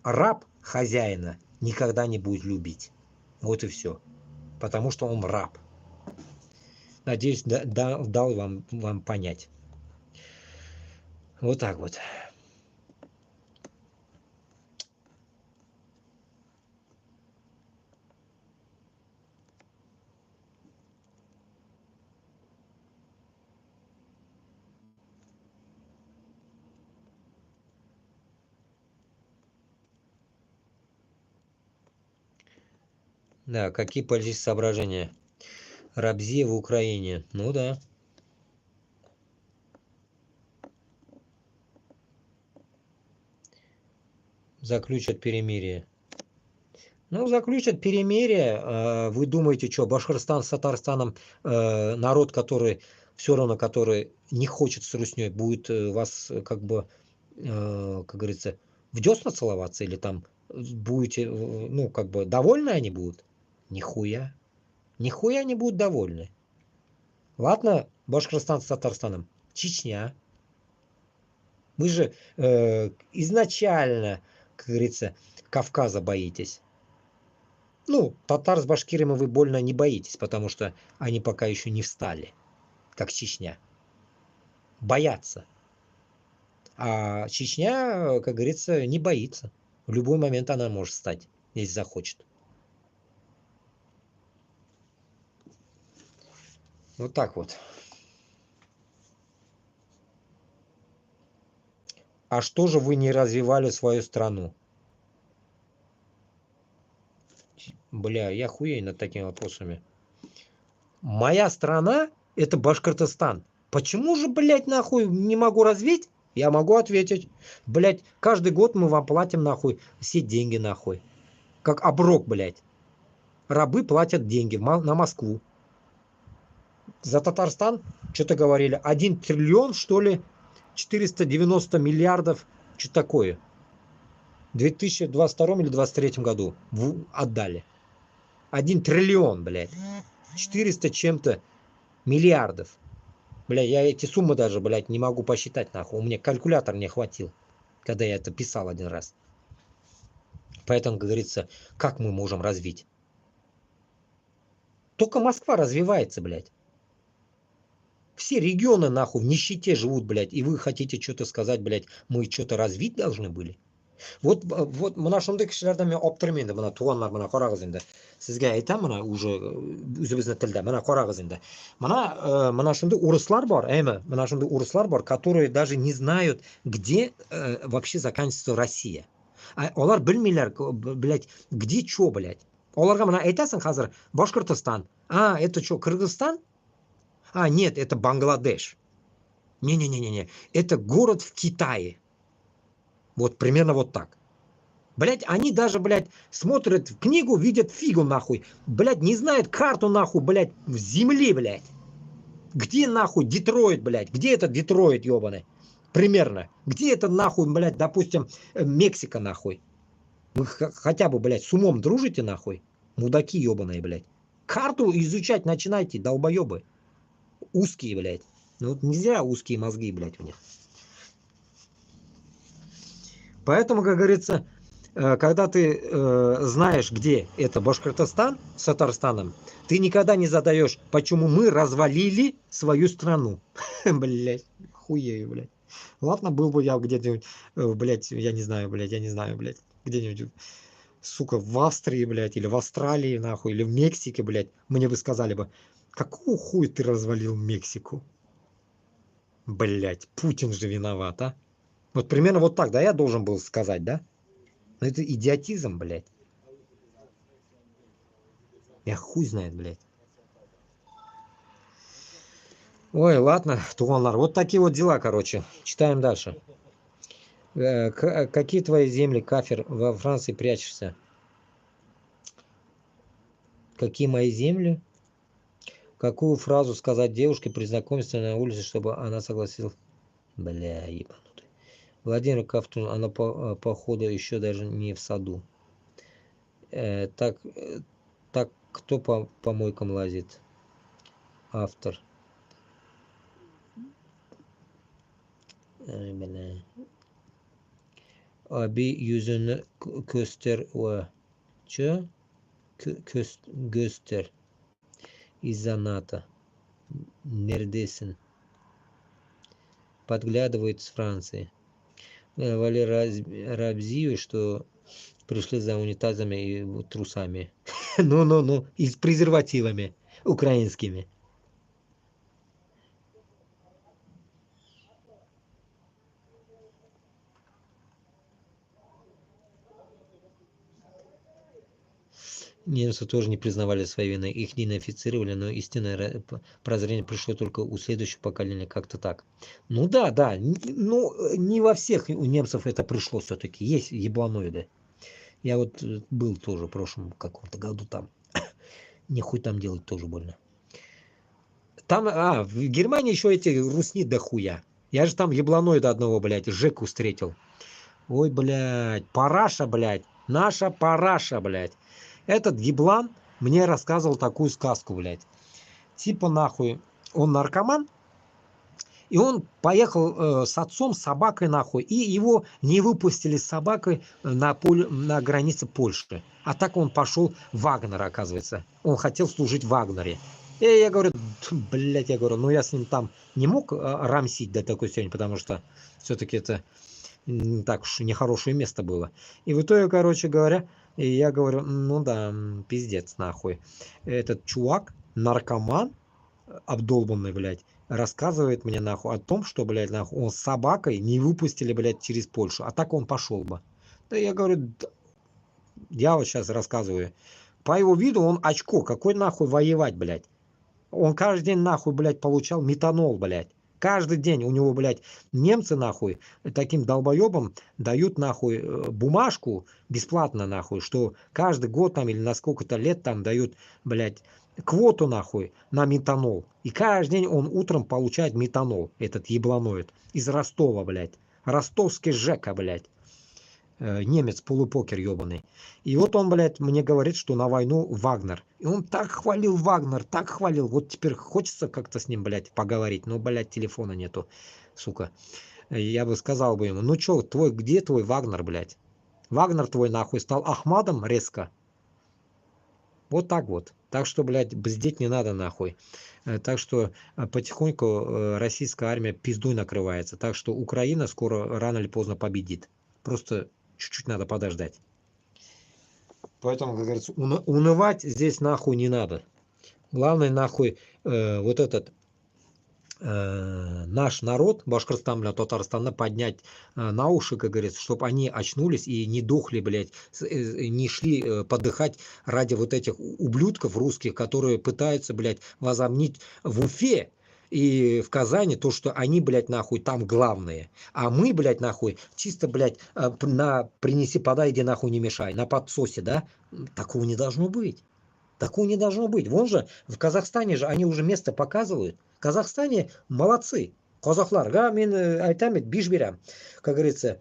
Speaker 2: раб хозяина никогда не будет любить. Вот и все. Потому что он раб. Надеюсь, дал вам понять. Вот так вот. Да, какие политические соображения? Рабзия в Украине. Ну да. Заключат перемирие. Ну, заключат перемирие. Вы думаете, что Башкортостан с Татарстаном, народ, который все равно, который не хочет с Русней, будет вас как бы, как говорится, в десна целоваться или там будете, ну, как бы довольны они будут? Нихуя. Нихуя не будут довольны. Ладно, Башкортостан с Татарстаном. Чечня. Вы же изначально, как говорится, Кавказа боитесь. Ну, татар с башкирами вы больно не боитесь, потому что они пока еще не встали, как Чечня. Боятся. А Чечня, как говорится, не боится. В любой момент она может встать, если захочет. Вот так вот. А что же вы не развивали свою страну? Бля, я хуею над такими вопросами. Моя страна — это Башкортостан. Почему же, блядь, нахуй не могу развить? Я могу ответить. Блядь, каждый год мы вам платим нахуй все деньги нахуй. Как оброк, блядь. Рабы платят деньги на Москву. За Татарстан, что-то говорили, 1 триллион, что ли, 490 миллиардов, что такое. В 2022 или 2023 году отдали. 1 триллион, блядь. 400 чем-то миллиардов. Бля, я эти суммы даже, блядь, не могу посчитать, нахуй. У меня калькулятор не хватил, когда я это писал один раз. Поэтому, как говорится, как мы можем развить? Только Москва развивается, блядь. Все регионы, нахуй, в нищете живут, блядь. И вы хотите что-то сказать, блядь, мы что-то развить должны были? Вот мына шундай кишилерден мен аптырайм енді, мына туғандар, мына қараңыз енді. Сізге айтам, мына уже өзіміздің тілде, мына қараңыз енді. Мына шундай урыслар бар, мына шундай урыслар бар, которые даже не знают, где вообще заканчивается Россия. Олар білмейлер, блядь, где что, блядь. Оларға мына айтасың қазір Башкортостан. Это что, Кыргызстан? Нет, это Бангладеш. Не-не-не-не, это город в Китае. Вот примерно вот так. Блять, они даже, блядь, смотрят в книгу, видят фигу, нахуй. Блядь, не знают карту, нахуй, блядь, в земле, блядь. Где, нахуй, Детройт, блядь? Где это Детройт, ебаный? Примерно. Где это, нахуй, блядь, допустим, Мексика, нахуй? Вы хотя бы, блядь, с умом дружите, нахуй? Мудаки ебаные, блядь. Карту изучать начинайте, долбоебы. Узкие, блядь. Ну вот нельзя узкие мозги, блядь, у них. Поэтому, как говорится, когда ты знаешь, где это Башкортостан с Татарстаном, ты никогда не задаешь, почему мы развалили свою страну. Блять, хуею, блядь. Ладно, был бы я где-нибудь, блядь, я не знаю, блядь, где-нибудь, сука, в Австрии, блядь, или в Австралии, нахуй, или в Мексике, блядь, мне бы сказали бы, какого хуя ты развалил Мексику? Блядь, Путин же виноват, а? Вот примерно вот так, да, я должен был сказать, да? Но это идиотизм, блядь. Я хуй знает, блядь. Ой, ладно, туғандар. Вот такие вот дела, короче. Читаем дальше. Какие твои земли, кафир, во Франции прячешься? Какие мои земли? Какую фразу сказать девушке при знакомстве на улице, чтобы она согласилась? Бля, ебанутый. Владимир Кавтун, она походу еще даже не в саду. Так кто по помойкам лазит? Автор. Бля. Abi yüzünü göster. Че? Göster. Из-за НАТО. Нередесен. Подглядывает с Франции. Вали Рабзию, что пришли за унитазами и трусами. Ну. И с презервативами украинскими. Немцы тоже не признавали своей вины, их не инфицировали, но истинное прозрение пришло только у следующего поколения, как-то так. Ну да, ну не во всех у немцев это пришло все-таки, есть ебланоиды. Я вот был тоже в прошлом каком-то году там, нихуй там делать тоже больно. Там, в Германии еще эти русни дохуя. Я же там ебланоида одного, блядь, Жеку встретил. Ой, блядь, параша, блядь, наша параша, блядь. Этот еблан мне рассказывал такую сказку, блядь. Типа нахуй, он наркоман, и он поехал с отцом, с собакой нахуй, и его не выпустили с собакой на границе Польши. А так он пошел в Вагнер, оказывается. Он хотел служить в Вагнере. И я говорю, блядь, ну я с ним там не мог рамсить до такой степени, потому что все-таки это так уж нехорошее место было. И в итоге, короче говоря, я говорю, ну да, пиздец нахуй. Этот чувак, наркоман, обдолбанный, блядь, рассказывает мне нахуй о том, что, блядь, нахуй, он с собакой не выпустили, блядь, через Польшу. А так он пошел бы. Да я говорю, я вот сейчас рассказываю. По его виду он очко. Какой нахуй воевать, блядь? Он каждый день нахуй, блядь, получал метанол, блядь. Каждый день у него, блядь, немцы нахуй таким долбоебам дают нахуй бумажку бесплатно нахуй, что каждый год там или на сколько-то лет там дают, блядь, квоту нахуй на метанол. И каждый день он утром получает метанол, этот ебланоид, из Ростова, блядь. Ростовский Жека, блядь. Немец полупокер ебаный. И вот он, блядь, мне говорит, что на войну Вагнер. И он так хвалил Вагнер, так хвалил. Вот теперь хочется как-то с ним, блядь, поговорить. Но, блядь, телефона нету, сука. Я бы сказал бы ему, ну чё, где твой Вагнер, блядь? Вагнер твой нахуй стал Ахмадом резко. Вот так вот. Так что, блядь, бздеть не надо нахуй. Так что потихоньку российская армия пиздуй накрывается. Так что Украина скоро, рано или поздно победит. Просто чуть-чуть надо подождать. Поэтому, как говорится, унывать здесь нахуй не надо. Главное нахуй вот этот наш народ, Башкортостана, Татарстана, поднять на уши, как говорится, чтобы они очнулись и не дохли, блядь, не шли подыхать ради вот этих ублюдков русских, которые пытаются, блядь, возомнить в Уфе и в Казани то, что они, блядь, нахуй там главные. А мы, блядь, нахуй, чисто, блядь, принеси, подай, иди нахуй не мешай, на подсосе, да? Такого не должно быть. Такого не должно быть. Вон же, в Казахстане же они уже место показывают. В Казахстане молодцы. Казахлар, мен айтамит биш берем. Как говорится,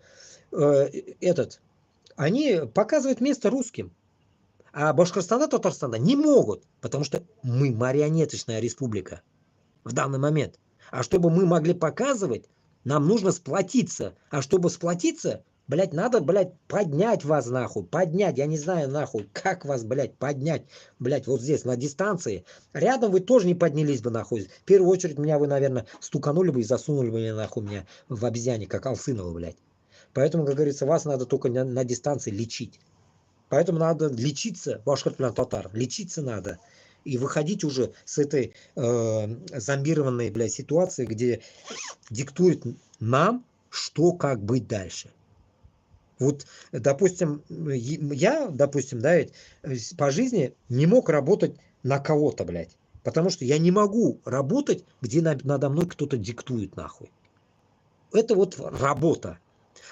Speaker 2: они показывают место русским. А Башкортостана, Татарстана не могут, потому что мы марионеточная республика в данный момент. А чтобы мы могли показывать, нам нужно сплотиться. А чтобы сплотиться, блядь, надо, блядь, поднять вас нахуй. Поднять, я не знаю нахуй, как вас, блядь, поднять. Блядь, вот здесь, на дистанции. Рядом вы тоже не поднялись бы нахуй. В первую очередь меня вы, наверное, стуканули бы и засунули бы нахуй меня в обезьяне, как Алсынова, блядь. Поэтому, как говорится, вас надо только на дистанции лечить. Поэтому надо лечиться, башкорт-татар, лечиться надо. И выходить уже с этой зомбированной, блядь, ситуации, где диктует нам, что как быть дальше. Вот, допустим, я, допустим, да, по жизни не мог работать на кого-то, блядь. Потому что я не могу работать, где надо мной кто-то диктует, нахуй. Это вот работа.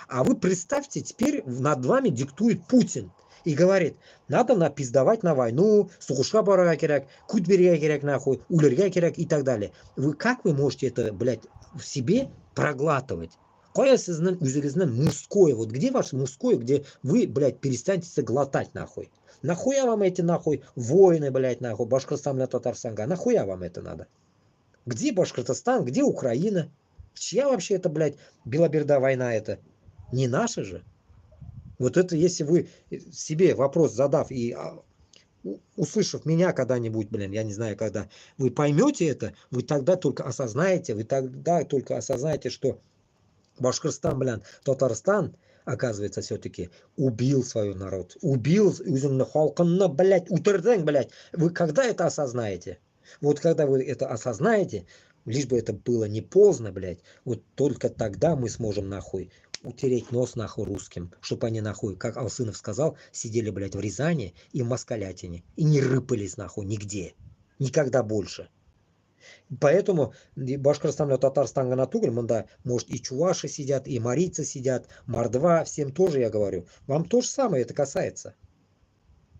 Speaker 2: А вы представьте, теперь над вами диктует Путин. И говорит, надо напиздавать на войну, сугушка барага керек, кут берега керек нахуй, улерга керек и так далее. Как вы можете это, блядь, в себе проглатывать? Қоясызның өзіңіздің мужское, вот где ваше мужское, где вы, блядь, перестанете глотать нахуй? Нахуя вам эти нахуй войны, блядь, нахуй, Башкортостан, Татарстан, нахуя вам это надо? Где Башкортостан, где Украина? Чья вообще это, блядь, Белоберда война это? Не наша же. Вот это если вы себе вопрос задав и услышав меня когда-нибудь, блин, я не знаю когда, вы поймете это, вы тогда только осознаете, что Башкортостан, блин, Татарстан, оказывается, все-таки убил свой народ. Убил, блядь, утырдың, блядь. Вы когда это осознаете? Вот когда вы это осознаете, лишь бы это было не поздно, блядь, вот только тогда мы сможем, нахуй, утереть нос, нахуй, русским, чтобы они, нахуй, как Алсынов сказал, сидели, блядь, в Рязани и в Москалятине и не рыпались, нахуй, нигде. Никогда больше. Поэтому Башкортостан или Татарстан Ганатугель, да, может и чуваши сидят, и марийцы сидят, мордва, всем тоже я говорю. Вам то же самое это касается.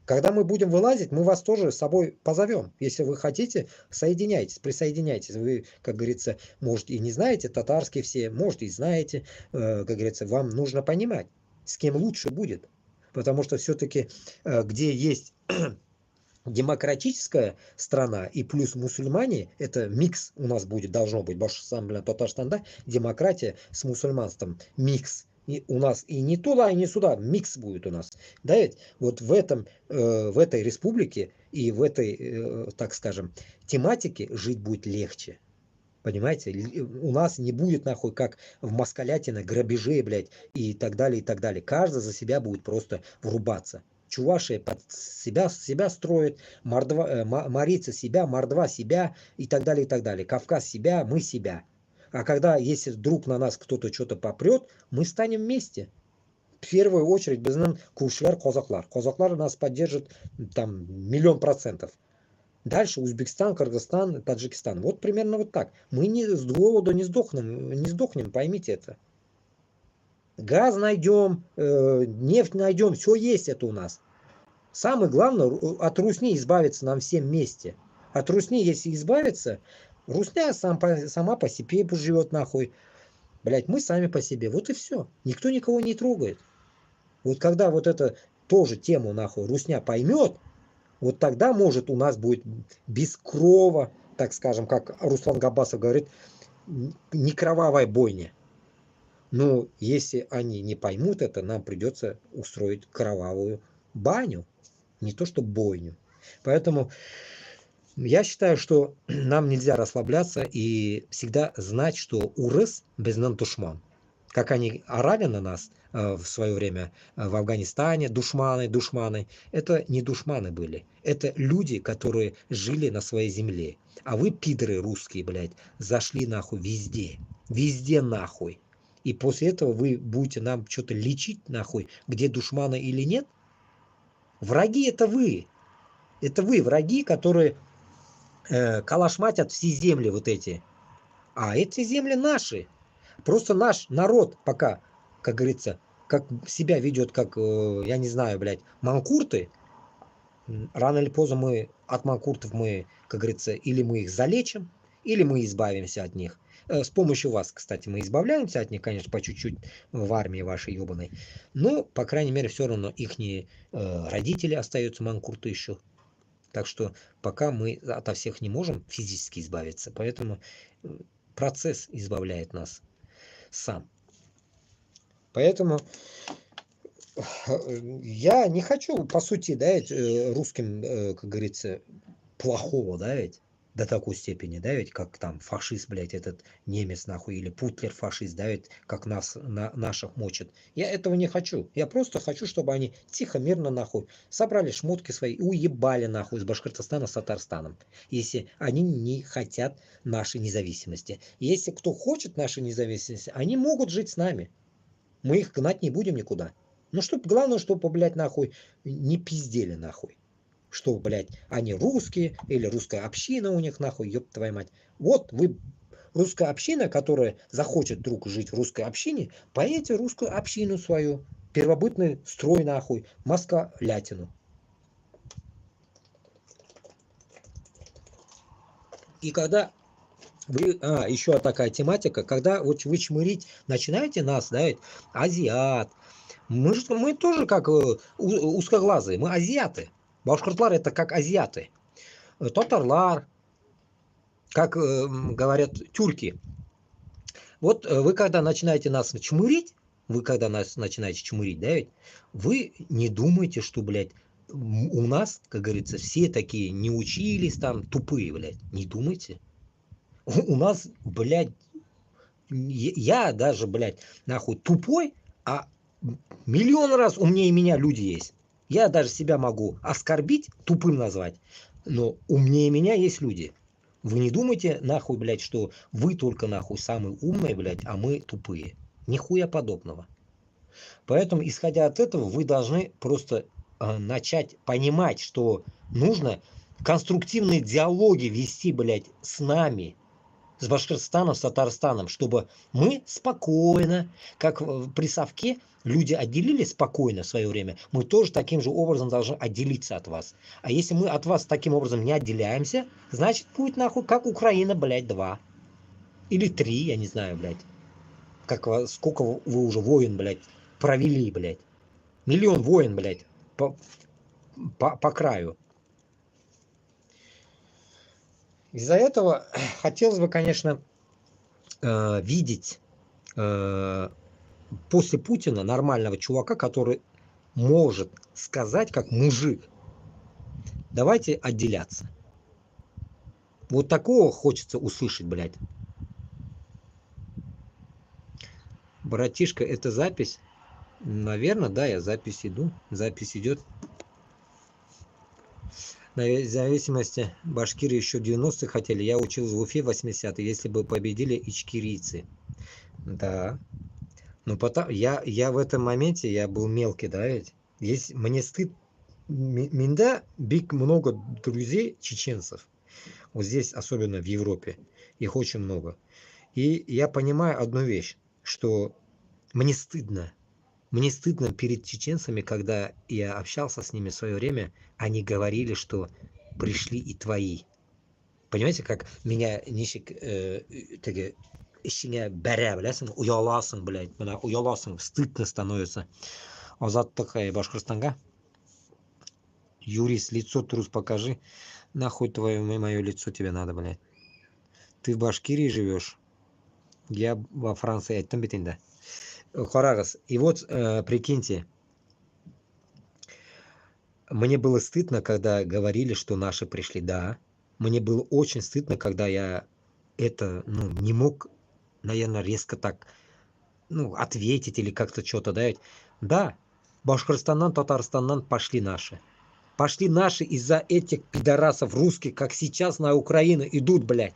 Speaker 2: Когда мы будем вылазить, мы вас тоже с собой позовем. Если вы хотите, соединяйтесь, присоединяйтесь. Вы, как говорится, может и не знаете татарские все, может и знаете. Как говорится, вам нужно понимать, с кем лучше будет. Потому что все-таки, где есть демократическая страна и плюс мусульмане, это микс у нас будет, должно быть, Башкортостан, Татарстан, да, демократия с мусульманством, микс. И у нас и не туда, и не сюда, микс будет у нас. Да, ведь вот в этой республике и в этой, так скажем, тематике жить будет легче. Понимаете, у нас не будет, нахуй, как в Москалятино, грабежей, блядь, и так далее, и так далее. Каждый за себя будет просто врубаться. Чуваши под себя строят, марийцы себя, мордва себя, и так далее, и так далее. Кавказ себя, мы себя. А когда, если вдруг на нас кто-то что-то попрет, мы станем вместе. В первую очередь, безнен кушляр, казаклар. Казаклар нас поддержит там 1000000%. Дальше Узбекистан, Кыргызстан, Таджикистан. Вот примерно вот так. Мы не с голоду не сдохнем, поймите это. Газ найдем, нефть найдем, все есть это у нас. Самое главное, от русни избавиться нам всем вместе. От русни, если избавиться, русня сама по себе живет нахуй. Блять, мы сами по себе. Вот и все. Никто никого не трогает. Вот когда вот это тоже тему нахуй русня поймет, вот тогда, может, у нас будет без крова, так скажем, как Руслан Габасов говорит, не кровавая бойня. Но если они не поймут это, нам придется устроить кровавую баню, не то что бойню. Поэтому я считаю, что нам нельзя расслабляться и всегда знать, что урыс без нам душман. Как они орали на нас в свое время в Афганистане, душманы, это не душманы были. Это люди, которые жили на своей земле. А вы, пидоры русские, блядь, зашли нахуй везде. Везде нахуй. И после этого вы будете нам что-то лечить нахуй, где душманы или нет. Враги это вы. Это вы, враги, которые калашматят все земли вот эти. А эти земли наши. Просто наш народ пока, как говорится, как себя ведет, как, я не знаю, блядь, манкурты. Рано или поздно мы от манкуртов мы, как говорится, или мы их залечим, или мы избавимся от них. С помощью вас, кстати, мы избавляемся от них, конечно, по чуть-чуть в армии вашей ебаной. Но, по крайней мере, все равно их родители остаются манкурты еще. Так что пока мы ото всех не можем физически избавиться. Поэтому процесс избавляет нас сам. Поэтому я не хочу, по сути, да, русским, как говорится, плохого, да, ведь до такой степени, да, ведь как там фашист, блядь, этот немец, нахуй, или Путлер фашист, да, ведь как нас, наших мочат. Я этого не хочу. Я просто хочу, чтобы они тихо, мирно, нахуй, собрали шмотки свои и уебали, нахуй, из Башкортостана с Татарстаном. Если они не хотят нашей независимости. Если кто хочет нашей независимости, они могут жить с нами. Мы их гнать не будем никуда. Ну, главное, чтобы, блядь, нахуй, не пиздели, нахуй. Что, блядь, они русские, или русская община у них, нахуй, ёб твою мать. Вот вы, русская община, которая захочет вдруг жить в русской общине, поедете в русскую общину свою, первобытный строй, нахуй, Москалятину. И когда вы, еще такая тематика, когда вот вы чмырить начинаете нас, да, ведь, азиат, мы тоже как узкоглазые, мы азиаты. Башкортлар это как азиаты. Татарлар, как говорят тюрки. Вот вы когда начинаете нас чмырить, вы когда нас начинаете чмырить, да, ведь, вы не думайте, что, блядь, у нас, как говорится, все такие не учились там, тупые, блядь. Не думайте. У нас, блядь, я даже, блядь, нахуй тупой, а миллион раз умнее меня люди есть. Я даже себя могу оскорбить, тупым назвать, но умнее меня есть люди. Вы не думайте, нахуй, блядь, что вы только, нахуй, самые умные, блядь, а мы тупые. Нихуя подобного. Поэтому, исходя от этого, вы должны просто начать понимать, что нужно конструктивные диалоги вести, блядь, с нами, с Башкортостаном, с Татарстаном, чтобы мы спокойно, как при Совке люди отделились спокойно в свое время, мы тоже таким же образом должны отделиться от вас. А если мы от вас таким образом не отделяемся, значит будет нахуй как Украина, блядь, 2. Или 3, я не знаю, блядь. Как, сколько вы уже войн, блядь, провели, блядь. Миллион войн, блядь, по краю. Из-за этого хотелось бы, конечно, видеть после Путина нормального чувака, который может сказать, как мужик, давайте отделяться. Вот такого хочется услышать, блядь. Братишка, это запись? Наверное, да, я запись иду. Запись идет. На зависимости, башкиры еще 90-х хотели. Я учился в Уфе 80-е, если бы победили ичкирийцы. Да. Ну, потом, я в этом моменте, я был мелкий, да, ведь. Есть, мне стыд. Минда, биг много друзей чеченцев. Вот здесь, особенно в Европе, их очень много. И я понимаю одну вещь, что мне стыдно. Мне стыдно перед чеченцами, когда я общался с ними в свое время, они говорили, что пришли и твои. Понимаете, как меня ничек таки ішіңе бәрә білесің, ұяласың, блядь, мына ұяласың, стыдно становится. Азаттық Башкортостанга. Юрис, лицо трус покажи. Нахуй твое мое лицо тебе надо, блядь. Ты в Башкирии живешь? Я во Франции, айттым бит инде. Қарағыз. И вот, прикиньте, мне было стыдно, когда говорили, что наши пришли, да. Мне было очень стыдно, когда я это, ну, не мог, наверное, резко так, ну, ответить или как-то что-то, да. Да, Башкортостаннан, Татарстаннан пошли наши. Пошли наши из-за этих пидорасов русских, как сейчас на Украину идут, блядь.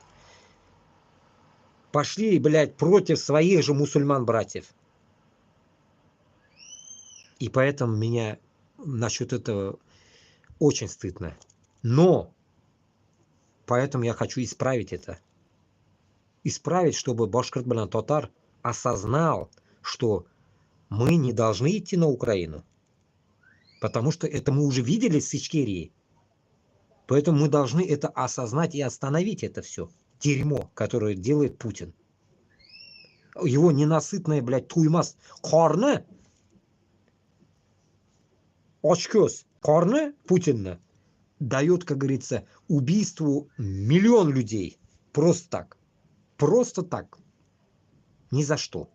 Speaker 2: Пошли, блядь, против своих же мусульман-братьев. И поэтому меня насчет этого очень стыдно. Но поэтому я хочу исправить это. Исправить, чтобы Башкортостан-Татар осознал, что мы не должны идти на Украину. Потому что это мы уже видели с Ичкерией. Поэтому мы должны это осознать и остановить это все. Дерьмо, которое делает Путин. Его ненасытная, блядь, туймас қарны, очкёс қарны Путина дает, как говорится, убийству миллион людей. Просто так. Просто так. Ни за что.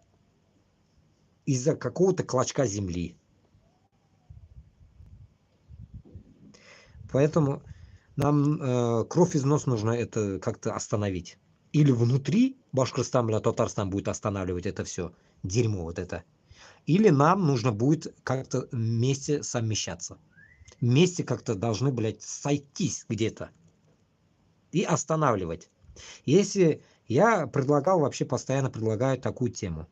Speaker 2: Из-за какого-то клочка земли. Поэтому нам кровь из нос нужно это как-то остановить. Или внутри Башкортостана, Татарстан будет останавливать это все дерьмо вот это. Или нам нужно будет как-то вместе совмещаться. Вместе как-то должны, блядь, сойтись где-то. И останавливать. Если я предлагал, вообще постоянно предлагаю такую тему.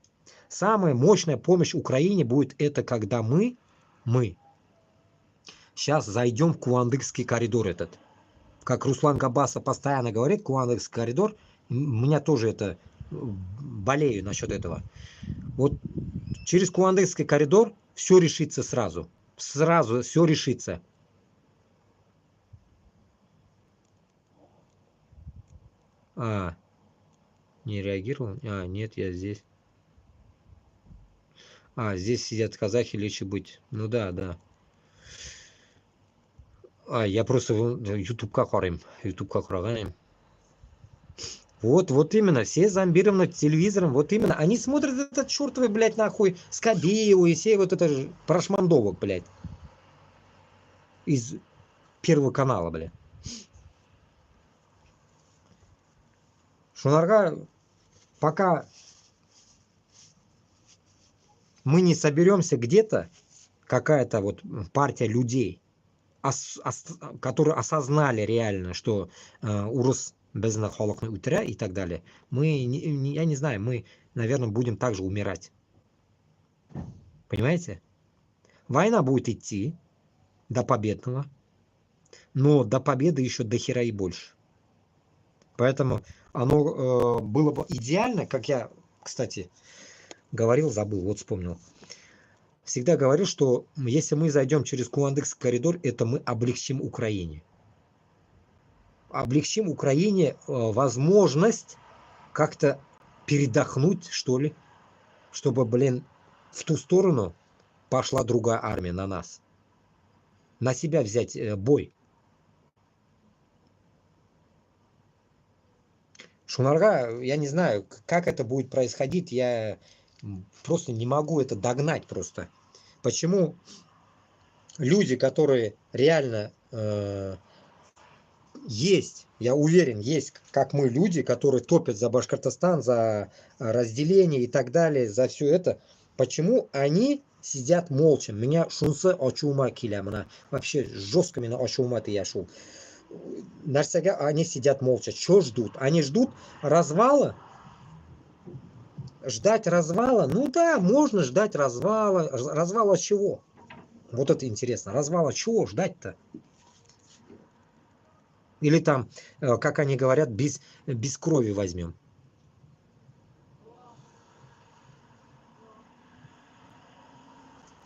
Speaker 2: Самая мощная помощь Украине будет это, когда мы сейчас зайдем в Куандыкский коридор этот. Как Руслан Габасов постоянно говорит, Куандыкский коридор, у меня тоже это, болею насчет этого. Вот через Куандыкский коридор все решится сразу. Сразу все решится. Не реагировал? Нет, я здесь. Здесь сидят казахи, лечи быть. Ну да. Я просто ютубқа қараймын. ютубқа қараған едім. Вот именно, все зомбированы телевизором, вот именно. Они смотрят этот чертовый, блядь, нахуй, Скобееву и все вот это прошмандовок, блядь. Из Первого канала, блядь. Шунарга, пока мы не соберемся где-то, какая-то вот партия людей, которые осознали реально, что урус безна холокны утря и так далее, я не знаю, мы, наверное, будем также умирать. Понимаете? Война будет идти до победного, но до победы еще до хера и больше. Поэтому оно было бы идеально, как я, кстати, говорил, забыл, вот вспомнил. Всегда говорю, что если мы зайдем через Куандыкский коридор, это мы облегчим Украине. Облегчим Украине возможность как-то передохнуть, что ли, чтобы, блин, в ту сторону пошла другая армия на нас. На себя взять бой. Шунарга, я не знаю, как это будет происходить, я просто не могу это догнать просто. Почему люди, которые реально есть, я уверен, есть, как мы, люди, которые топят за Башкортостан, за разделение и так далее, за все это, почему они сидят молча? Меня шунсы очума килямна, вообще жестко меня очума ты я шел. Нарсага, они сидят молча. Что ждут? Они ждут развала? Ждать развала? Ну да, можно ждать развала. Развала чего? Вот это интересно. Развала чего ждать-то? Или там, как они говорят, без крови возьмем.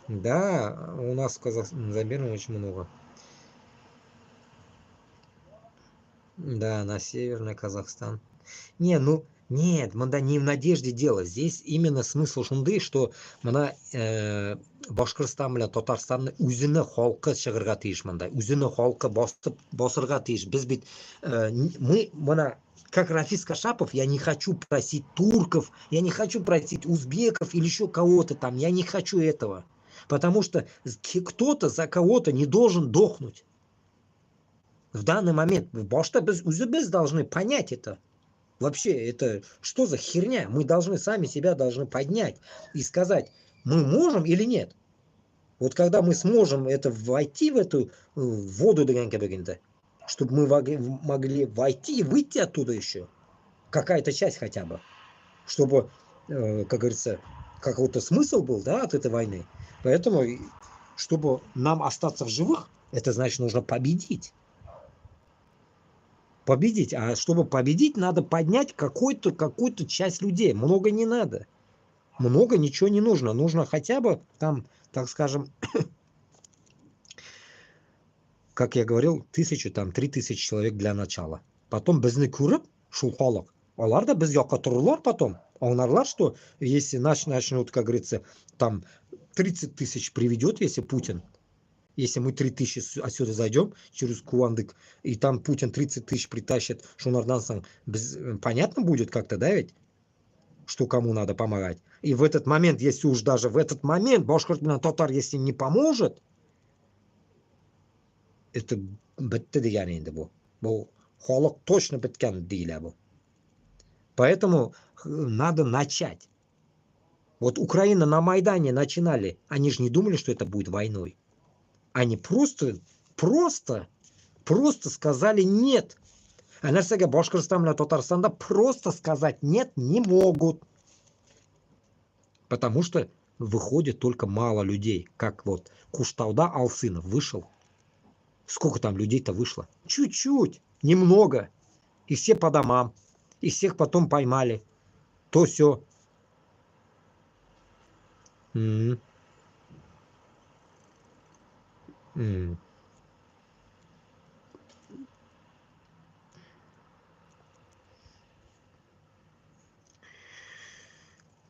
Speaker 2: Да, у нас в Казахстане зомбировано очень много. Да, на Северный Казахстан. Не, ну, нет, мында не в надежде дело. Здесь именно смысл шунды, что мына Башкортстан белән Татарстанны үзене халкы чыгырга тиеш мында. Үзене халкы басырга тиеш. Без бит мы мына как Рафис Кашапов, я не хочу просить турков, я не хочу просить узбеков или еще кого-то там. Я не хочу этого. Потому что кто-то за кого-то не должен дохнуть. В данный момент башта без узбек должны понять это. Вообще, это что за херня? Мы должны сами себя должны поднять и сказать, мы можем или нет. Вот когда мы сможем это войти в эту воду, чтобы мы могли войти и выйти оттуда еще, какая-то часть хотя бы, чтобы, как говорится, какой-то смысл был, да, от этой войны. Поэтому, чтобы нам остаться в живых, это значит, нужно победить. Победить. А чтобы победить, надо поднять какую-то часть людей. Много не надо. Много ничего не нужно. Нужно хотя бы там, так скажем, как я говорил, 1000, там 3000 человек для начала. Потом безне күреп, шул халык. Алар да без якка торырлар потом. Аңларлар, что если начнут, как говорится, там 30 тысяч приведет, если Путин. Если мы 3000 отсюда зайдем через Куандык, и там Путин 30 тысяч притащит, Шунардан, понятно будет как-то, да, ведь? Что кому надо помогать. И в этот момент, если уж даже в этот момент Башкортостан татар, если не поможет, это бітті деген енді бұл. Бұл халық точно біткен дейді бұл. Поэтому надо начать. Вот Украина на Майдане начинали, они же не думали, что это будет войной. Они просто сказали нет. А нәрсеге Башкортостан мен Татарстанда просто сказать нет не могут. Потому что выходит только мало людей. Как вот Куштауда Алсынов вышел. Сколько там людей-то вышло? Чуть-чуть, немного. И все по домам. И всех потом поймали. То все.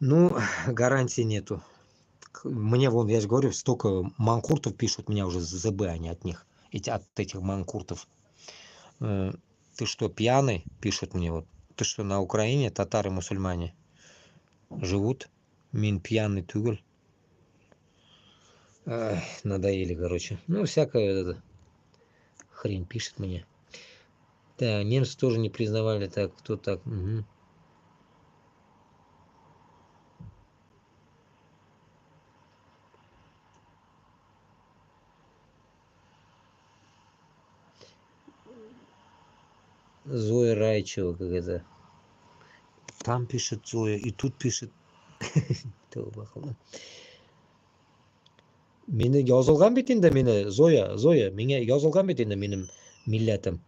Speaker 2: Ну, гарантии нету. Мне вон, я же говорю, столько манкуртов пишут, меня уже ЗБ, они от них, от этих манкуртов. Ты что, пьяный? Пишут мне вот. ты что, на Украине татары-мусульмане живут? Мин пьяный тугель. Ай, надоели, короче. Ну, всякая эта хрень пишет мне. Да, немцы тоже не признавали, так, кто так. Угу. Зоя Райчева, как это. Там пишет Зоя, и тут пишет. Meni yozilgan bitinda meni Zoya menga yozilgan bitinda menim millatim.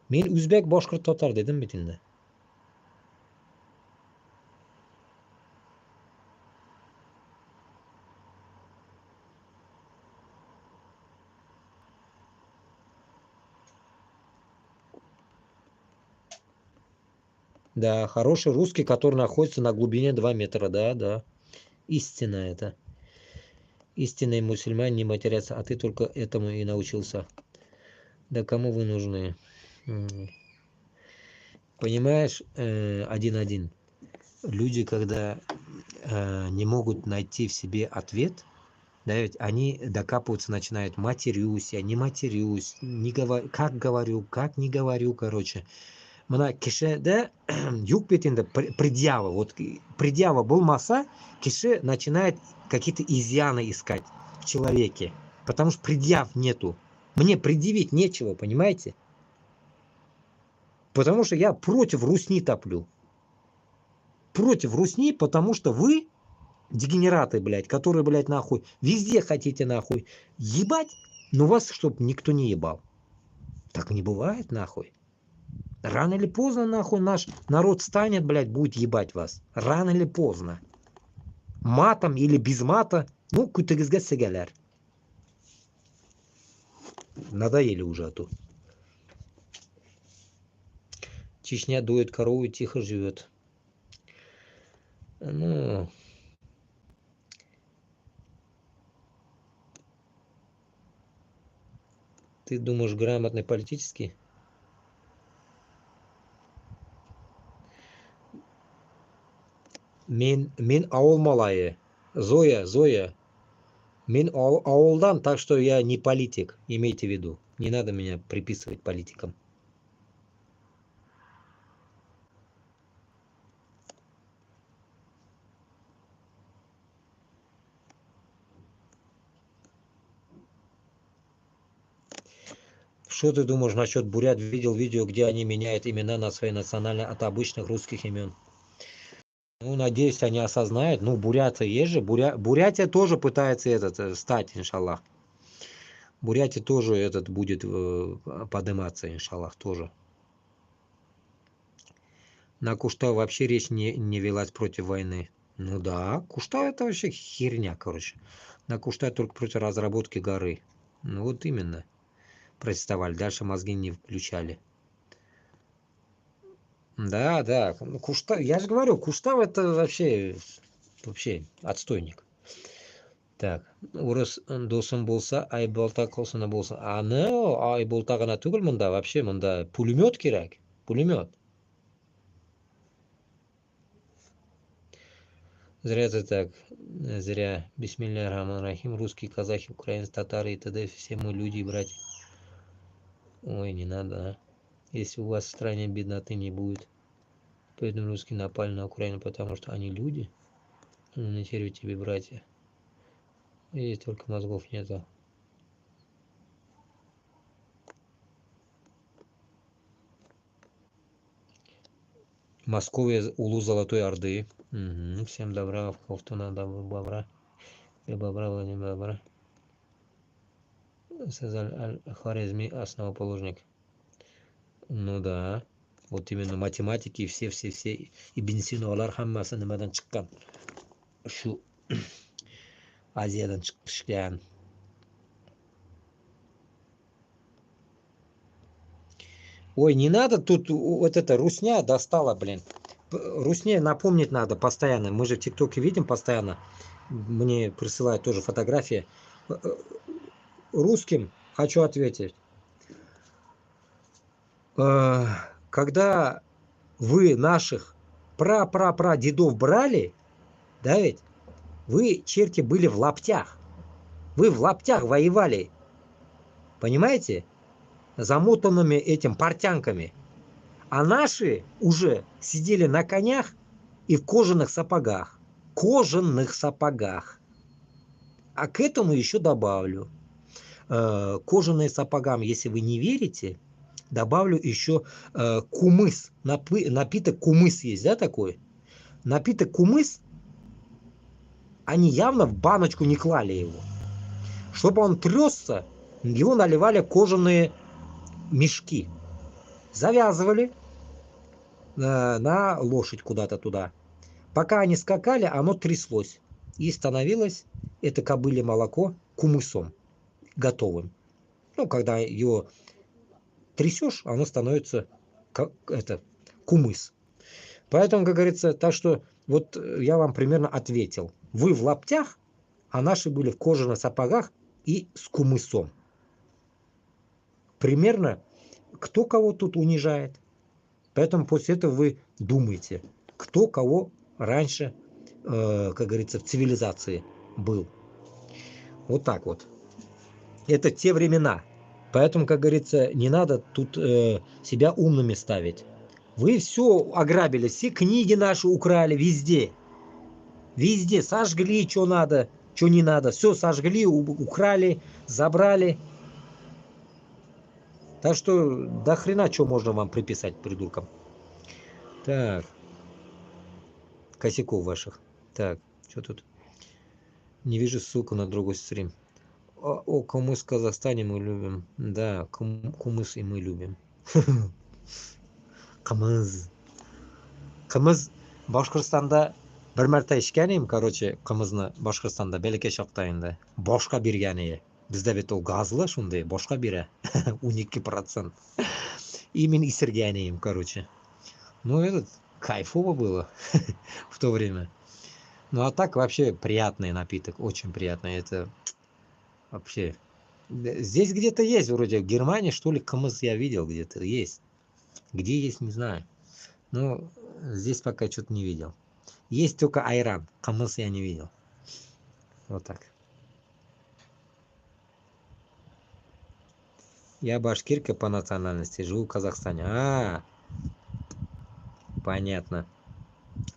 Speaker 2: Men o'zbek, boshqirt, totar dedim bitinda. Да, хороший русский, который находится на глубине 2 метра, да. Истина это. Истинные мусульмане не матерятся, а ты только этому и научился. Да кому вы нужны? Понимаешь, 1-1. Люди, когда не могут найти в себе ответ, да, ведь они докапываться начинают: матерюсь я, не матерюсь, не говорю, как говорю, как не говорю, короче. Мына кишиде юг бетинде предъява, вот предъява болмаса, киши начинает какие-то изъяны искать в человеке, потому что предъяв нету. Мне предъявить нечего, понимаете? Потому что я против русни топлю. Против русни, потому что вы дегенераты, блядь, которые, блядь, нахуй, везде хотите, нахуй, ебать, но вас, чтоб никто не ебал. Так не бывает, нахуй. Рано или поздно, нахуй, наш народ станет, блядь, будет ебать вас. Рано или поздно. Матом или без мата, ну, кутыгызга сигалер. Надоели уже, а то. Чечня дует корову и тихо живет. Ну... Ты думаешь, грамотный политически? Мен ауыл малайы. Зоя. Мен ауылдан, так что я не политик, имейте в виду. Не надо меня приписывать политикам. Что ты думаешь насчет бурят? Видел видео, где они меняют имена на свои национальные от обычных русских имен. Ну, надеюсь, они осознают. Ну, бурятия есть же. Бурятия тоже пытается стать, иншаллах. Бурятия тоже будет подниматься, иншаллах, тоже. На Куштау вообще речь не велась против войны. Ну да, Куштау это вообще херня, короче. На Куштау только против разработки горы. Ну вот именно. Протестовали. Дальше мозги не включали. Да. Куштау, я же говорю, Куштау это вообще отстойник. Так, орыс досым болса, айбалта қосына болса. Айбалтағына түгіл мұнда, вообще мұнда пулемет керек. Пулемет. Зря ты так. Зря. Бисмилля рахман рахим. Русские, казахи, украинцы, татары и т.д. Все мы люди и братья. Ой, не надо, а. Если у вас в стране бедноты не будет. Поэтому русские напали на Украину, потому что они люди. На теперь тебе, братья. И только мозгов нету. Московия, улу Золотой Орды. Угу. Всем добра, в Ковтуна, бобра. И бобра, Владимир Бобра. Сезаль Аль-Хорезми, основоположник. Ну да. Вот именно математики, все. И Бенсино Алархаммасы nimадан чыккан. Шу Азиядан чыккан. Ой, не надо тут, вот это русня достала, блин. Русне напомнить надо постоянно. Мы же в ТикТоке видим постоянно. Мне присылают тоже фотографии. Русским хочу ответить. Когда вы наших пра-пра-пра-дедов брали, да ведь? Вы, черти, были в лаптях. Вы в лаптях воевали, понимаете? Замотанными этим портянками. А наши уже сидели на конях и в кожаных сапогах. Кожаных сапогах. А к этому еще добавлю. Кожаные сапогам, если вы не верите, добавлю еще кумыс. Напиток кумыс есть, да, такой? Напиток кумыс, они явно в баночку не клали его. Чтобы он тресся, его наливали кожаные мешки. Завязывали на лошадь куда-то туда. Пока они скакали, оно тряслось. И становилось это кобыле молоко кумысом готовым. Ну, когда его трясешь, оно становится как это, кумыс. Поэтому, как говорится, так что вот я вам примерно ответил. Вы в лаптях, а наши были в кожаных сапогах и с кумысом. Примерно кто кого тут унижает. Поэтому после этого вы думаете, кто кого раньше, как говорится, в цивилизации был. Вот так вот. Это те времена. Поэтому, как говорится, не надо тут себя умными ставить. Вы все ограбили, все книги наши украли везде. Везде сожгли, что надо, что не надо. Все сожгли, украли, забрали. Так что до хрена что можно вам приписать, придуркам. Так. Косяков ваших. Так, что тут? Не вижу ссылку на другой стрим. О, кумыс в Казахстане мы любим. Да, кумыс и мы любим. Кымыз. Кымыз Башкортстанда bir marta ichgan edim, короче, qimizni Boshqirdistonda Belaka shoqtayinda. Boshqa bergani. Bizda bet u gazli shunday, boshqa bera. 12%. И men isirgan edim, короче. Ну, этот, кайфово было в то время. Ну, а так вообще приятный напиток, очень приятный. Это вообще... Здесь где-то есть, вроде в Германии, что ли, кымыз я видел где-то, есть. Где есть, не знаю. Но здесь пока что-то не видел. Есть только айран, кымыз я не видел. Вот так. Я башкирка по национальности, живу в Казахстане. Понятно.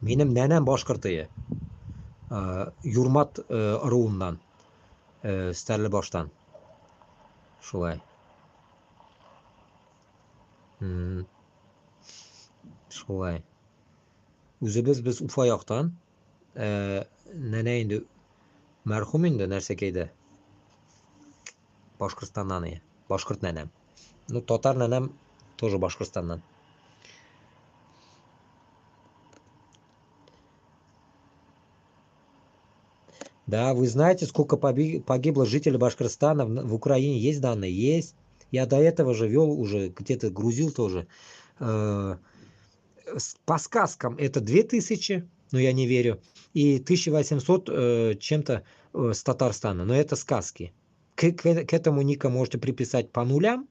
Speaker 2: Менің нәнәм башкырты. Юрмат руыннан. Стәрлібаштан. Шулай. Шулай. Үзебез Уфа яктан. Нәнә инде мәрхүм инде нәрсәкәйдә. Башкортстаннан. Башкорт нәнәм. Ну, татар нәнәм тоже Башкортстаннан. Да, вы знаете, сколько погибло жителей Башкортостана в Украине? Есть данные? Есть. Я до этого же вел, уже где-то грузил тоже. По сказкам это 2000, но я не верю. И 1800 чем-то с Татарстана. Но это сказки. К этому ника можете приписать по нулям.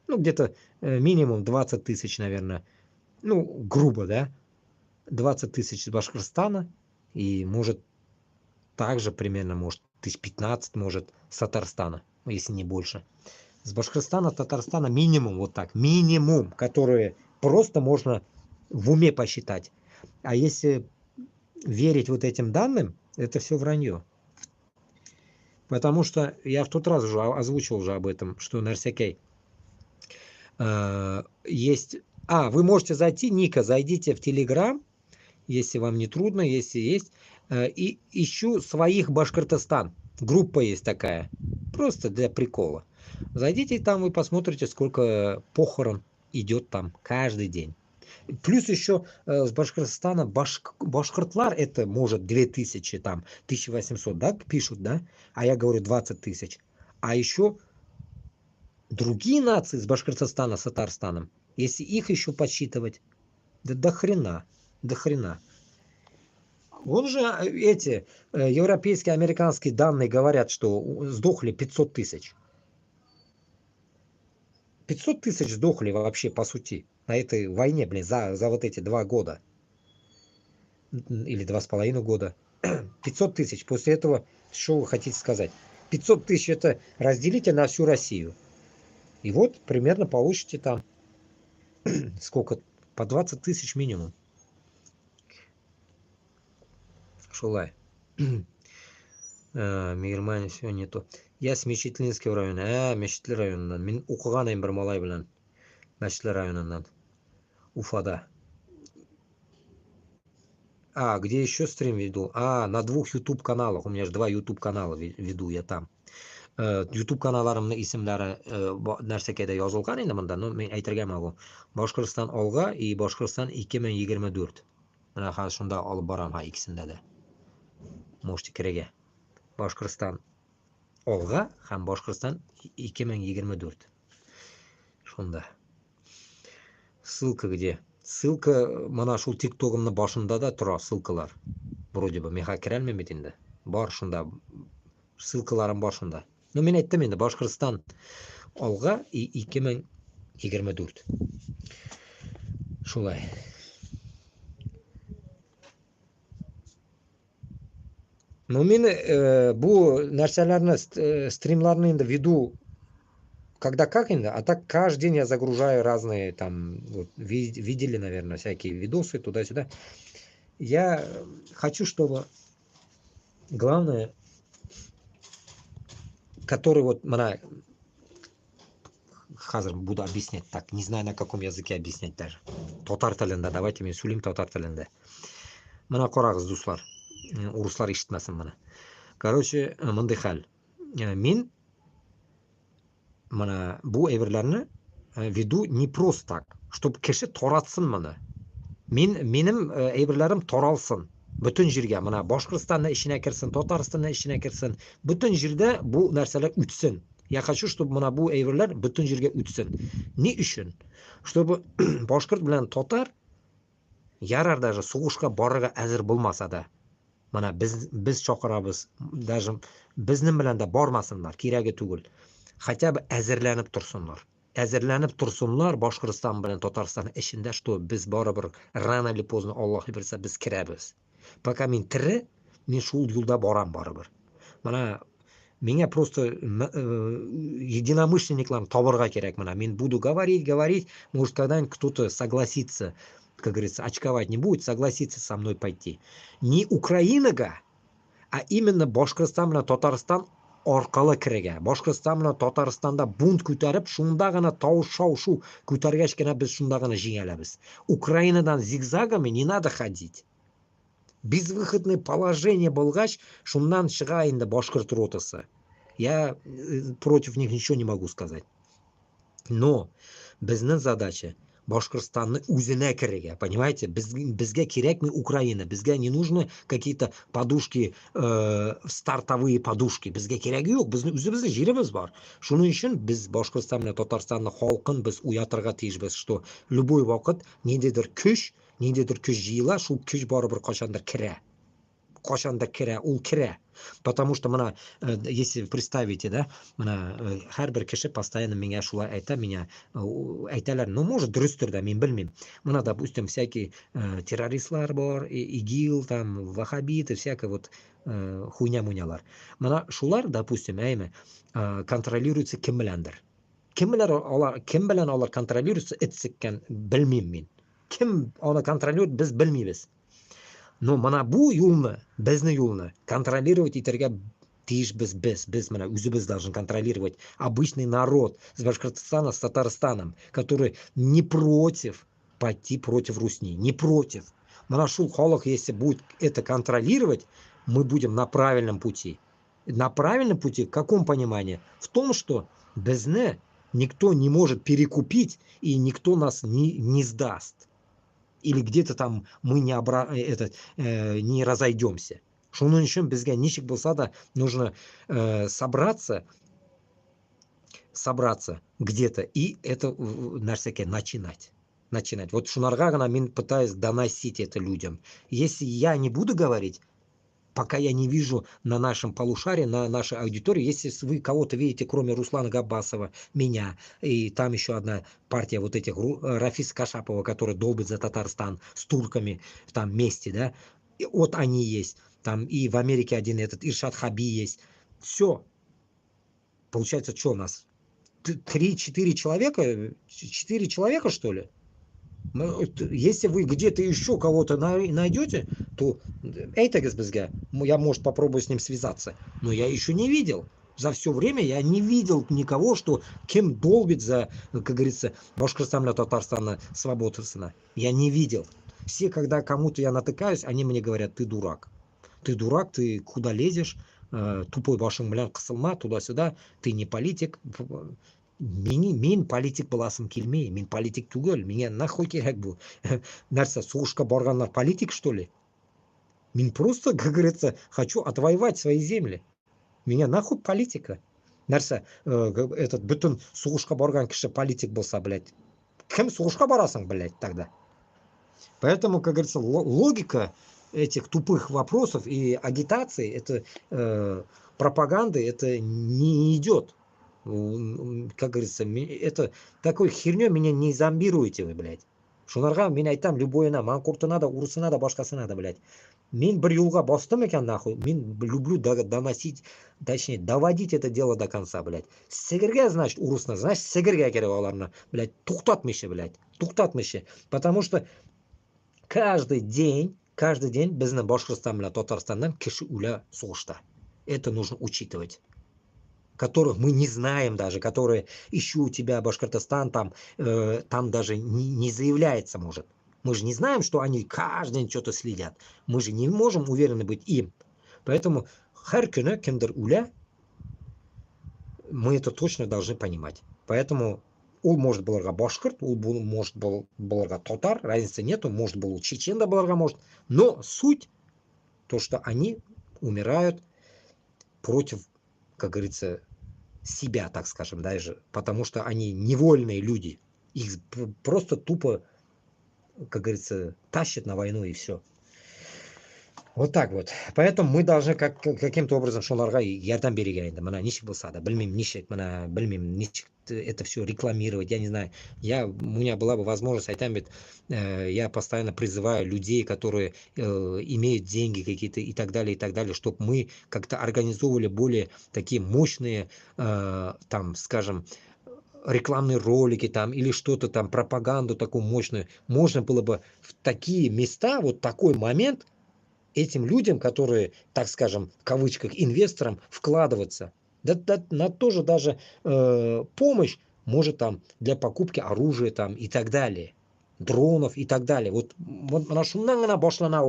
Speaker 2: Ну, где-то минимум 20 тысяч, наверное. Ну, грубо, да? 20 тысяч из Башкортостана. И может... Также примерно, может, 15, может, с Татарстана, если не больше. С Башкортостана, Татарстана минимум, вот так, минимум, которые просто можно в уме посчитать. А если верить вот этим данным, это все вранье. Потому что я в тот раз уже озвучил уже об этом, что Нарсякей есть... вы можете зайти, Ника, зайдите в Телеграм, если вам не трудно, если есть... И ищу своих Башкортостан. Группа есть такая. Просто для прикола. Зайдите там, вы посмотрите, сколько похорон идет там каждый день. Плюс еще с Башкортостана башкортлар это может 2000, там 1800, да, пишут, да? А я говорю 20 тысяч. А еще другие нации с Башкортостана, с Татарстаном, если их еще подсчитывать, да до хрена, до хрена. Вон же эти европейские, американские данные говорят, что сдохли 500 тысяч. 500 тысяч сдохли вообще, по сути, на этой войне, блин, за вот эти 2 года. Или 2,5 года. 500 тысяч. После этого, что вы хотите сказать? 500 тысяч это разделите на всю Россию. И вот примерно получите там сколько? По 20 тысяч минимум. Шулай. Мейірман все не то. Я с Мечетлинского района. Мечетлі районынан. Мен оқыған бір малай білән. Мечетлі районынан. Уфада. Где еще стрим веду? На 2 YouTube каналах. У меня же 2 YouTube канала веду я там. YouTube каналларымның исемләре нәрсәкәдә язылган инде монда. Но мен әйтергәме бу. Башкортстан алга и Башкортстан 2024. Менә хәзер шунда алып барам икесендә дә. Можете керергә. Башкортстан алга һәм Башкортстан 2024. Шунда. Ссылка где? Ссылка мана шул TikTok'ымның башында да тора ссылкалар. Вроде бы меха керәлмим бит инде. Бар шунда. Ссылкаларым башында. Но мен әйттем инде Башкортстан алга 2024. Шулай. Но мен бу нәрсәләрне стримларны инде веду когда как инде, а так каждый день я загружаю разные там, вот, видели, наверное, всякие видосы туда-сюда. Я хочу, чтобы главное, который вот мана хазар буду объяснять так, не знаю на каком языке объяснять даже. Татар тілінде, давайте мен сөйлеймін татар тілінде. Мана қараңыз дуслар, урыслар ишітмәсін мана. Короче, мындай хәл. Мен мана бу әйберләрне веду не просто так, чтобы кеше таратсын мына. Менің әйберләрем таралсын. Бүтін жерге, мына Башкортстанның ішіне кірсін, Татарстанның ішіне кірсін. Бүтін жерде бу нәрселер үтсін. Я хочу, чтобы мына бу әйберләр бүтін жерге үтсін. Не үшін? Чтобы Башкорт белән Татар ярар даже сугышка барырга әзер булмаса да. Мына biz чакырабыз, даже безнең белән дә бармасыннар, кирәге түгел. Хотя бы әзерләнеп турсыннар. Әзерләнеп турсыннар Башкортстан белән Татарстан эчендә, что без барыбер рано или поздно Аллаһ бирсә без керәбез. Пока мен тире, мен шул юлда барам барыбер. Мана меня просто единомышленникларны табырга кирәк мына. Мен буду говорить, может когда-нибудь кто-то согласится, как говорится, очковать не будет, согласится со мной пойти. Не Украинага, а именно Башкортстан белән Татарстан аркылы кирәгә. Башкортстан белән Татарстанда бунт күтәреп, шунда гына тавыш шау-шу күтәргәч кенә без шунда гына җиңәләбез. Украинадан зигзагами не надо ходить. Безвыходное положение булгач, шуннан чыга инде башкорт ротасы. Я против них ничего не могу сказать. Но безнең задача Башкортстанны үзенә керергә, понимаете? Безгә кирәкми Украина, безгә не нужны какие-то подушки, стартовые подушки. Безгә кирәге юк, безнең үзебезнең җиребез бар. Шуның өчен без Башкортстан белән Татарстанны халкын без уятырга тиешбез, что любой вакыт ниндидер көч җыела, шул көч барыбер качандыр керә. Ул керә. Потому что мына, если представите, да, мына һәрбер кеше постоянно меня шулай әйтә, меня әйтәләр, ну может дөрестер дә, мин белмим. Мына допустим всякие террористлар бар, ИГИЛ, там ваххабиты, всякое вот хуйня-мунялар. Мына шулар, допустим, контролируется кем беләндер. Кем белән алар контролируется, этсеккән белмим мин. Кем аны контролирует, без белмибез. Но мана бу юлны, безне юлны контролировать итәргә тиешбез без мана үзебез должен контролировать обычный народ с Башкортостана, с Татарстаном, который не против пойти против Русни, не против. Мана шул халык, если будет это контролировать, мы будем на правильном пути. На правильном пути в каком понимании? В том, что безне никто не может перекупить и никто нас не сдаст. Или где-то там мы не разойдемся. Шуның өчен безгә ничек булса да нужно собраться где-то и это нәрсәкә начинать. Вот шунарга гына мин пытаюсь доносить это людям. Если я не буду говорить, пока я не вижу на нашем полушарии, на нашей аудитории, если вы кого-то видите, кроме Руслана Габбасова, меня, и там еще одна партия вот этих, Рафиса Кашапова, который долбит за Татарстан с турками, там вместе, да, и вот они есть, там и в Америке один этот Иршад Хаби есть, все, получается, что у нас, 3-4 человека, 4 человека, что ли? Если вы где-то еще кого-то найдете, то Эйтагас бізге, я, может, попробую с ним связаться. Но я еще не видел. За все время я не видел никого, что кем долбит за, как говорится, Башкортостана, Татарстана, свободосына. Я не видел. Все, когда кому-то я натыкаюсь, они мне говорят, ты дурак. Ты дурак, ты куда лезешь? Тупой башың белән кысылма туда-сюда, ты не политик. Мен политик боласым келмей, мен политик түгел, меңе нахуй керек бұл. Нәрсе, суғышқа барғандар политик, что ли? Мен просто, как говорится, хочу отвоевать свои земли. Меня нахуй политика. Нәрсе, этот бүтін суғышқа барған кіші политик болса, блядь. Кім суғышқа барасың, блядь, тогда? Поэтому, как говорится, логика этих тупых вопросов и агитации, это пропаганды, это не идет. Как говорится, это такой херней меня не зомбируете вы, блядь. Шунарға мен айтам, любойына, манқұртына да, ұрысына да, башқасына да, блядь. Мен бір юлға бастым екен, нахуй. Мен люблю доносить, точнее, доводить это дело до конца, блядь. Сігірге, значит, ұрысына, значит, сігірге керек оларына, блядь. Туқтатмышы, блядь. Туқтатмышы. Потому что каждый день біздің Башқұртстан мен Татарстаннан кіші үлә соғышта. Это нужно учитывать. Которых мы не знаем даже, которые ищу у тебя Башкортостан, там даже не заявляется, может. Мы же не знаем, что они каждый день что-то следят. Мы же не можем уверены быть им. Поэтому һәр көне кемдер үлә, мы это точно должны понимать. Поэтому ол может булырга башкорт, ол может булырга татар, разницы нету, может был чечен да булырга может. Но суть, то, что они умирают против, как говорится, себя, так скажем, даже, потому что они невольные люди. Их просто тупо, как говорится, тащат на войну и все. Вот так вот. Поэтому мы должны каким-то образом шуларға ярдәм беруге енді. Мына ничек болса да, білмеймін ничек это все рекламировать, я не знаю. У меня была бы возможность, я постоянно призываю людей, которые имеют деньги какие-то и так далее, чтобы мы как-то организовывали более такие мощные, там, скажем, рекламные ролики там или что-то там, пропаганду такую мощную. Можно было бы в такие места, вот такой момент, этим людям, которые, так скажем, в кавычках, инвесторам вкладываться. На тоже даже помощь, может там для покупки оружия там и так далее, дронов и так далее. Вот на шунангана башлана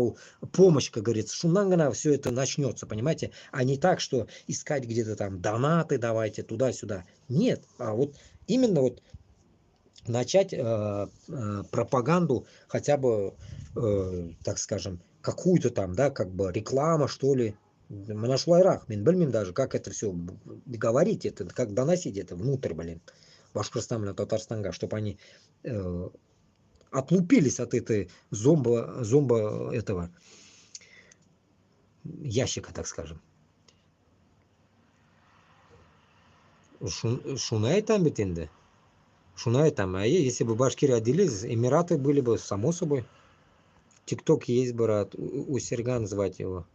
Speaker 2: помощь, как говорится, шунангана все это начнется, понимаете? А не так, что искать где-то там донаты давайте туда-сюда. Нет, а вот именно вот начать пропаганду хотя бы, так скажем, какую-то там, да, как бы реклама, что ли. На шлайрах, мен білмеймін даже, как это все говорить, это, как доносить это внутрь, блин, Башкортостан на Татарстанга, чтобы они отлупились от этой зомба этого ящика, так скажем. Шунай там бит енді. Шунай там, а если бы Башкирия отделились, Эмираты были бы, само собой. ТикТок есть, брат, Усерган звать его.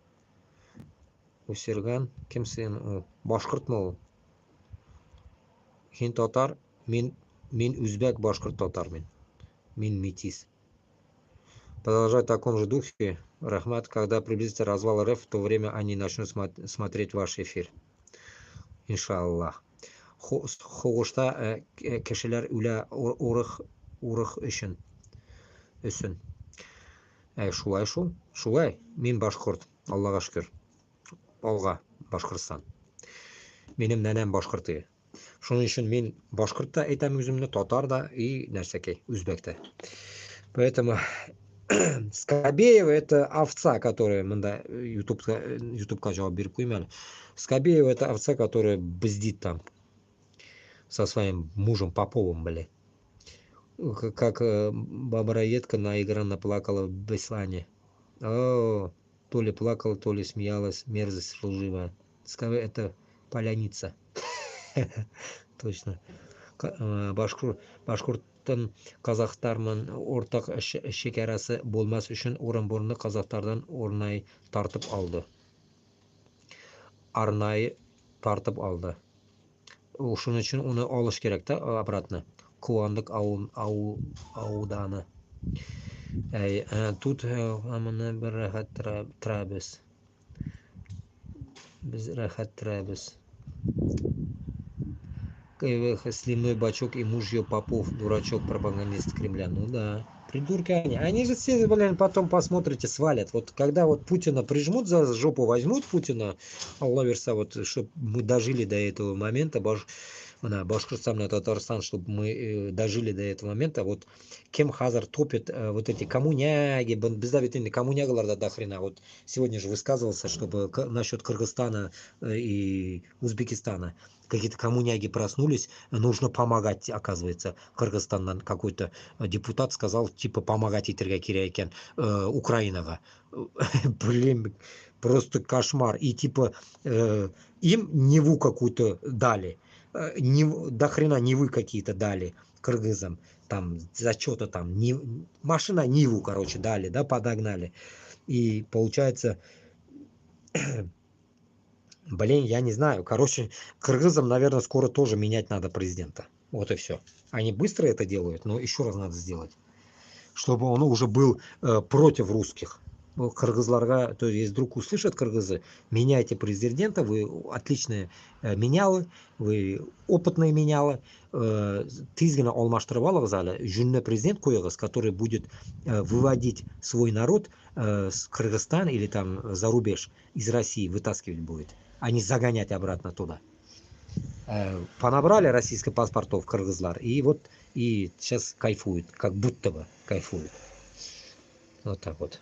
Speaker 2: Усерган, кем сен? Башкорт мол. Хин татар, мин узбек, башкорт татар мин метис. Продолжать в таком же духе. Рахмат, когда приблизится развал РФ, в то время они начнут смотреть ваш эфир. Иншаллах. Хоғышта кешелер үлә урых үшін. Шулай, мин башкорт, Аллаға шүкір. Алға, Башқұртстан. Менің нәнәм башқұрты. Шуның үшін мен башқұртта айтам өзімді, татар да и нәрсекей, өзбекте. Поэтому Скобеева это овца, которая, мында ютубқа жауап беріп қойман. Скобеева это овца, которая бздит там со своим мужем Поповым, блядь. Как бабараедка наигранно плакала в Беслане. О, то ли плакала, то ли смеялась, мерзость лживая. Скажи, это поляница. Точно. Башкұрттың қазақтармен ортақ шекарасы болмас үшін орынборны қазақтардан арнайы тартып алды. Ошың үшін оны алыш керек та обратно. Қуандық ауданы. Тут амына бір рахат тұрабыз. Біз рахат тұрабыз. Сливной бачок и мужье Попов, дурачок, пропагандист Кремля. Ну да, придурки они. Они же все, блин, потом посмотрите, свалят. Вот когда вот Путина прижмут за жопу, возьмут Путина, Алла верса, вот, чтобы мы дожили до этого момента, Башкортостан на Татарстан, чтобы мы дожили до этого момента, вот кем Хазар топит вот эти коммуняги, бездавительные коммунягаларда до хрена. Вот сегодня же высказывался, чтобы насчет Кыргызстана и Узбекистана. Какие-то коммуняги проснулись, нужно помогать, оказывается. Кыргызстаннан какой-то депутат сказал, типа, помогать итерге керекен Украинаға. Блин, просто кошмар. И типа им Неву какую-то дали. До хрена Невы какие-то дали кыргызам. Там за что-то там. Машина Ниву, короче, дали, да, подогнали. И получается... Блин, я не знаю. Короче, кыргызам, наверное, скоро тоже менять надо президента. Вот и все. Они быстро это делают, но еще раз надо сделать. Чтобы он уже был против русских. Кыргызларга, то есть вдруг услышат кыргызы, меняйте президента, вы отличные менялы, вы опытные менялы, тизгина алмаштырып зале, жүнне президент коегыз, который будет выводить свой народ с Кыргызстана или там за рубеж из России вытаскивать будет, а не загонять обратно туда. Понабрали российских паспортов кыргызлар, и вот и сейчас кайфуют, как будто бы кайфуют. Вот так вот.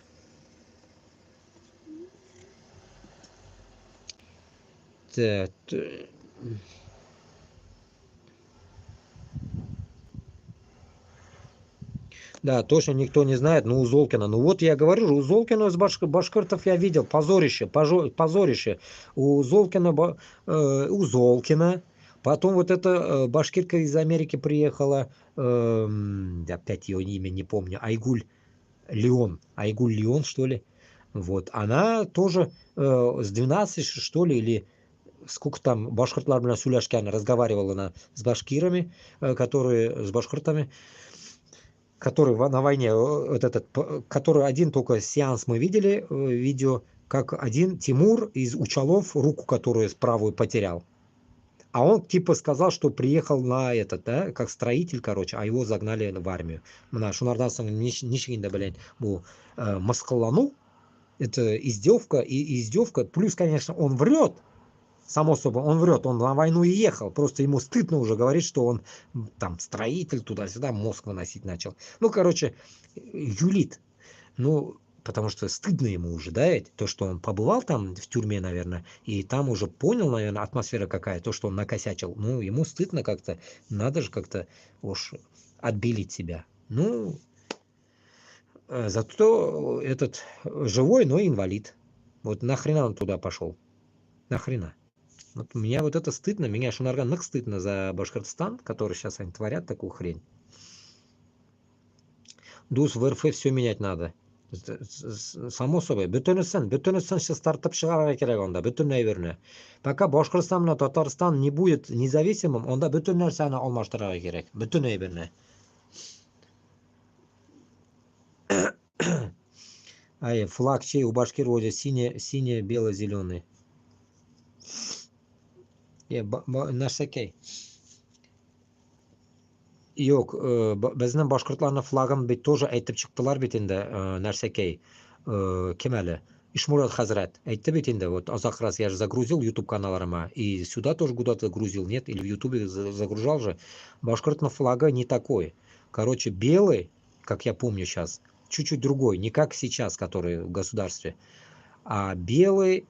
Speaker 2: Да, точно никто не знает, но у Золкина. Ну вот я говорю, у Золкина из башкиртов я видел, позорище, позорище. У Золкина, потом вот эта башкирка из Америки приехала, опять ее имя не помню, Айгуль Леон, что ли. Вот, она тоже с 12, что ли, или сколько там башкиртлар белән сөйләшкән, разговаривала она с башкирами, которые с башкиртами, который на войне, вот этот, который один только сеанс мы видели, видео, как один Тимур из Учалов, руку которую правую потерял. А он типа сказал, что приехал на этот, да, как строитель, короче, а его загнали в армию. Шунардан соң ничегинде, блин, был мыскыллану, это издевка, плюс, конечно, он врет. Само собой, он врет, он на войну и ехал, просто ему стыдно уже говорить, что он там строитель, туда-сюда мозг выносить начал. Ну, короче, юлит. Ну, потому что стыдно ему уже, да, то, что он побывал там в тюрьме, наверное, и там уже понял, наверное, атмосфера какая, то, что он накосячил. Ну, ему стыдно как-то, надо же как-то уж отбелить себя. Ну, зато этот живой, но инвалид. Вот нахрена он туда пошел? Нахрена? Вот меня вот это стыдно, меня шунарганных стыдно за Башкортостан, который сейчас они творят такую хрень. Дус в РФ все менять надо. Само собой. Бүтінісін сейчас стартап шығарар керек онда, бүтін наверное. Пока Башкортостан на Татарстан не будет независимым, онда бүтін нәрсені алмаштырар керек. Бүтін наверное. Ай, флаг чей у башкир вроде синий, бело-зеленый. Нәрсекей. Yok, біздің башқұртларның флагын бит тоже әйтіп шықтылар бит инде, нәрсекей. Кем әлі? Ишмурат Хазрат әйтті бит инде, вот азақ раз я же загрузил YouTube каналарыма, и сюда тоже куда-то грузил, нет? Или в YouTube загружал же. Башкортный флага не такой. Короче, белый, как я помню сейчас, чуть-чуть другой, не как сейчас, который в государстве, а белый,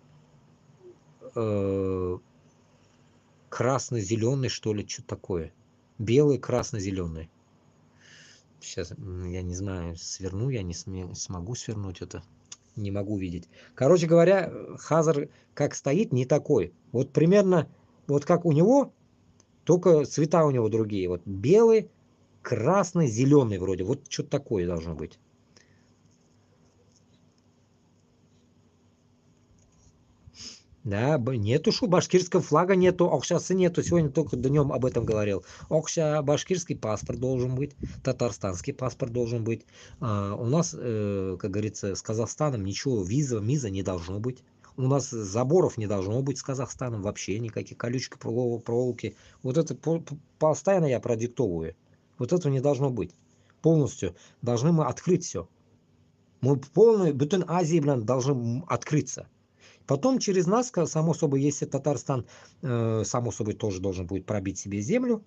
Speaker 2: красно-зеленый, что ли, что такое. Белый, красно-зеленый. Сейчас, я не знаю, сверну, я не смогу свернуть это. Не могу видеть. Короче говоря, Хазар как стоит, не такой. Вот примерно, вот как у него, только цвета у него другие. Вот белый, красный, зеленый вроде. Вот что-то такое должно быть. Да, нету башкирского флага, нету, окшасы нету, сегодня только днем об этом говорил. Окша, башкирский паспорт должен быть, татарстанский паспорт должен быть. У нас, как говорится, с Казахстаном ничего, миза не должно быть. У нас заборов не должно быть с Казахстаном вообще, никаких колючек, проволоки. Вот это постоянно я продиктовываю. Вот этого не должно быть. Полностью должны мы открыть все. Мы полный, Бутын Азии, должны открыться. Потом через нас, само собой, если Татарстан, само собой, тоже должен будет пробить себе землю,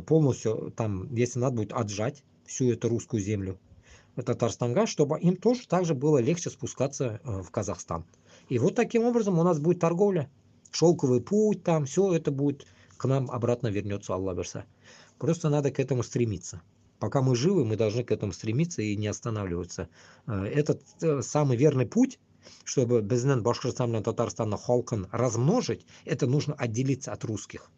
Speaker 2: полностью там, если надо будет отжать всю эту русскую землю, Татарстанга, чтобы им тоже также было легче спускаться в Казахстан. И вот таким образом у нас будет торговля, шелковый путь, там все это будет к нам обратно вернется, Аллах берса. Просто надо к этому стремиться. Пока мы живы, мы должны к этому стремиться и не останавливаться. Этот самый верный путь, чтобы безнен Башкортостан и Татарстан халкан размножить, это нужно отделиться от русских.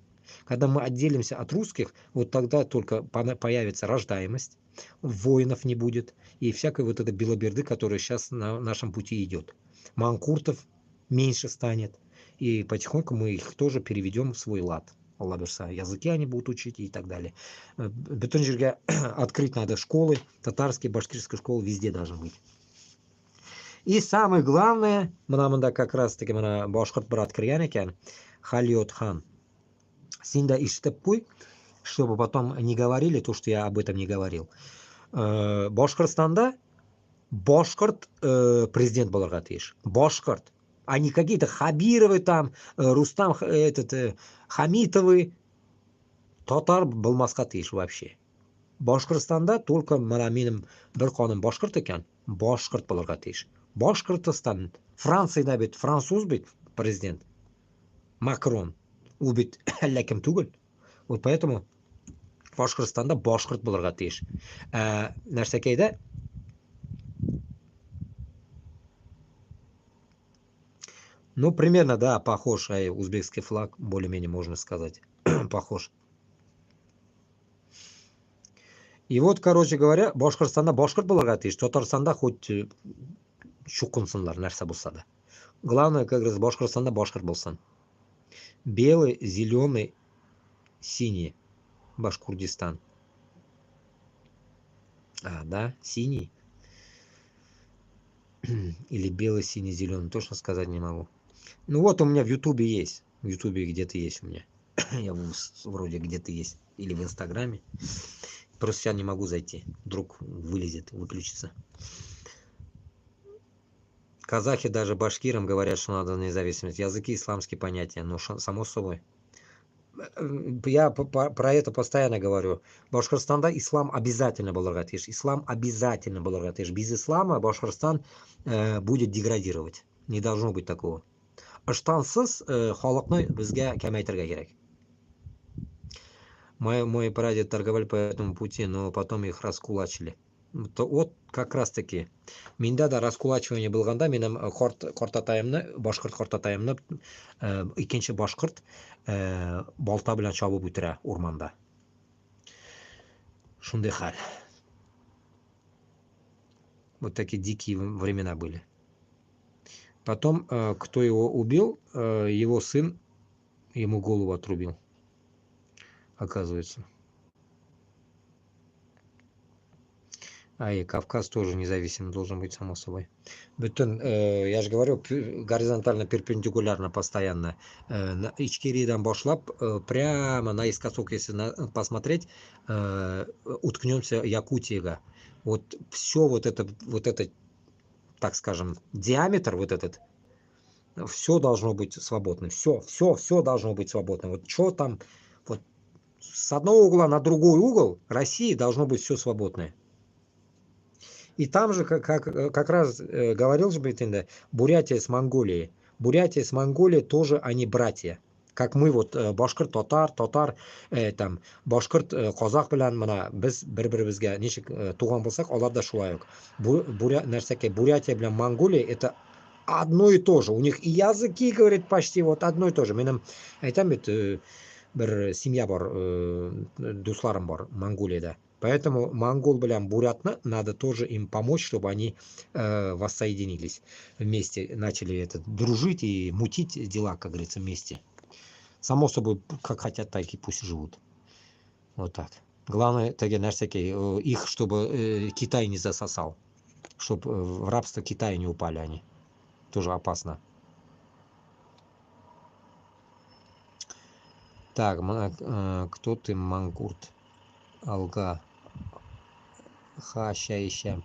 Speaker 2: Когда мы отделимся от русских, вот тогда только появится рождаемость, воинов не будет, и всякой вот этой белоберды, которая сейчас на нашем пути идет. Манкуртов меньше станет, и потихоньку мы их тоже переведем в свой лад. Аллах берса, языки они будут учить и так далее. Бетонжирге открыть надо школы, татарские, башкирские школы везде должны быть. И самое главное, мына как раз таки мына башкорт брат кірген екен, Халиот хан. Синда иштеп қой, чтобы потом не говорили то, что я об этом не говорил. Башкортстанда башкорт президент боларға тиіш. Башкорт. А не какие-то Хабировы там, Рустам Хамитовы. Татар болмасқа тиіш вообще. Башкортстанда только мына менің бір қаным башкорт екен. Башкорт боларға тиіш. Башкортостан. Францияда бит француз бит президент. Макрон. Ул бит әллә кем түгел. Вот поэтому Башкортостанда башкорт боларға тиіш. Нәрсәкәйдә ну, примерно, да, похож, узбекский флаг, более-менее можно сказать, похож. И вот, короче говоря, Башкортостанда башкорт боларға тиіш, Татарстанда хоть шуқынсынлар, нәрсә болса да. Главное, как раз Башкортостанда башкорт болсын. Белый, зеленый, синий. Башкурдистан. Да, синий. Или белый, синий, зеленый, точно сказать не могу. Ну вот у меня в Ютубе есть. В Ютубе где-то есть у меня. Я вроде где-то есть. Или в Инстаграме. Просто сейчас не могу зайти. Вдруг вылезет, выключится. Казахи даже башкирам говорят, что надо независимость. Языки исламские понятия. Но само собой. Я про это постоянно говорю. Башкортостанда ислам обязательно боларға тиіш. Ислам обязательно боларға тиіш. Без ислама Башкортостан будет деградировать. Не должно быть такого. Ыштансыз халыкны безгә кәмәйтергә кирәк. Мой прадед торговали по этому пути, но потом их раскулачили. Вот как раз таки. Миндә да раскулачивание булганда, минем картатаемны, башкорт картатаемны, икенче башкорт балта белән чабып үтерә урманда. Шундый хәл. Вот такие дикие времена были. Потом, кто его убил, его сын ему голову отрубил, оказывается. И Кавказ тоже независим должен быть, само собой. Бүтін, я же говорю, горизонтально, перпендикулярно, постоянно. Ичкерийдан башлап, прямо наискосок, если посмотреть, уткнемся Якутиега. Вот все вот это, так скажем, диаметр вот этот, все должно быть свободным. Все должно быть свободным. Вот что там, вот с одного угла на другой угол России должно быть все свободное. И там же, как раз говорил же Бетинда, Бурятия с Монголией. Бурятия с Монголией тоже они братья. Как мы вот башкирт татар там башкирт казак белән мына без бер-беребезгә ничек туган булсак, алар да шулай ук. Бурятия белән Монголия это одно и то же. У них и языки, говорит, почти вот одно и то же. Минем әйтәм бит, бер семья бар, дусларым бар Монголиядә. Поэтому монгол белән бурятны надо тоже им помочь, чтобы они воссоединились вместе, начали это дружить и мутить дела, как говорится, вместе. Само собой, как хотят, так и пусть живут. Вот так. Главное, их, чтобы Китай не засосал. Чтобы в рабство Китая не упали они. Тоже опасно. Так, кто ты, Мангурт? Алга. Хащаища.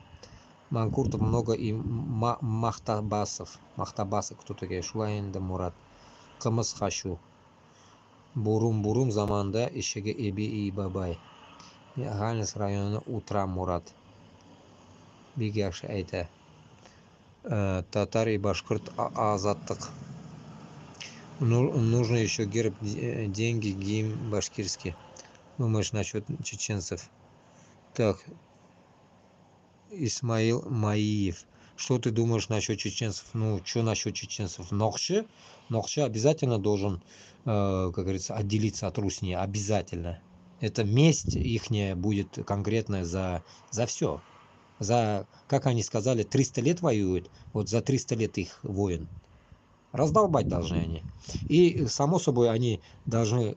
Speaker 2: Мангуртов много и Махтабасов. Махтабасы кто такие? Шулайында Мурат. Кымыз хашу. Бурум заманда ишеге эби и бабай. Галнес районы Утра Мурат. Бигяш әйтә. Татар и башкирт азаттык. Нужно еще герб, деньги, гимн башкирский. Думаешь насчет чеченцев? Так, Исмаил Маиев. Что ты думаешь насчет чеченцев? Ну, что насчет чеченцев? Нохче обязательно должен, как говорится, отделиться от Русни. Обязательно. Это месть ихняя будет конкретная за все. За, как они сказали, 300 лет воюют. Вот за 300 лет их воин. Раздолбать должны они. И, само собой, они должны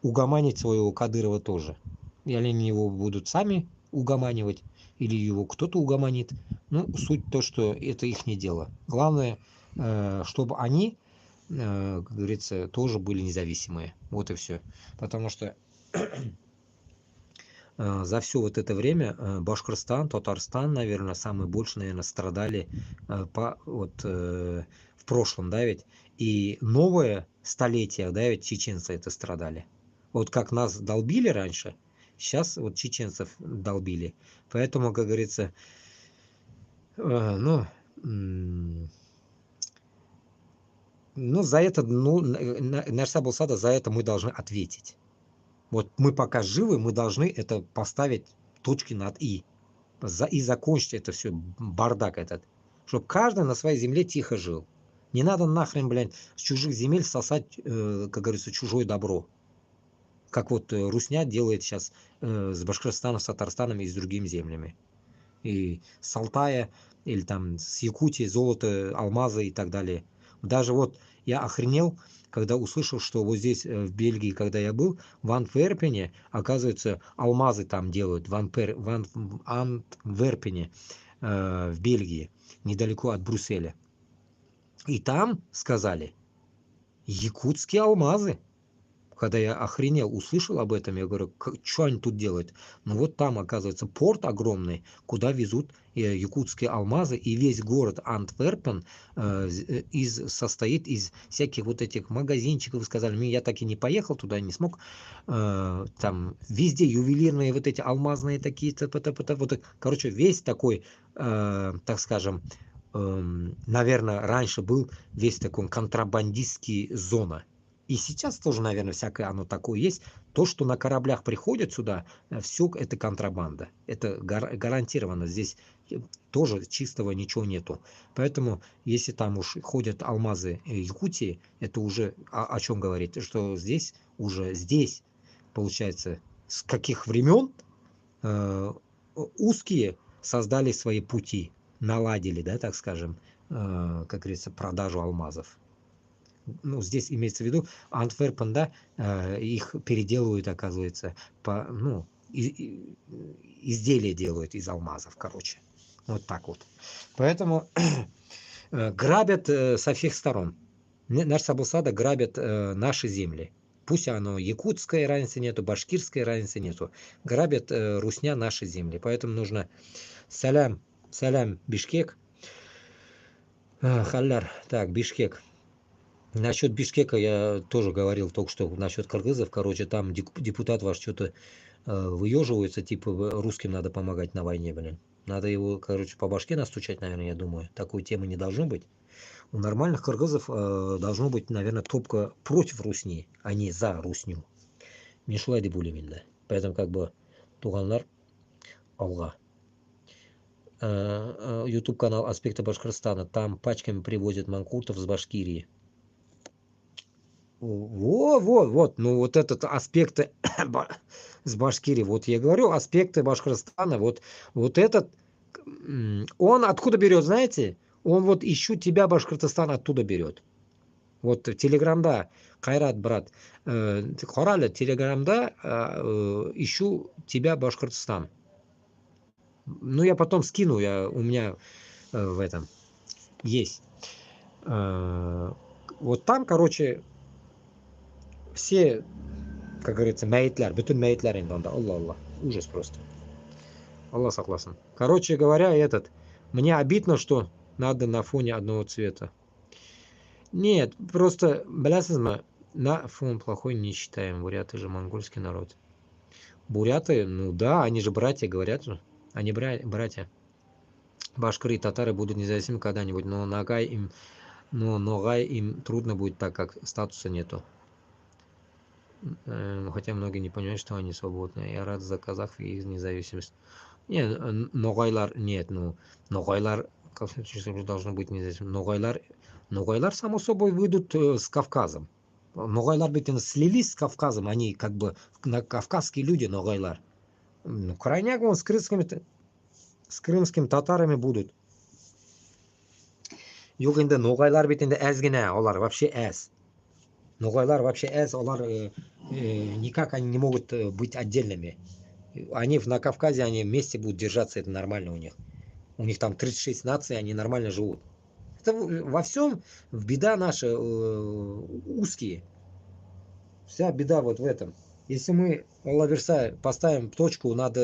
Speaker 2: угоманить своего Кадырова тоже. Или они его будут сами угоманивать, или его кто-то угомонит. Ну, суть то, что это их не дело. Главное, чтобы они, как говорится, тоже были независимые. Вот и все. Потому что за все вот это время Башкортостан, Татарстан, наверное, самые больше, наверное, страдали в прошлом, да, ведь. И новое столетие, да, ведь чеченцы это страдали. Вот как нас долбили раньше, сейчас вот чеченцев долбили. Поэтому, как говорится, ну, за это, Нарса Булсада, за это мы должны ответить. Вот мы пока живы, мы должны это поставить точки над «и». И закончить это все, бардак этот. Чтобы каждый на своей земле тихо жил. Не надо нахрен, блядь, с чужих земель сосать, как говорится, чужое добро. Как вот Русня делает сейчас с Башкортостаном, с Татарстаном и с другими землями. И с Алтая, или там с Якутии, золото, алмазы и так далее. Даже вот я охренел, когда услышал, что вот здесь, в Бельгии, когда я был, в Антверпене, оказывается, алмазы там делают, в Антверпене, в Бельгии, недалеко от Брюсселя. И там сказали, якутские алмазы. Когда я охренел, услышал об этом, я говорю, что они тут делают? Ну вот там, оказывается, порт огромный, куда везут якутские алмазы, и весь город Антверпен состоит из всяких вот этих магазинчиков. Сказали, я так и не поехал туда, не смог. Там везде ювелирные вот эти алмазные такие-то, вот, короче, весь такой, так скажем, наверное, раньше был весь такой контрабандистский зона. И сейчас тоже, наверное, всякое оно такое есть. То, что на кораблях приходит сюда, все это контрабанда. Это гарантированно. Здесь тоже чистого ничего нету. Поэтому, если там уж ходят алмазы Якутии, это уже о чем говорит? Что здесь, получается, с каких времен узкие создали свои пути, наладили, да, так скажем, как говорится, продажу алмазов. Ну, здесь имеется в виду Антверпен, да, их переделывают, оказывается, изделия делают из алмазов, короче. Вот так вот. Поэтому грабят со всех сторон. Нарса Булсада грабят наши земли. Пусть оно якутское разницы нету, башкирской разницы нету. Грабят Русня наши земли. Поэтому нужно салям, Бишкек. Халляр. Так, Бишкек. Насчет Бишкека я тоже говорил только что насчет кыргызов. Короче, там депутат ваш что-то выеживается, типа русским надо помогать на войне, блин. Надо его, короче, по башке настучать, наверное, я думаю. Такой темы не должно быть. У нормальных кыргызов должно быть, наверное, топка против Русни, а не за Русню. Мишуай деп ойлаймын енді. Поэтому как бы туғандар алға. YouTube канал «Аспекты Башкортостана». Там пачками привозят манкуртов с Башкирии. Вот. Ну вот этот аспекты с Башкирии. Вот я говорю, аспекты Башкортостана. Вот этот, он откуда берет, знаете? Он вот ищу тебя, Башкортостан, оттуда берет. Вот телеграмда, Кайрат, брат, Хорали, телеграмда ищу тебя, Башкортостан. Ну, я потом скину, у меня в этом есть. Вот там, короче, все, как говорится, мәйітлер, бүтін мәйітлер енді онда. Алла, ужас просто. Аллах согласен. Короче говоря, мне обидно, что надо на фоне одного цвета. Нет, просто, блясызма, на фон плохой не считаем. Буряты же монгольский народ. Буряты, ну да, они же братья, говорят же. Они братья. Башкиры и татары будут независимы когда-нибудь, но Ногай им трудно будет, так как статуса нету. Хотя многие не понимают, что они свободны. Я рад за казахов и их независимость. Нет, Ногайлар нет, Ногайлар должно быть независимым. Ногайлар, само собой, выйдут с Кавказом. Ногайлар ведь слились с Кавказом, они как бы кавказские люди, Ногайлар. Ну, крайняк вон с крымскими татарами будут. Yok енді Ноғайлар бет енді әзгіне, олар вообще әз. Ноғайлар вообще әз, олар никак они не могут быть отдельными. Они на Кавказе, они вместе будут держаться, это нормально у них. У них там 36 наций, они нормально живут. Это во всем беда наша узкие. Вся беда вот в этом. Если мы, Аллах верса, поставим точку над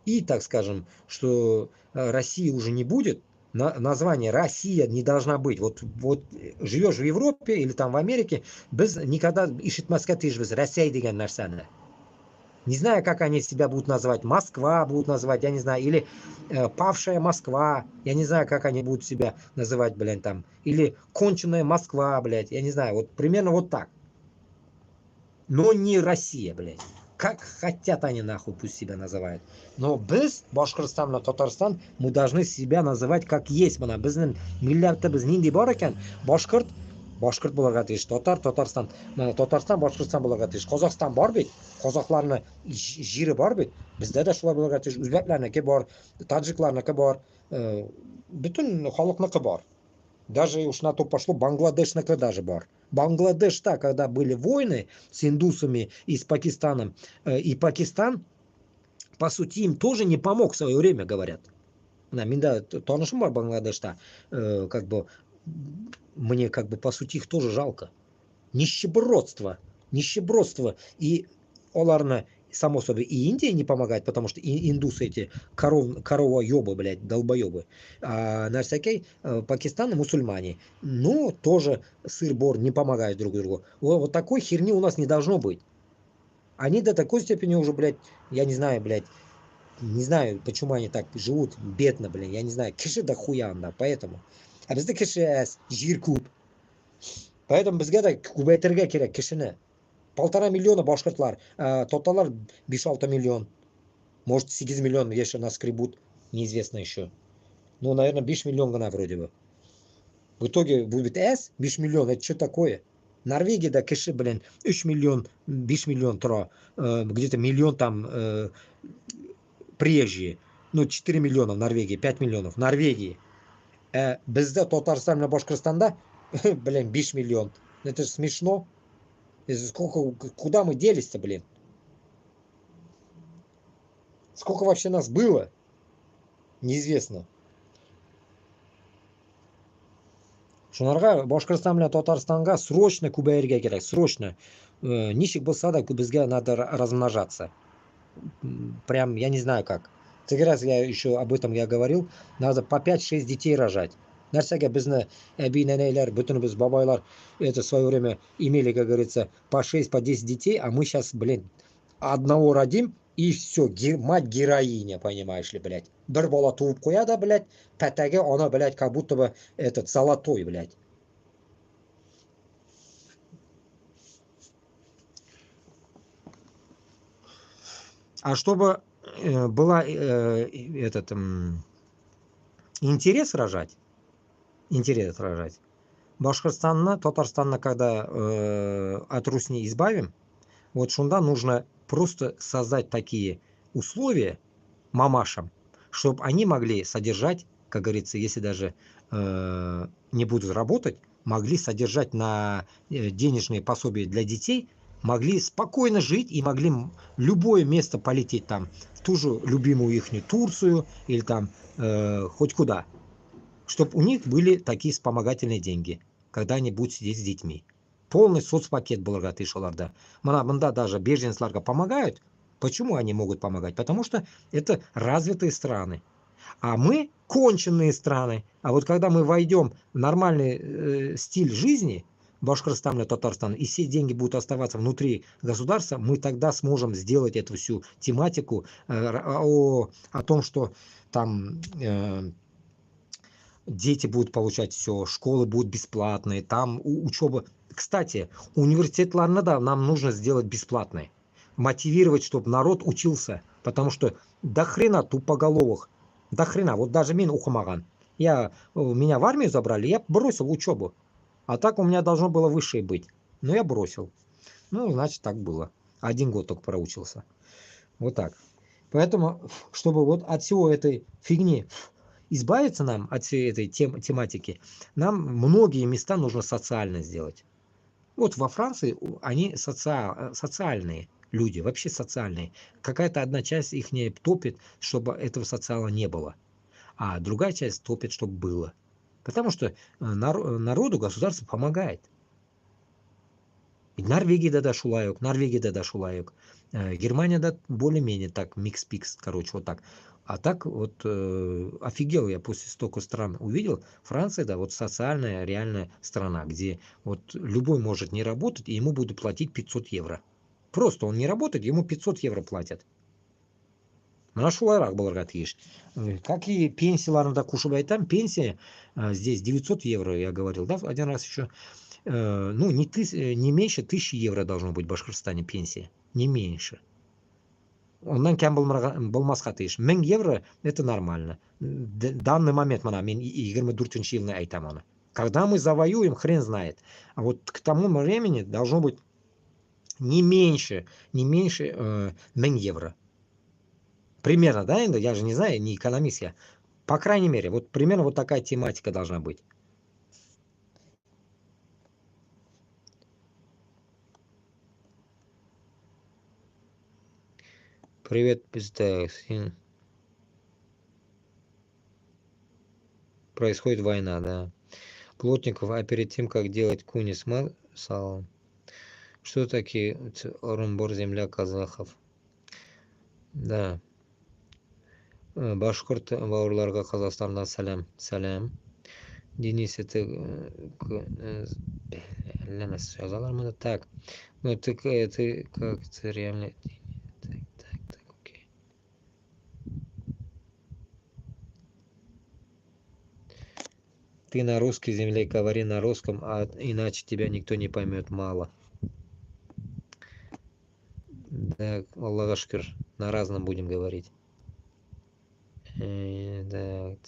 Speaker 2: и, так скажем, что России уже не будет, название Россия не должна быть. Вот живешь в Европе или там в Америке, без никогда ишитмаска тыжбез Россия деген нәрсәне. Не знаю, как они себя будут называть. Москва будут называть, я не знаю. Или павшая Москва. Я не знаю, как они будут себя называть, блин, там. Или конченая Москва, блядь. Я не знаю. Вот примерно вот так. Но не Россия, блядь. Как хотят они, нахуй, пусть себя называют. Но без Башкортостан, Татарстан, мы должны себя называть как есть. Мына біздің миллиардта біз нендей бар екен? Башкорт боларға тиіш, Татарстан. Татарстан, Башкортостан боларға тиіш. Қазақстан бар бит. Қазақтарны жері бар бит. Бізде де шулар боларға тиіш. Үзбеклернікі бар, таджикларнікі бар, бүтін халықнікі бар. Даже уж на то пошло, Бангладешныкі даже бар. Бангладешта, когда были войны с индусами и с Пакистаном, и Пакистан, по сути, им тоже не помог в свое время, говорят. Минда тонышым бар Бангладешта, как бы, мне как бы по сути их тоже жалко. Нищебродство. И оларна, само собой, и Индия не помогает, потому что индусы эти коровоебы, блядь, долбоебы. А на всякий Пакистан и мусульмане. Ну, тоже сыр-бор не помогают друг другу. Вот такой херни у нас не должно быть. Они до такой степени уже, блядь, я не знаю, блядь, не знаю, почему они так живут бедно, блядь, я не знаю. Киши да хуян, поэтому. А бізде киши әс, жир көп. Поэтому бізге да көбейтірге керек кишіні. 1,5 миллиона башкортлар, татарлар 5-6 миллион. Может 8 миллионов еще наскребут, неизвестно еще. Ну, наверное, 5 миллион гана вроде бы. В итоге будет 5 миллион, это что такое? Норвегия, да, киши, блин, 3 миллион, 5 миллион, где-то миллион там приезжие. Ну, 4 миллиона в Норвегии, 5 миллионов в Норвегии. Бізде Татарстан на Башкортостанда, блин, 5 миллион. Это же смешно. Куда мы делись-то, блин? Сколько вообще нас было? Неизвестно. Шунарға Башкортостан мен Татарстанға срочно көбейерге керек, срочно. Ничек болса да бізге надо размножаться. Прям, я не знаю как. Целый раз я еще об этом я говорил. Надо по 5-6 детей рожать. Нәрсәгә безне әби-нәнәйләр, bütün без бабайлар это в свое время имели, как говорится, по 6, по 10 детей, а мы сейчас, блин, одного родим И все, мать героиня, понимаешь ли, блядь. Бір бала туып қояды, блядь, пәтәге она, блядь, как будто бы этот золотой, блядь. А чтобы была этот интерес рожать, Башкортостанна, Татарстанна, когда от Русни избавим, вот шунда нужно просто создать такие условия мамашам, чтобы они могли содержать, как говорится, если даже не будут работать, могли содержать на денежные пособия для детей, могли спокойно жить и могли любое место полететь там, в ту же любимую ихнюю Турцию или там хоть куда, чтобы у них были такие вспомогательные деньги, когда они будут сидеть с детьми. Полный соцпакет был оларда. Мында даже беженцларға помогают. Почему они могут помогать? Потому что это развитые страны. А мы конченые страны. А вот когда мы войдем в нормальный стиль жизни, Башкортостан, Татарстан, и все деньги будут оставаться внутри государства, мы тогда сможем сделать эту всю тематику о том, что там дети будут получать все, школы будут бесплатные, там учеба. Кстати, университетларны да нам нужно сделать бесплатной. Мотивировать, чтобы народ учился. Потому что до хрена тупоголовых, до хрена, вот даже мен ухамаган. Меня в армию забрали, я бросил учебу. А так у меня должно было высшее быть. Но я бросил. Ну, значит, так было. 1 год только проучился. Вот так. Поэтому, чтобы вот от всего этой фигни избавиться нам от всей этой тематики, нам многие места нужно социально сделать. Вот во Франции они социальные люди, вообще социальные. Какая-то одна часть их не топит, чтобы этого социала не было. А другая часть топит, чтобы было. Потому что народу государство помогает. Норвегияда да шулай. Германияда более-менее так, микс-пикс, короче, вот так. А так вот офигел я после столько стран увидел. Франция, да, вот социальная, реальная страна, где вот любой может не работать, и ему будут платить 500 евро. Просто он не работает, ему 500 евро платят. Мына шулайрақ бұларға тиеш. Как и пенсияларында кушать айтам, пенсия здесь 900 евро, я говорил, да, один раз еще. Ну, не меньше 1000 евро должно быть в Башкортостане пенсия. Не меньше. Ондан кем болмасқа тиеш. 1000 евро это нормально. Данный момент, мына мен 24 жылны айтам оны. Когда мы завоюем, хрен знает. А вот к тому времени должно быть не меньше 1000 евро. Примерно, да, я же не знаю, не экономист я. По крайней мере, вот примерно вот такая тематика должна быть. Привет, пизда. Происходит война, да. Плотников, а перед тем, как делать куни с салом, что такие Орынбор, земля казахов? Да. Башқұрт бауырларға Қазақстаннан сәлем. Денис, это жазалар мұны так. Ну ты как это реально. Так, окей. Ты на русской земле говори на русском, а иначе тебя никто не поймет, мало. Да, Аллаха шкур, на разном будем говорить. Так.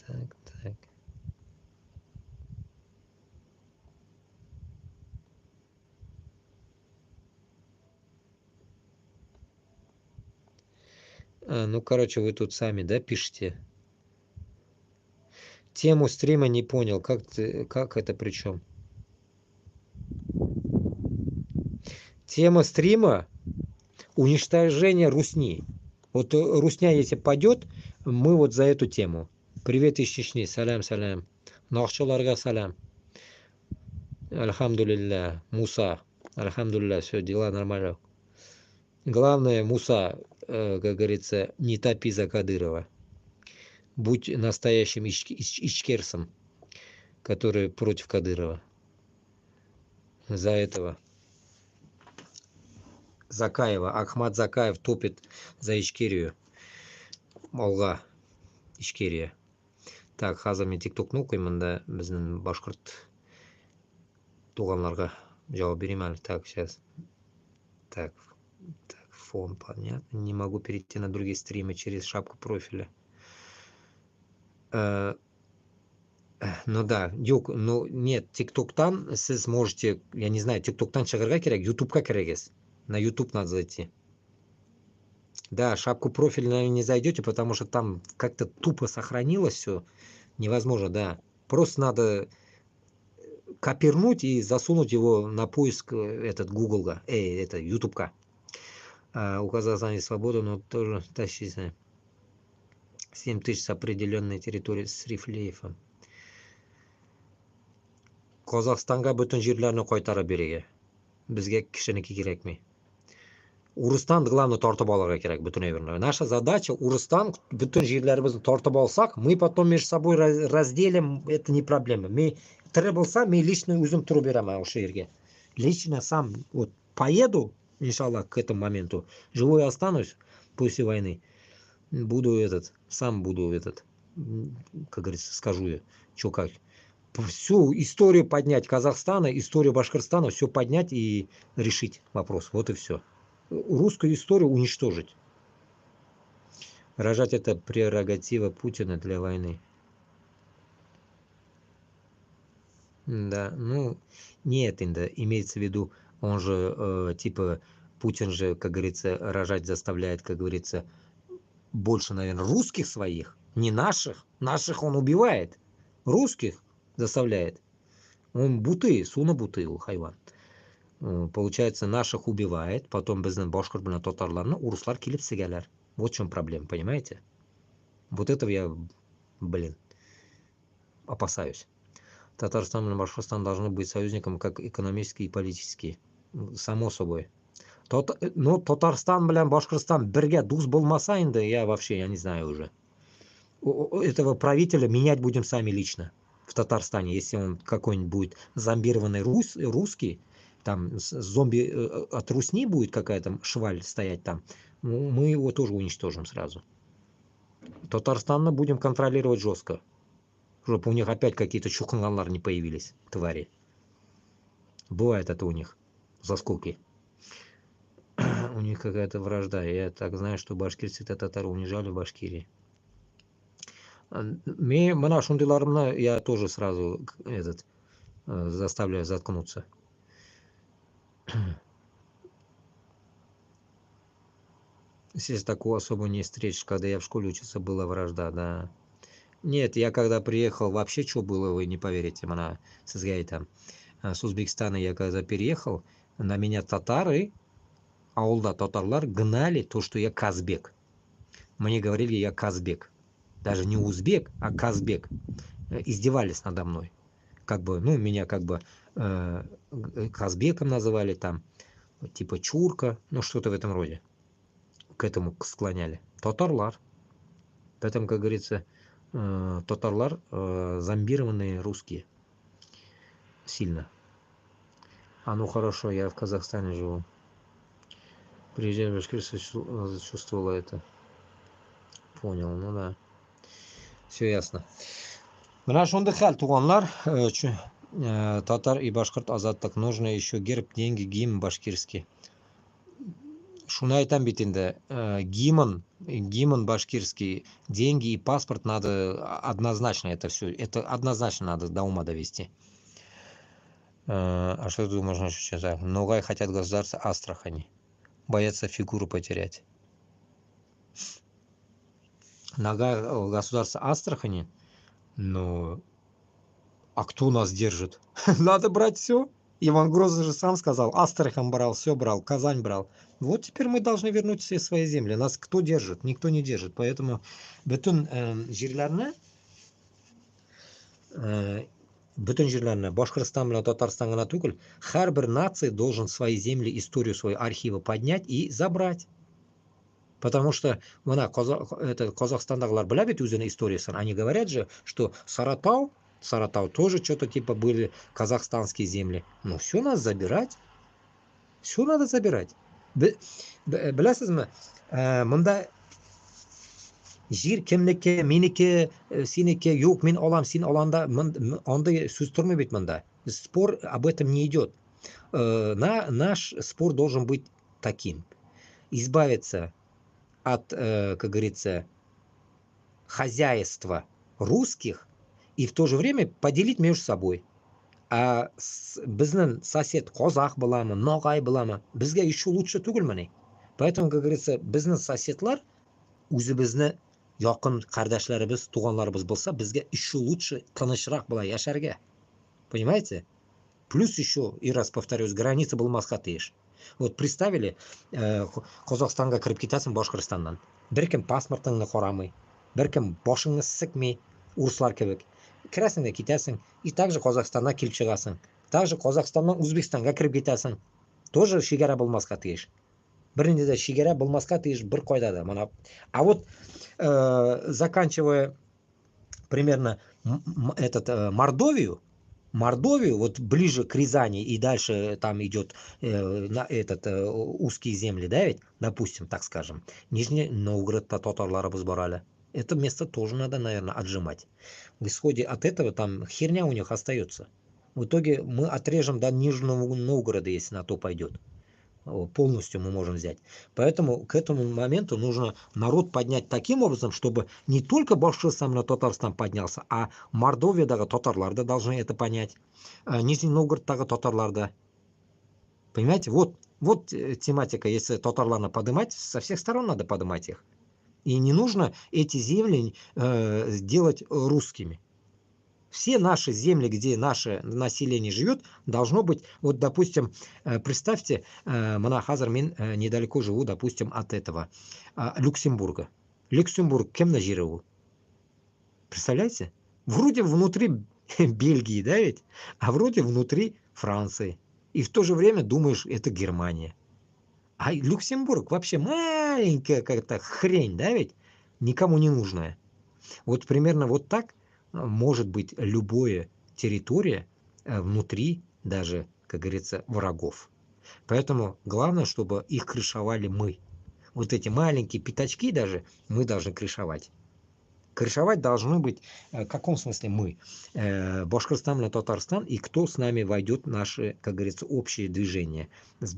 Speaker 2: Ну, короче, вы тут сами, да, пишете? Тему стрима не понял, как это причем? Тема стрима — уничтожение Русни. Вот Русня, если падет, мы вот за эту тему. Привет из Чечни, салям. Нахчаларга салям. Альхамдулилля, Муса. Альхамдулилля, все, дела нормально. Главное, Муса, как говорится, не топи за Кадырова. Будь настоящим ичкерсом, который против Кадырова. За этого Закаева. Ахмат Закаев топит за Ичкерию. Алға, Ичкерия. Так, қазір мен тиктокны оқимын да біздің башқұрт туғанларға жауап беремін әлі. Так, сейчас. Так, фон, понятно. Не могу перейти на другие стримы через шапку профиля. Ну да, ну нет, тиктоктан сіз можете, я не знаю, тиктоктан шығырға керек, ютубқа керегіз. На ютуб надо зайти. Да, шапку профиля, наверное, не зайдете, потому что там как-то тупо сохранилось все. Невозможно, да. Просто надо копирнуть и засунуть его на поиск этот Гуглга, это Ютубка. У Казахстана свобода, но тоже тащится. 7000 с определенной территории с рифлейфом. Казахстанға бүтін жерлерін қайтарып береге. Бізге кішінікі керекме. Урыстан главное тартып алырға керек бүтін everno. Наша задача Урыстан бүтін жерлерімізді тартып алсақ, мы потом между собой разделим, это не проблема. Мы тірі болса, мы лично өзім тұрып беремін осы жерге. Лично сам вот поеду, иншаллах, к этому моменту, живой останусь после войны. Сам буду как говорится, скажу я, что как. Всю историю поднять Казахстана, историю Башкортостана, все поднять и решить вопрос. Вот и все. Русскую историю уничтожить. Рожать это прерогатива Путина для войны. Да, ну, нет, имеется в виду, он же, типа, Путин же, как говорится, рожать заставляет, как говорится, больше, наверное, русских своих, не наших. Наших он убивает, русских заставляет. Он буты, суна бутыл, хайван. Получается, наших убивает, потом біздің башқұрт білен татарларны урыслар келіп сігәлер. Вот в чем проблема, понимаете? Вот этого я, опасаюсь. Татарстан и Башкортостан должны быть союзником как экономически и политически. Само собой. Но Татарстан, Башкортостан бірге дус болмаса инде, я не знаю уже. Этого правителя менять будем сами лично. В Татарстане, если он какой-нибудь будет зомбированный русский, там зомби от русни будет какая-то шваль стоять там, мы его тоже уничтожим сразу. Татарстан будем контролировать жестко, чтобы у них опять какие-то чуханлар не появились, твари. Бывает это у них, заскоки. У них какая-то вражда. Я так знаю, что башкирцы татары унижали в Башкирии. Мына шундайларымны я тоже сразу заставляю заткнуться. Здесь такого особо не встретишь. Когда я в школе учился, была вражда, да. Нет, я когда приехал, вообще что было, вы не поверите, мана сізге там с Узбекистана я когда переехал, на меня татары, ауылда татарлар гнали то, что я казбек. Мне говорили, я казбек. Даже не узбек, а казбек. Издевались надо мной. Как бы, ну, меня как бы казбеком называли там, типа чурка, ну, что-то в этом роде. К этому склоняли. Татарлар. Поэтому, как говорится, татарлар зомбированные русские. Сильно. А ну хорошо, я в Казахстане живу. Приезжаю в Башкирию, чувствовала это. Понял, ну да. Все ясно. Мына шундай хәл, туганлар, татар и башкорт азаттык. Нужно еще герб, деньги, гимн башкирский. Шуны айтам бит инде, гимн башкирский, деньги и паспорт надо однозначно это все. Это однозначно надо до ума довести. А что ты думаешь насчет сейчас? Ногай хотят государства Астрахани. Боятся фигуру потерять. Нога государства Астрахани, но а кто нас держит? Надо брать все. Иван Грозный же сам сказал, Астрахань брал, все брал, Казань брал. Вот теперь мы должны вернуть все свои земли. Нас кто держит? Никто не держит. Поэтому bütün жерлерне Башкортостан или Татарстан гана түгел, һәр нация должен свои земли, историю, свои архивы поднять и забрать. Потому что Казахстандагылар білә бит үзенең историясын. Они говорят же, что Саратау тоже что-то типа были казахстанские земли. Ну все надо забирать. Все надо забирать. Bilasizmi, bunda jir kimniki, meniki, seniki, yo'q, men olam, sen olanda, onday so'z turmaydi bunda. Спор об этом не идет. Наш спор должен быть таким: избавиться от, как говорится, хозяйства русских и в то же время поделить между собой. А bizning сосед qozoq bo'ladimi, no'g'ay bo'ladimi, bizga еще лучше tugilmani. Поэтому, как говорится, bizning sosedlar o'zimizni yaqin qardoshlarimiz, tug'onlarimiz bo'lsa, bizga еще лучше tinchroq bo'ladi yasharga. Понимаете? Плюс еще, и раз повторюсь, граница bo'lmasqa тиеш. Вот представили, Qozog'istonga kirib ketasan Boshqirdistondan. Bir kim pasportingni qo'ramay, bir kim boshingni sikmay, uruslar kabi. Kirasan da ketasan, и также Qozog'istondan kelib chiqasan. Также Qozog'istondan O'zbekistonga kirib ketasan. Тоже chegara bo'lmasqa тиеш. Birinchida chegara bo'lmasqa тиеш bir qoidada. Mana. А вот заканчивая примерно Мордовию, вот ближе к Рязани и дальше там идет на узкие земли, да, ведь, допустим, так скажем, Нижний Новгород-то татарлары брали. Это место тоже надо, наверное, отжимать. В исходе от этого там херня у них остается. В итоге мы отрежем до Нижнего Новгорода, если на то пойдет. Полностью мы можем взять. Поэтому к этому моменту нужно народ поднять таким образом, чтобы не только Башкортостан на Татарстан поднялся, а Мордовиядағы татарлар да должны это понять. Нижний Новгородтағы татарлар да. Понимаете? Вот тематика. Если татарларны поднимать, со всех сторон надо поднимать их. И не нужно эти земли делать русскими. Все наши земли, где наше население живет, должно быть, вот, допустим, представьте, мына хазар мен недалеко живу, допустим, от этого Люксембурга. Люксембург кем на жирову? Представляете? Вроде внутри Бельгии, да ведь? А вроде внутри Франции. И в то же время думаешь, это Германия. А Люксембург вообще маленькая какая-то хрень, да ведь? Никому не нужная. Вот примерно вот так может быть любая территория внутри даже, как говорится, врагов. Поэтому главное, чтобы их крышевали мы. Вот эти маленькие пятачки даже мы должны крышевать. Крышевать должны быть, в каком смысле мы? Башкортостан, Татарстан, и кто с нами войдет в наши, как говорится, общие движения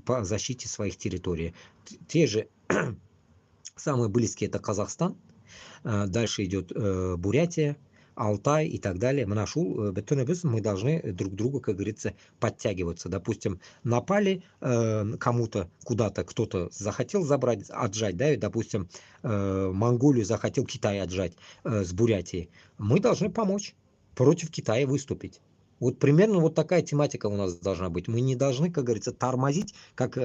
Speaker 2: по защите своих территорий. Те же самые близкие — это Казахстан, дальше идет Бурятия, Алтай и так далее. Мы должны друг друга, как говорится, подтягиваться. Допустим, напали кому-то куда-то, кто-то захотел забрать, отжать, да, и, допустим, Монголию захотел Китай отжать с Бурятии. Мы должны помочь, против Китая выступить. Вот примерно вот такая тематика у нас должна быть. Мы не должны, как говорится, тормозить, как,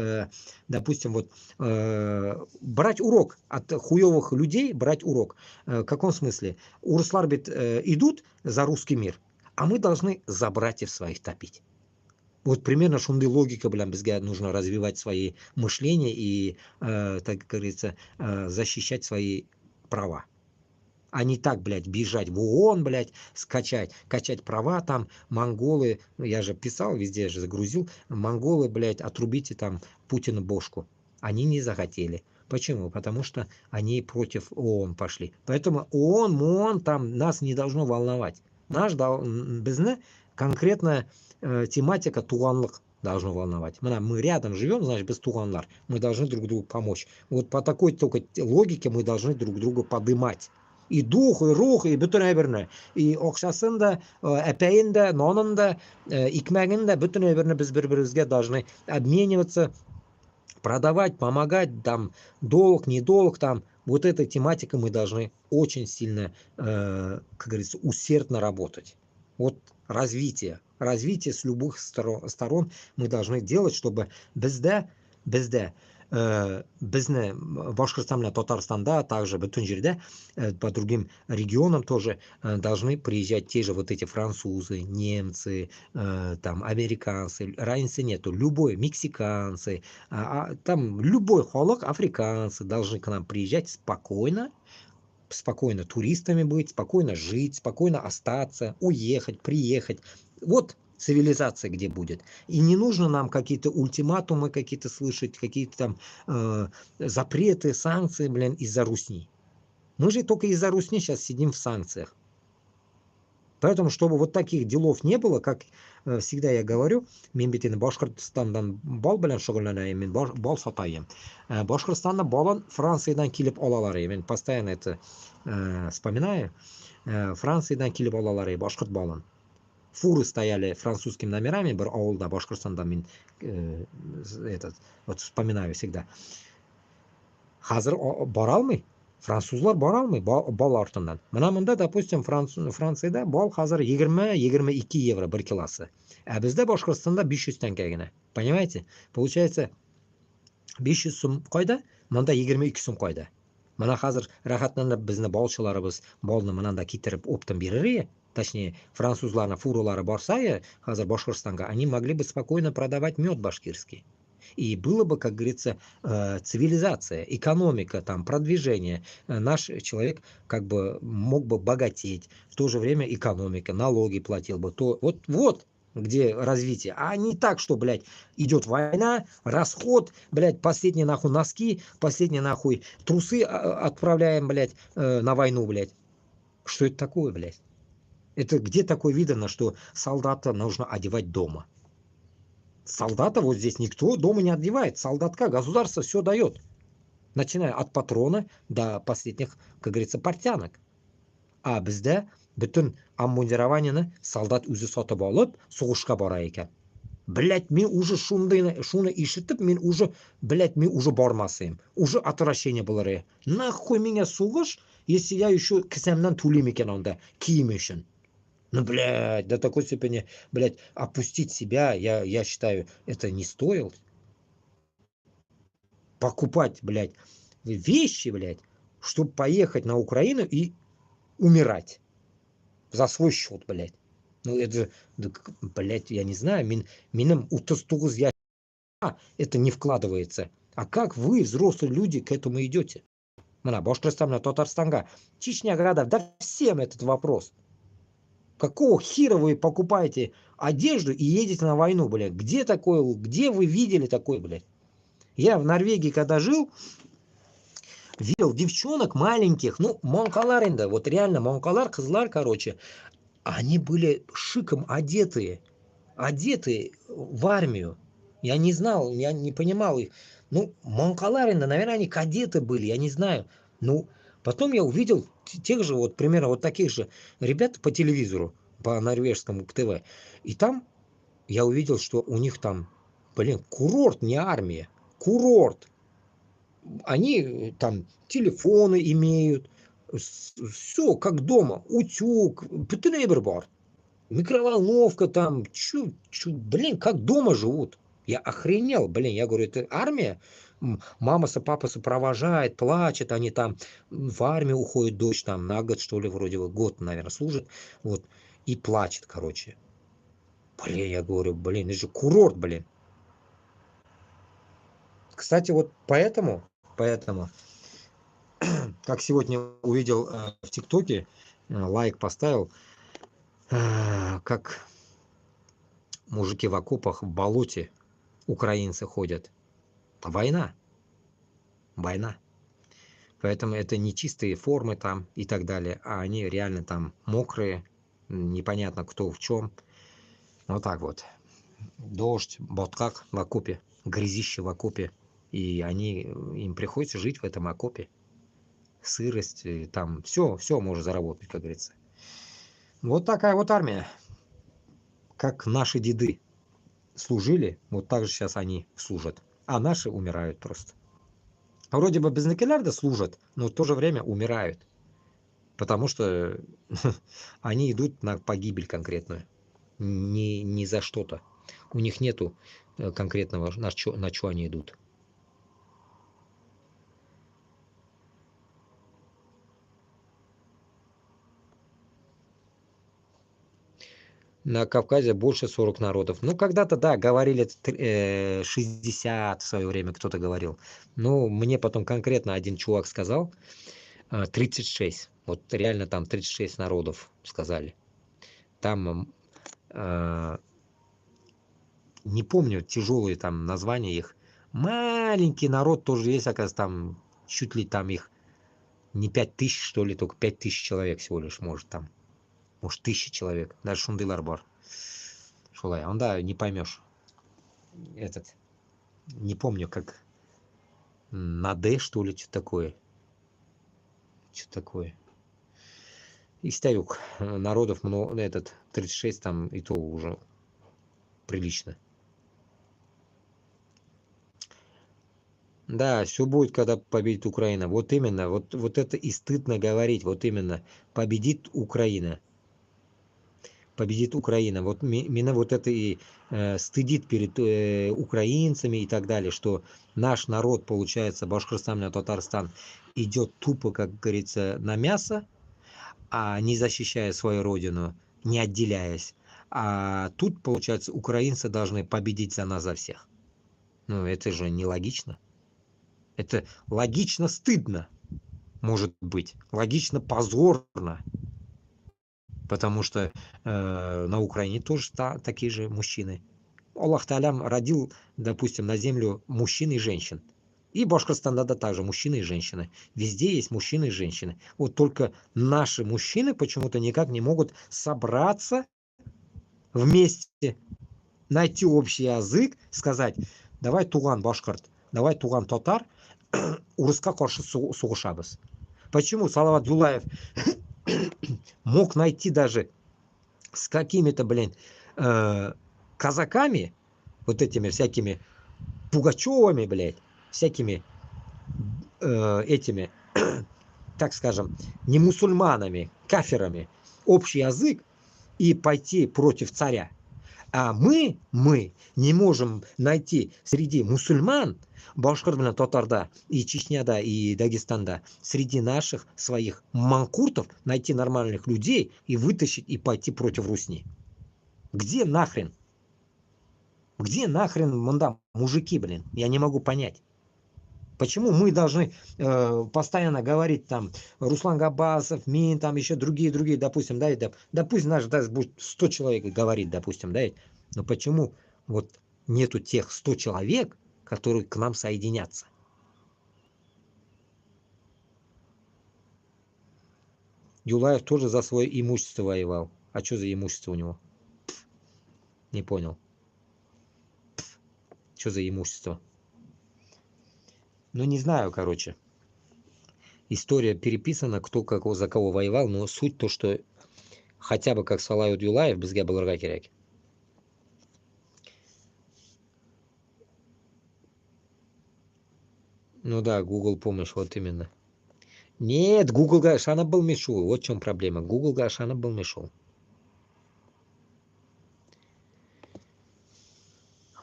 Speaker 2: допустим, вот брать урок от хуевых людей, брать урок. В каком смысле? Урслар идут за русский мир, а мы должны за братьев своих топить. Вот примерно шундай логика, бізге нужно развивать свои мышления и, так говорится, защищать свои права. А не так, блядь, бежать в ООН, блядь, качать права там, монголы, я же писал, везде же загрузил, монголы, блядь, отрубите там Путину бошку. Они не захотели. Почему? Потому что они против ООН пошли. Поэтому ООН там нас не должно волновать. Бізді конкретная тематика туғанлық должно волновать. Мы рядом живем, значит, без туғанлар. Мы должны друг другу помочь. Вот по такой только логике мы должны друг друга подымать. И дух, и рух, и bütün öbürünü. И окшасын да, әпәйін да, нонын да, икмәгін да, bütün öbürünü біз бір-бірімізге должны обмениваться, продавать, помогать, там, долг, недолг, там. Вот этой тематикой мы должны очень сильно, как говорится, усердно работать. Вот развитие с любых сторон мы должны делать, чтобы бізді Башкортостан, Татарстанда, также bütün жерде, по другим регионам тоже должны приезжать те же вот эти французы, немцы, там, американцы, разницы нету, любой, мексиканцы, там любой халық, африканцы должны к нам приезжать спокойно туристами быть, спокойно жить, спокойно остаться, уехать, приехать. Вот цивилизация где будет. И не нужно нам какие-то ультиматумы какие-то слышать, какие-то там запреты, санкции, блин, из-за Русни. Мы же только из-за Русни сейчас сидим в санкциях. Поэтому, чтобы вот таких делов не было, как всегда я говорю, мен бит енді Башқұртстандан бал белән шөгыльләнәм, мен бал сатайым. Башқұртстанда балын Франциядан килеп алалар. Мен постоянно это вспоминаю. Франциядан килеп алалар башкорт балын. Фуры стояли французскими номерами, бір ауылда Башқұртстанда мен этот вот вспоминаю всегда. Хәзер бара алмый. Французлар бара алмый бал артыннан. Мына монда, допустим, Францияда бал хәзер 20-22 евро бір килосы. А бездә Башкортстанда 500 тәңкә генә. Понимаете? Получается 500 сум кайда, монда 22 сум кайда. Мына хәзер рәхәтләнеп безне балчыларыбыз балны монанда китереп оптом бирер. Точнее, французларны фуралары барса, хәзер Башкортстанга, они могли бы спокойно продавать мед башкирский. И было бы, как говорится, цивилизация, экономика, там, продвижение. Наш человек как бы мог бы богатеть, в то же время экономика, налоги платил бы. Вот где развитие. А не так, что, блядь, идет война, расход, блядь, последние нахуй носки, последние нахуй трусы отправляем, блядь, на войну, блядь. Что это такое, блядь? Это где такое видно, что солдата нужно одевать дома? Солдата вот здесь никто дома не одевает. Солдатка, государство все дает. Начиная от патрона до последних, как говорится, портянок. А бездә bütün аммундированияны солдат үзе сатып алып, сугышка бара икән. Блять, мен уже шуны ишетеп, мен уже бармасым. Уже отвращение булыр. Нахуй меня сугыш, если я еще кесәмнән түлим икән анда кием өчен. Ну, блядь, до такой степени, блядь, опустить себя, я считаю, это не стоило. Покупать, блядь, вещи, блядь, чтобы поехать на Украину и умирать. За свой счет, блядь. Ну, это, блядь, я не знаю, минем утостугуз я это не вкладывается. А как вы, взрослые люди, к этому идете? Мана, Башкортостан, Татарстанга, Чечня, Града, да всем этот вопрос. Какого хера вы покупаете одежду и едете на войну, блядь? Где такое, где вы видели такое, блядь? Я в Норвегии, когда жил, видел девчонок маленьких, ну, монкалар инда, вот реально монкалар, кызлар, короче, они были шиком одетые в армию. Я не знал, я не понимал их. Ну, монкалар инда, наверное, они кадеты были, я не знаю. Ну, потом я увидел тех же, вот примерно вот таких же ребят по телевизору, по норвежскому ТВ. И там я увидел, что у них там, блин, курорт, не армия, курорт. Они там телефоны имеют, все как дома, утюг, микроволновка там, блин, как дома живут. Я охренел, блин, я говорю, это армия? Мама с папа сопровожает, плачет, они там в армию уходит, дочь там на год, что ли, вроде бы, год, наверное, служит, вот, и плачет, короче. Блин, я говорю, блин, это же курорт, блин. Кстати, вот поэтому, как сегодня увидел в ТикТоке, лайк поставил, как мужики в окопах в болоте, украинцы ходят. Война. Поэтому это не чистые формы там и так далее, а они реально там мокрые, непонятно кто в чем. Вот так вот. Дождь, боткак в окопе, грязище в окопе. И им приходится жить в этом окопе. Сырость, там все можно заработать, как говорится. Вот такая вот армия. Как наши деды служили, вот так же сейчас они служат. А наши умирают просто. Вроде бы без накелярда служат, но в то же время умирают. Потому что они идут на погибель конкретную. Не за что-то. У них нету конкретного, на что они идут. На Кавказе больше 40 народов. Ну, когда-то, да, говорили 60 в свое время, кто-то говорил. Но мне потом конкретно один чувак сказал 36. Вот реально там 36 народов сказали. Там Не помню тяжелые там названия их. Маленький народ тоже есть, оказывается, там чуть ли там их не 5000, что ли, только 5000 человек всего лишь может там. Может 1000 человек. Даже шундылар бар. Шулай. Он, да, не поймешь. Этот. Не помню, как на Д, что ли, что такое. Что такое. И старюк. Народов много, этот 36 там и то уже прилично. Да, все будет, когда победит Украина. Вот именно, вот это и стыдно говорить. Вот именно, победит Украина. Победит Украина. Вот именно вот это и стыдит перед украинцами и так далее, что наш народ, получается, Башкортостан и Татарстан, идет тупо, как говорится, на мясо, а не защищая свою родину, не отделяясь. А тут, получается, украинцы должны победить за нас, за всех. Ну, это же нелогично. Это логично стыдно, может быть. Логично позорно. Потому что на Украине тоже такие же мужчины. Аллах Таалям родил, допустим, на землю мужчин и женщин. И Башкортостанда да также мужчины и женщины. Везде есть мужчины и женщины. Вот только наши мужчины почему-то никак не могут собраться вместе, найти общий язык, сказать, давай туган башкорт, давай туган татар, урысқа қарсы соғышабыз. Почему Салават Юлаев мог найти даже с какими-то, блин, казаками, вот этими всякими Пугачевыми, блядь, всякими этими, так скажем, не мусульманами, каферами, общий язык и пойти против царя. А мы не можем найти среди мусульман, Башкортостана, Татарда и Чечняда и Дагестанда, среди наших своих манкуртов найти нормальных людей и вытащить и пойти против Русни. Где нахрен? Где нахрен, манда, мужики, блин? Я не могу понять. Почему мы должны постоянно говорить там Руслан Габасов, Мин, там еще другие, допустим, да пусть наш даже будет 100 человек говорит, допустим, да, но почему вот нету тех 100 человек, которые к нам соединятся? Юлаев тоже за свое имущество воевал. А что за имущество у него? Не понял. Что за имущество? Ну, не знаю, короче. История переписана, кто как, за кого воевал, но суть то, что хотя бы как Салават Юлаев, бізге болырға керек. Ну да, Google помощь, вот именно. Нет, Google Ашана был мешул. Вот в чем проблема. Google Ашана был мешул.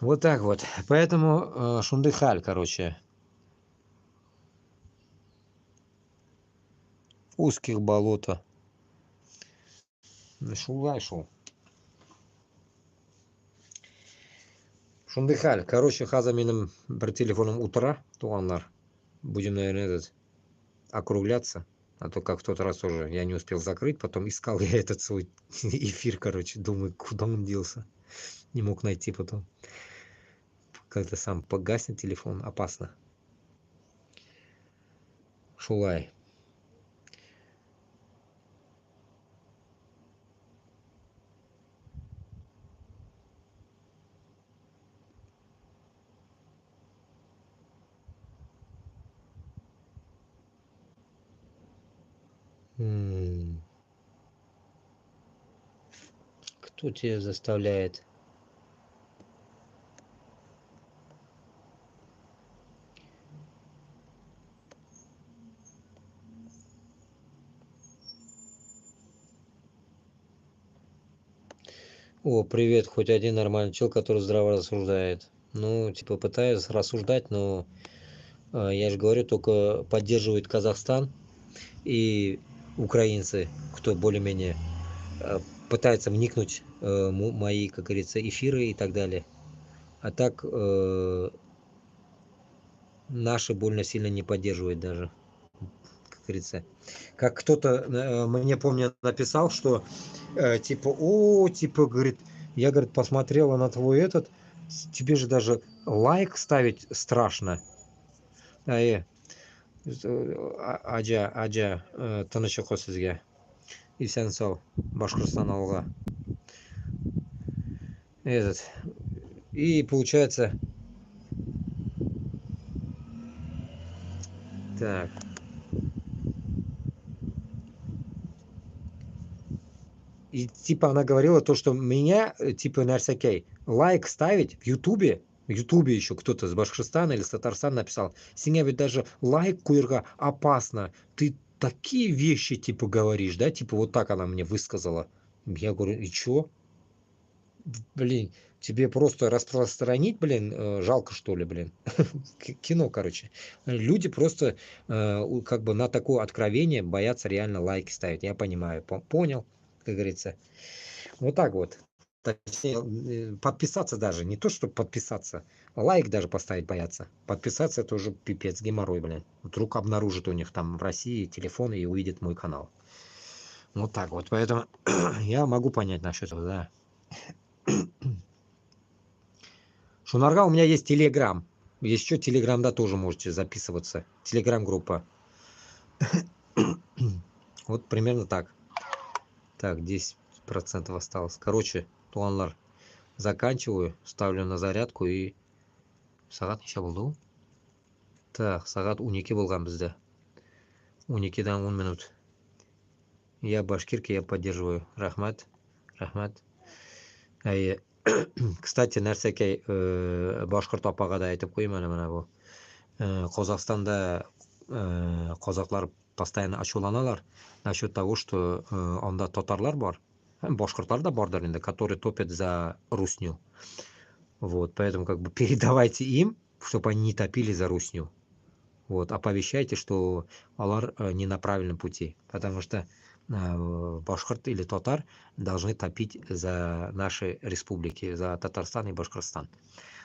Speaker 2: Вот так вот. Поэтому шундыхаль, короче. Узких болота. Шул. Шундыхаль. Короче, хазаминым бір телефоном утра, туганлар. Будем, наверное, округляться. А то как в тот раз тоже я не успел закрыть, потом искал я этот свой эфир, короче, думаю, куда он делся. Не мог найти потом. Когда сам погаснет телефон, опасно. Шулай. Кто тебя заставляет? О, привет, хоть один нормальный человек, который здраво рассуждает. Ну, типа, пытаюсь рассуждать, но я же говорю, только поддерживает Казахстан и украинцы, кто более-менее пытается вникнуть в мои, как говорится, эфиры и так далее. А так наши больно сильно не поддерживают даже, как говорится. Как кто-то мне, помню, написал, что типа, говорит, я, говорит, посмотрела на твой этот, Тебе же даже лайк ставить страшно. Aja, tinch o'qi sizga. Esan sog', Башкортостан ауылға. Этот. И получается... Так. И типа она говорила то, что меня, типа, нарсакей, лайк ставить в Ютубе еще кто-то с Башкортостана или с Татарстана написал, Синя, ведь даже лайк куирга опасно, ты такие вещи, типа, говоришь, да, типа, вот так она мне высказала. Я говорю, и чё? Блин, тебе просто распространить, блин, жалко, что ли, блин. Кино, короче. Люди просто как бы на такое откровение боятся реально лайки ставить. Я понимаю, понял, как говорится. Вот так вот. Точнее, подписаться даже. Не то, чтобы подписаться. Лайк даже поставить боятся. Подписаться это уже пипец, геморрой, блин. Вдруг обнаружит у них там в России телефон и увидит мой канал. Вот так вот. Поэтому я могу понять насчет этого, да. Шунарга, у меня есть Телеграм. Еще Телеграм, да, тоже можете записываться. Телеграм-группа. Вот примерно так. Так, 10% осталось. Короче, туанлар, заканчиваю, ставлю на зарядку и... Сағат неше болды? Так, сағат 12 болған бізде. 12-дан 10 минут. Я башкирка, я поддерживаю. Рахмат. Рахмат. Кстати, нәрсекей, башқұрт апаға да айтып қоймын мына бұл. Қазақстанда қазақтар постоянно ашуланалар насчет того, что онда татарлар бар, башқұрттар да бардар енді, которые топят за русню. Вот, поэтому как бы передавайте им, чтобы они не топили за русню. Вот, оповещайте, что алар не на правильном пути, потому что башқұрт или татар должны топить за наши республики, за Татарстан и Башкортостан.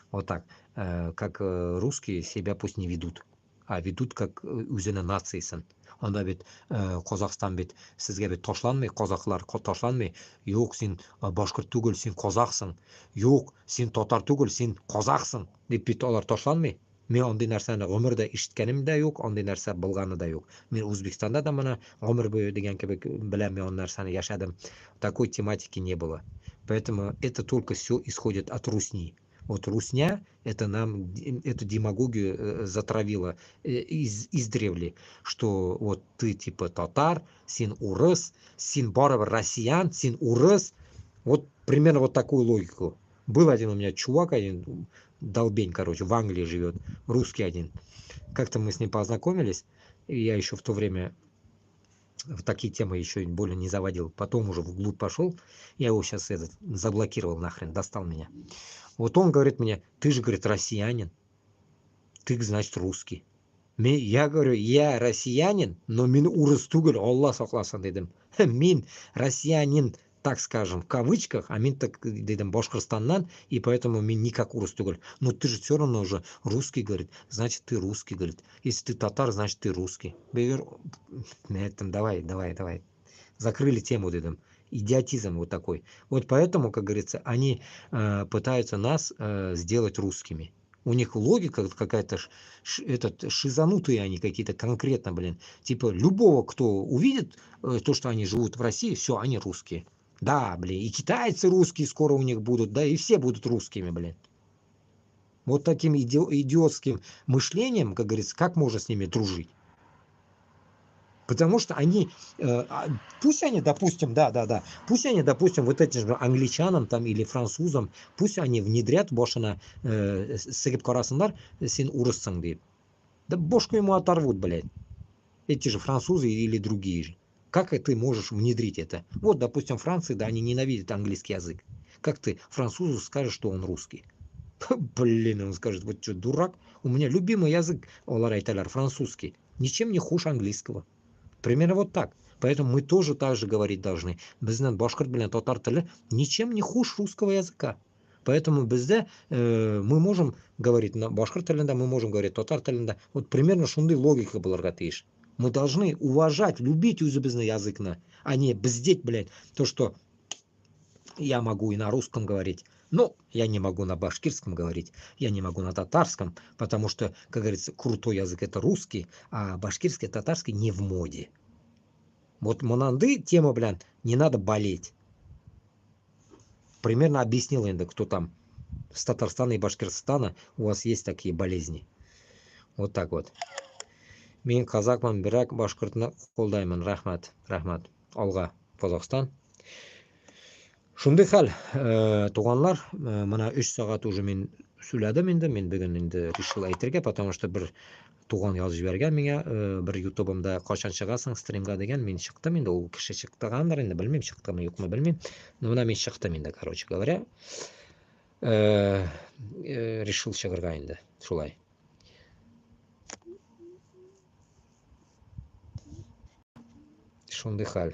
Speaker 2: Вот так. Как русские себя пусть не ведут, а ведут как өзінің нациясын. Онда бит Қазақстан бит сізге бит ташланмай, қазақтар ташланмай, жоқ сен башқұрт түгіл, сен қазақсың, жоқ сен татар түгіл, сен қазақсың деп бит олар ташланмай. Мен ондай нәрсені ғұмырда ешіткенім де жоқ, ондай нәрсе болғаны да жоқ. Мен Өзбекстанда да мына ғұмыр бойы деген кебек білем, мен ол нәрсені яшадым. Такой тематики не было. Поэтому это только все исходит от русни. Вот русня, это нам эту демагогию затравила издревле, что вот ты типа татар, син урыс, син баров россиян, син урыс. Вот примерно вот такую логику. Был один у меня чувак, один долбень, короче, в Англии живет, русский один. Как-то мы с ним познакомились, и я еще в то время в такие темы еще более не заводил. Потом уже вглубь пошел, я его сейчас заблокировал нахрен, достал меня. Вот он говорит мне, ты же, говорит, россиянин, ты, значит, русский. Я говорю, я россиянин, но мен урыс түгіл, Алла сақласын дедім. Мен россиянин, так скажем, в кавычках, а мен так дедім Башкортостаннан, и поэтому мен никак урыс түгіл. Но ты же все равно уже русский, говорит, значит, ты русский, говорит. Если ты татар, значит, ты русский. Давай. Закрыли тему, дедім. Идиотизм вот такой. Вот поэтому, как говорится, они пытаются нас сделать русскими. У них логика какая-то, шизанутые они какие-то конкретно, блин. Типа любого, кто увидит то, что они живут в России, все, они русские. Да, блин, и китайцы русские скоро у них будут, да, и все будут русскими, блин. Вот таким идиотским мышлением, как говорится, как можно с ними дружить? Потому что они, пусть они, допустим, пусть они, допустим, вот этим же англичанам там или французам, пусть они внедрят бошана сыгып карасындар, сен урыссың деп. Да бошку ему оторвут, блядь. Эти же французы или другие же. Как ты можешь внедрить это? Вот, допустим, Франция, да, они ненавидят английский язык. Как ты французу скажешь, что он русский? Блин, он скажет, вот что, дурак? У меня любимый язык, олар айталар, французский. Ничем не хуже английского. Примерно вот так. Поэтому мы тоже так же говорить должны. Біздің башқұрт білен татар тілі ничем не хуже русского языка. Поэтому бізде мы можем говорить на башқұрт тілінде, мы можем говорить татар тілінде. Вот примерно шундай логика боларға тиіш. Мы должны уважать, любить өзіміздің языкны, а не бздеть, блядь, то, что я могу и на русском говорить. Но я не могу на башкирском говорить, я не могу на татарском, потому что, как говорится, крутой язык это русский, а башкирский, татарский не в моде. Вот монанды тема, блин, не надо болеть. Примерно объяснил иногда, кто там с Татарстана и Башкирстана, у вас есть такие болезни. Вот так вот. Мен қазақмын, бірақ башқұртны қолдаймын. Рахмат, рахмат. Алға, Қазақстан. Шундай хәл, туганлар, мына 3 сағат уже мен сөйләдем инде, мен бүген инде решил әйтергә, потому что бер туган язып җибәргән миңа, бер ютубымда качан чыгасың стримга дигән, мин чыктым инде, ул кеше чыктыгандыр инде, белмим, чыктымы юкмы белмим. Но менә мин чыктым инде, короче говоря. Решил чыгарга инде, шулай. Шундай хәл.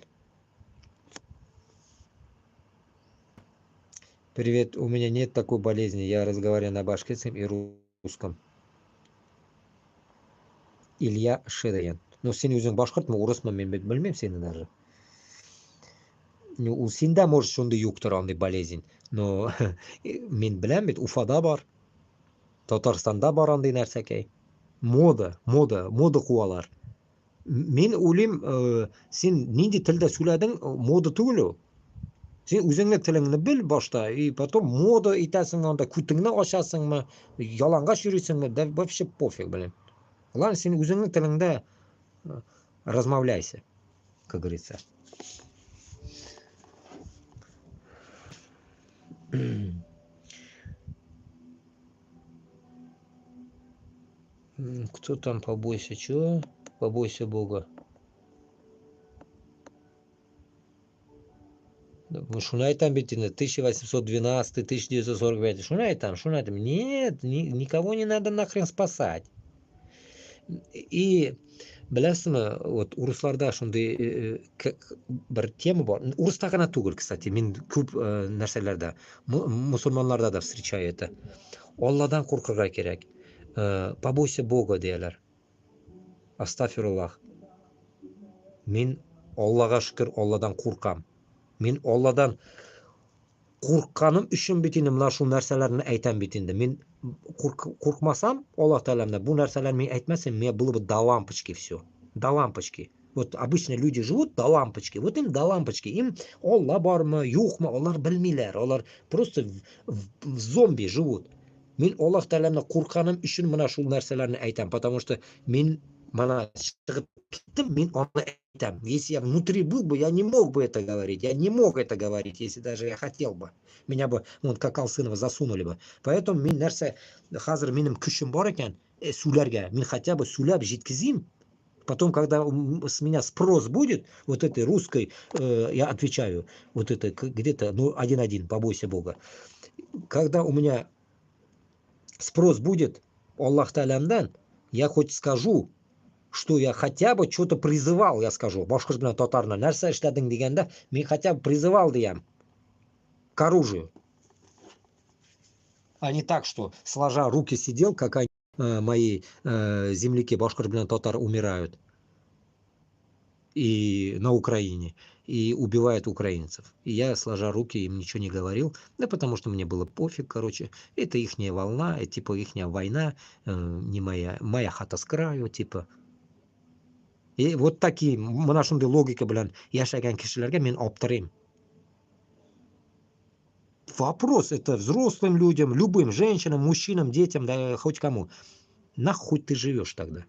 Speaker 2: Привет, у меня нет такой болезни, я разговариваю на башкирском и русском. Илья Шедаyan. Ну, сен өзің башқұртмы, орысмы, мен білмеймін сені даже. У сенде может шундай юк тұр андай болезнь. Но мен білем бит, Уфада бар, Татарстанда бар андай нәрсәкәй. Мода куалар. Мен ойлаймын, сен нинди тілде сөйләдің, мода түгел ул. Сен үзеңнең телеңне бел башта, и потом мода итәсең анда, күтеңне ачасыңмы, ялангач йөрисеңме, да вообще пофиг, блин. Ладно, сен үзеңнең телеңдә размовляйся, как говорится. Кто там побойся, чего? Побойся Бога. Шунай там бит 1812, 1945. Шунай там. Нет, никого не надо нахрен спасать. И білесіңі, вот урысларда шундай бір тема бар. Урыста ғана түгел, кстати, мен көп нәрселерде, мұсылманларда да встречаю это. Алладан қорқырға керек. Побойся Бога дейлер. Астафируллах. Мен Аллаға шүкір Алладан қорқам. Мен Алладан қорққаным үшін битинде мына шу нәрселерді айтам битинде. Мен қорқмасам Аллах Тағаламда бұл нәрселерді мен айтмасам, мне было бы до лампочки все. До лампочки. Вот обычно люди живут до лампочки. Вот им до лампочки. Им Алла бармы, юқмы, олар білмейлер. Олар просто в зомби живут. Мен Аллах Тағаламда қорққаным үшін мына шу нәрселерді айтам, потому что мен мана шығып кеттім, мен оны айтам. Если я внутри был бы, я не мог бы это говорить. Я не мог это говорить, если даже я хотел бы. Меня бы, вот как Алсынова, засунули бы. Поэтому мен нәрсе, хазыр менің күшім бар екен, сөйләргә. Мен хотя бы сөйләп жеткізейм. Потом, когда с меня спрос будет, вот этой русской, я отвечаю, вот это где-то, ну, 1-1, побойся Бога. Когда у меня спрос будет Аллах Тағаламдан, я хоть скажу, что я хотя бы что-то призывал, я скажу, башқұрт белән татарна нәрсә эшләдең дигәндә, мен хотя бы призывал диям к оружию. А не так, что сложа руки сидел, как они, мои земляки башқұрт белән татар умирают и на Украине, и убивают украинцев. И я, сложа руки, им ничего не говорил, да потому что мне было пофиг, короче. Это ихняя волна, типа ихняя война, не моя хата с краю, типа. И вот такие, мына шундай логика белән яшәгән кешеләргә мен аптырыйм. Вопрос это взрослым людям, любым женщинам, мужчинам, детям, да хоть кому. Нахуй ты живешь тогда?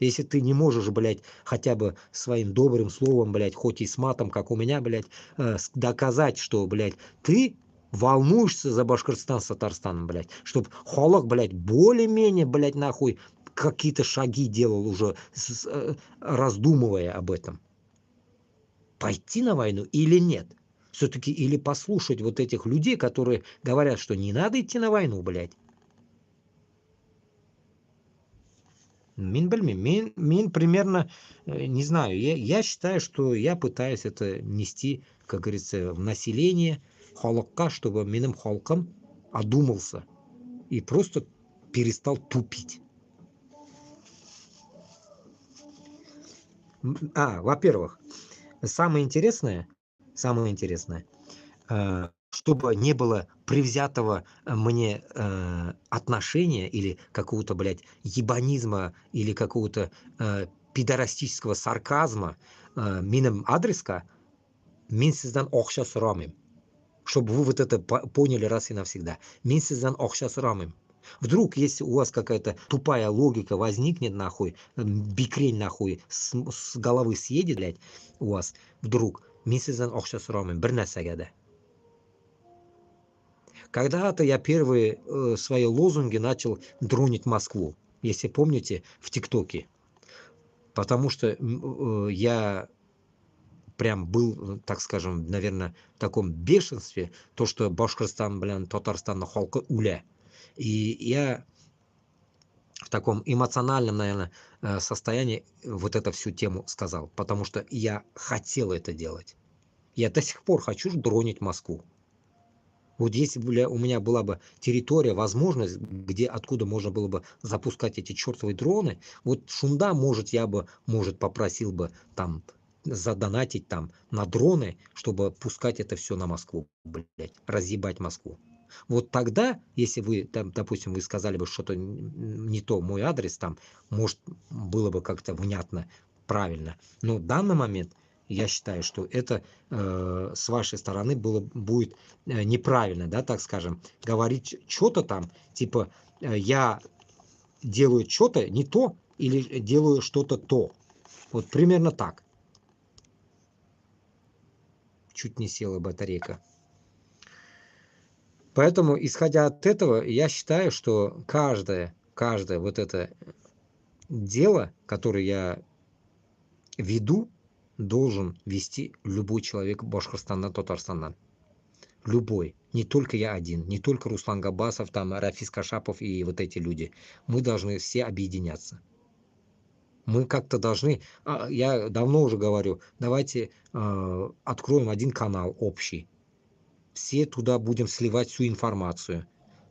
Speaker 2: Если ты не можешь, блядь, хотя бы своим добрым словом, блядь, хоть и с матом, как у меня, блядь, доказать, что, блядь, ты волнуешься за Башкортостан с Татарстаном, блядь, чтобы халық, блядь, более-менее, блядь, нахуй какие-то шаги делал уже, раздумывая об этом. Пойти на войну или нет? Все-таки или послушать вот этих людей, которые говорят, что не надо идти на войну, блядь. Мен білмеймін, мен примерно, не знаю, я считаю, что я пытаюсь это нести, как говорится, в население, халыққа, чтобы менің халқым одумался и просто перестал тупить. Во-первых, самое интересное, что чтобы не было привзятого мне отношения или какого-то, блядь, ебанизма или какого-то пидорастического сарказма минем адреска, мен сізден ақша сұрамаймын. Чтобы вы вот это поняли раз и навсегда. Мен сізден ақша сұрамаймын. Вдруг, если у вас какая-то тупая логика возникнет, нахуй, бикрень, нахуй, с головы съедет, блядь, у вас, вдруг, мен сізден ақша сұрамаймын, бір нәрсеге де. Когда-то я первые свои лозунги начал дронить Москву, если помните, в ТикТоке. Потому что я прям был, так скажем, наверное, в таком бешенстве, то, что Башкортостан, блин, Татарстан, халқы уля. И я в таком эмоциональном, наверное, состоянии вот эту всю тему сказал, потому что я хотел это делать. Я до сих пор хочу дронить Москву. Вот если бы у меня была бы территория, возможность, где, откуда можно было бы запускать эти чертовые дроны, вот шунда, может, я бы, может, попросил бы там задонатить там на дроны, чтобы пускать это все на Москву, блядь, разъебать Москву. Вот тогда, если вы, там, допустим, вы сказали бы что-то не то, мой адрес там, может, было бы как-то внятно, правильно. Но в данный момент я считаю, что это с вашей стороны будет неправильно, да, так скажем, говорить что-то там, типа я делаю что-то не то или делаю что-то то. Вот примерно так. Чуть не села батарейка. Поэтому, исходя от этого, я считаю, что каждое вот это дело, которое я веду, должен вести любой человек Башкортостана, Татарстана. Любой. Не только я один, не только Руслан Габасов, там, Рафис Кашапов и вот эти люди. Мы должны все объединяться. Мы как-то должны, я давно уже говорю, давайте откроем один канал общий. Все туда будем сливать всю информацию.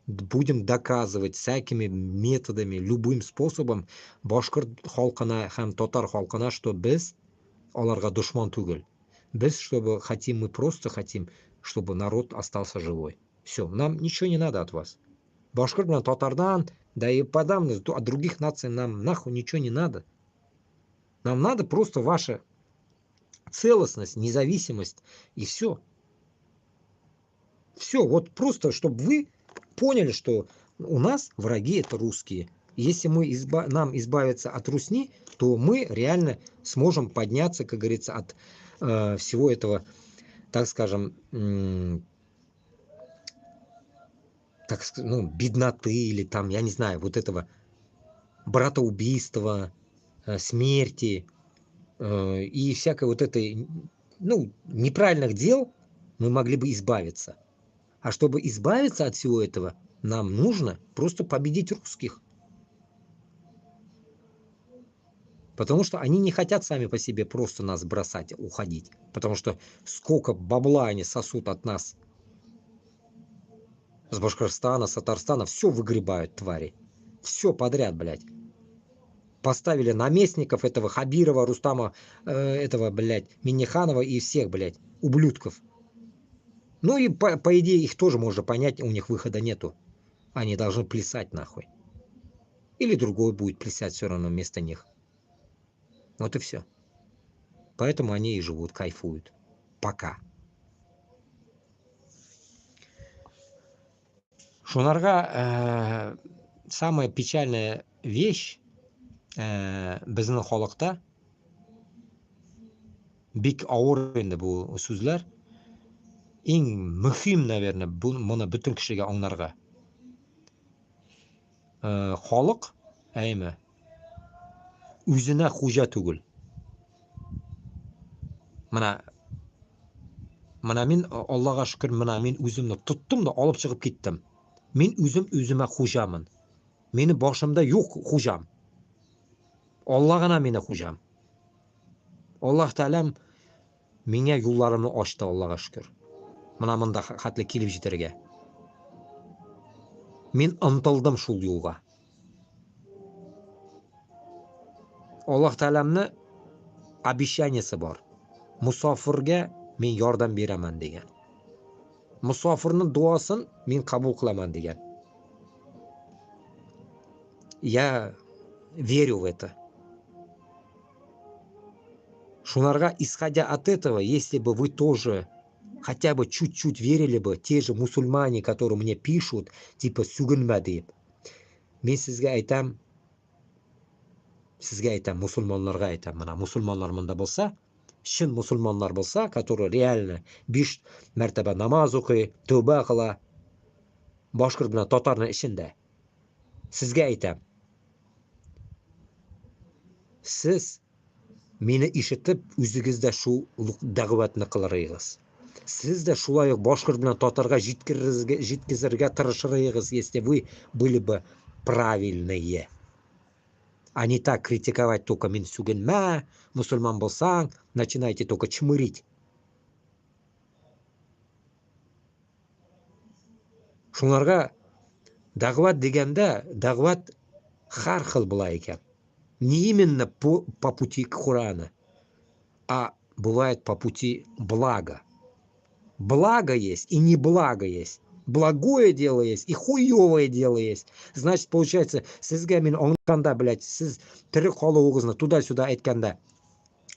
Speaker 2: Будем доказывать всякими методами, любым способом башкорт халқына һәм татар халқына, что без оларға душман түгел. Без, чтобы хотим, мы просто хотим, чтобы народ остался живой. Все, нам ничего не надо от вас. Башкорт, татардан, да и подавно от других наций нам нахуй ничего не надо. Нам надо просто ваша целостность, независимость и все. Все, вот просто, чтобы вы поняли, что у нас враги это русские. Если нам избавиться от русни, то мы реально сможем подняться, как говорится, от всего этого, так скажем, бедноты или там, я не знаю, вот этого братоубийства, смерти и всякой вот этой, неправильных дел мы могли бы избавиться. А чтобы избавиться от всего этого, нам нужно просто победить русских. Потому что они не хотят сами по себе просто нас бросать, уходить. Потому что сколько бабла они сосут от нас. С Башкортостана, с Татарстана. Все выгребают, твари. Все подряд, блядь. Поставили наместников этого Хабирова, Рустама, этого, блядь, Минниханова и всех, блядь, ублюдков. Ну и по идее их тоже можно понять, у них выхода нету. Они должны плясать нахуй. Или другой будет плясать все равно вместо них. Вот и все. Поэтому они и живут, кайфуют. Пока. Шунарга самая печальная вещь біздің халықта бик ауыр енді бұл сөздер. Ең мөһим, наверное, мұны бүтін кішіге аңларға. Халық әйме өзіне қожа түгіл. Мына мен Аллаға шүкір, мен өзімді тұттым да алып шығып кеттім. Мен өзіме қожамын. Мені башымда жоқ қожам. Алла ғана мені қожам. Аллах Тәалам менге юлларымны ашты, Аллаға шүкір. Мында хәтле келіп жетерге. Мен ынтылдым шул юлға. Аллах Тәаләмні обещаниясы бар. Мұсафирге мен ярдәм беремін деген. musofirni duosin men qabul qilaman degan. Я верю в это. Шунарга, исходя от этого, если бы вы тоже хотя бы чуть-чуть верили бы, те же мусульмане, которые мне пишут, типа Сугунба deyip, men sizga aytam, musulmonlarga aytam, mana musulmonlar bunda bo'lsa, shin musulmonlar bo'lsa, которые реально 5 martaba namoz o'qiy, tavba qila, boshqir bilan totarni ishinde. Sizga aytam, siz meni eshitib o'zingizda shu da'vatni qilaringiz. Sizda shulay boshqir bilan totarga jitkizirga tirishirsiz, если вы были бы правильные. А не так критиковать только мен сугенма, musulmon bo'lsang, начинайте только чмырить. Shunlarga da'vat deganda, da'vat har xil bo'lar ekan. Не именно по пути к Корану, а бывает по пути блага. Благо есть и неблаго есть. Благое дело есть и хуевое дело есть. Значит, получается, sizga men o'nganda, блядь, siz tirik qoluving'izni tуда-sюда aytganda,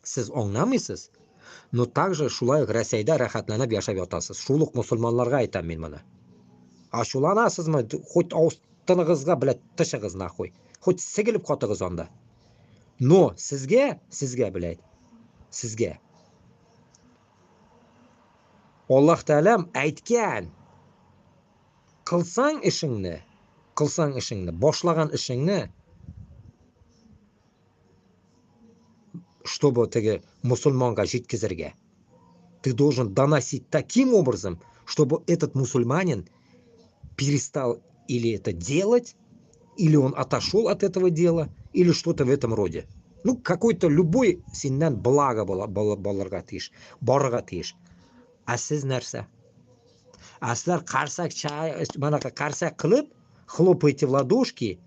Speaker 2: siz o'nglamaysiz. Но также shulay Rossiyada rohatlanib yashab yotasiz. Shuluq musulmonlarga aytaman men mana. Ashulanasizmi? Xo'j ostinig'izga, блядь, tishig'iz naxo'y. Xo'j sigilib qotig'iz onda. Но sizga, блядь, sizga Alloh taolam aytgan, qilsang ishingni, boshlagan ishingni, чтобы tagi musulmonga yetkazirga, ты должен доносить таким образом, чтобы этот мусульманин перестал или это делать, или он отошел от этого дела, или что-то в этом роде. Ну, какой-то любой сеннен благо боларга тиеш, borga tiyиш. А siz narsa? А sizlar qarsak qilib, хлопаете в ладошки,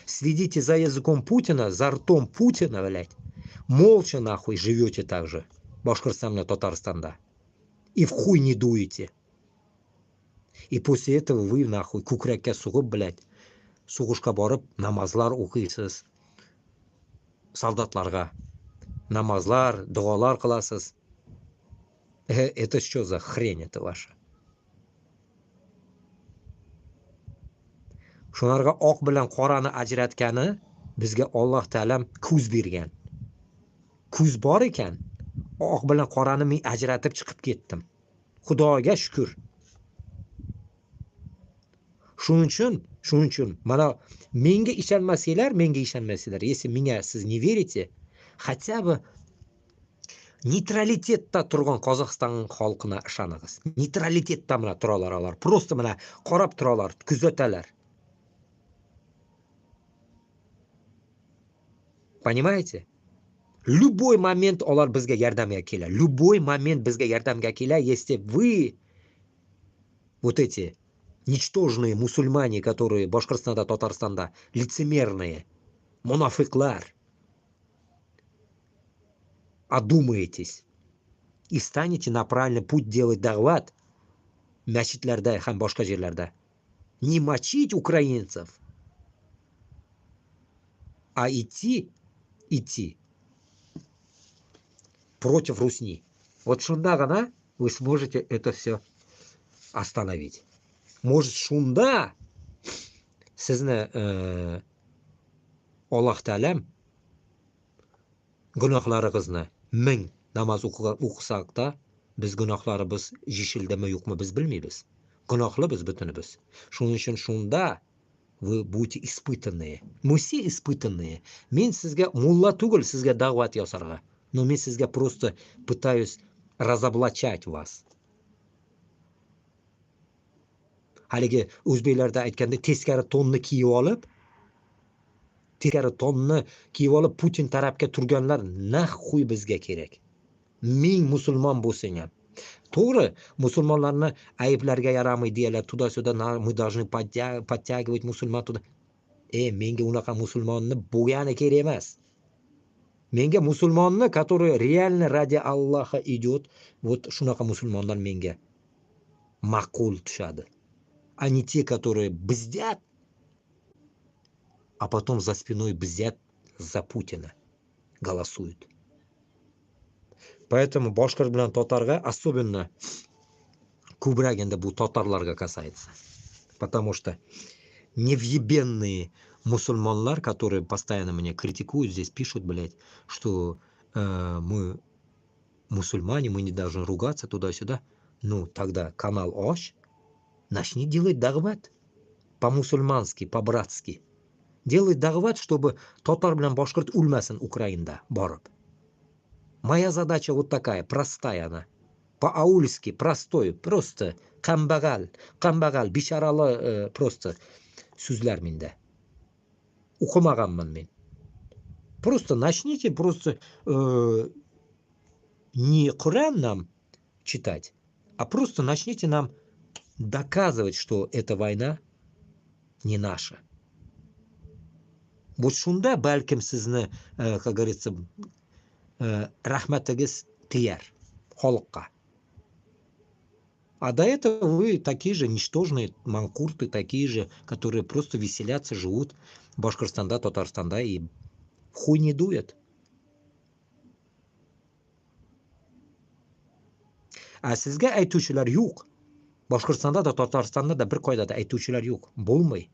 Speaker 2: следите за языком Путина, за ртом Путина, блядь. Молча нахуй живете так же. Башкортостане, Татарстанда. И в хуй не дуете. И после этого вы нахуй кукрякка сугып, блядь, сугышка барып, намазлар укыйсыз. Солдатларга. Намазлар, дуалар кыласыз. Это что за хрень это ваша? Shunlarga oq bilan qorani ajratgani bizga Alloh taolam ko'z bergan. Ko'z bor ekan, oq bilan qorani men ajratib chiqib ketdim. Xudoga shukr. Shuning uchun mana menga ishonmasanglar, если меня siz не верите, хотя бы neytralitetda turgan Qozog'iston xalqina ishonasiz. Neytralitetda mana turalar, просто mana qarab turalar, kuzatalar. Понимаете? Любой момент ular bizga yordamga keladi. Любой момент bizga yordamga keladi, если вы вот эти ничтожные мусульмане, которые в Башкортостане, Татарстанда, лицемерные, мунафиклар, одумаетесь и станете на правильный путь делать дават мәчетләрдә һәм башка җирләрдә. Не мочить украинцев, а идти против русни. Вот шунда гына вы сможете это все остановить. Может, шунда sizne Alloh taolam gunohlaringizni 1000 namoz o'qisak da biz gunohlarimiz yeshildimi yo'qmi biz bilmaymiz. Gunohli biz butunimiz. Shuning uchun shunda вы будете испытанные. Мы все испытанные. Men sizga mulla tugul sizga da'vat yasarga. Но men sizga просто пытаюсь разоблачать вас. Haligi o'zbeklarda aytganda teskari tonni kiyib olib, Putin tarafga turganlar naxuy bizga kerak. Ming musulmon bo'lsang ham. To'g'ri, musulmonlarni ayblarga yaramay deylar, tuda-suda мы должны подтягивать musulmon tuda. Menga unaqa musulmonni bo'lgani kerak emas. Menga musulmonni, который реально ради Аллаха идет, вот shunaqa musulmonlar menga ma'qul tushadi. А не те, которые бздят, а потом за спиной бздят за Путина, голосуют. Поэтому boshqir bilan totarga, особенно ko'proq endi bu totarlarga касается. Потому что невъебенные мусульманлар, которые постоянно меня критикуют, здесь пишут, блядь, что мы мусульмане, мы не должны ругаться туда-сюда. Ну, тогда канал Ош, начни делать дагват по-мусульмански, по-братски. Делай дагват, чтобы татар bilan boshqirt o'lmasin Украинада borib. Моя задача вот такая, простая она. По-аульски, простой, просто kambag'al, bisharalı просто so'zlar menda. O'qimaganman men. Просто начните просто не Коран нам читать, а просто начните нам доказывать, что эта война не наша. Вот shunda balkim sizni, как говорится, rahmatigiz tegar xalqqa. А до этого вы такие же ничтожные манкурты, такие же, которые просто веселятся, живут в Башкортостанда, Татарстанда и хуй не дует. А sizga aytuvchilar yo'q. Башкортостанда да, Татарстанда да bir qoidada aytuvchilar yo'q. Bo'lmay.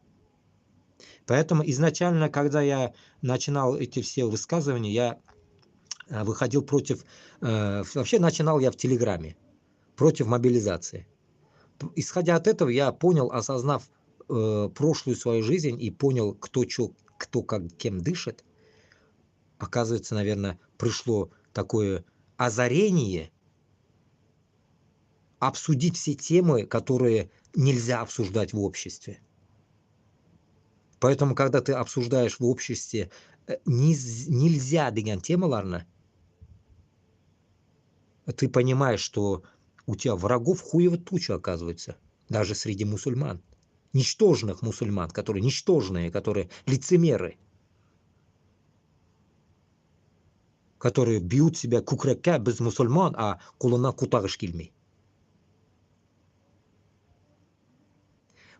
Speaker 2: Поэтому изначально, когда я начинал эти все высказывания, я выходил против... Вообще начинал я в Телеграме. Против мобилизации. Исходя от этого, я понял, осознав прошлую свою жизнь и понял, кто как кем дышит, оказывается, наверное, пришло такое озарение обсудить все темы, которые нельзя обсуждать в обществе. Поэтому, когда ты обсуждаешь в обществе нельзя деген темаларны, ты понимаешь, что у тебя врагов хуево туча, оказывается, даже среди мусульман. Ничтожных мусульман, которые ничтожные, которые лицемеры, которые бьют себя кукрекка без мусульман, а кулуна кутагыш килмей.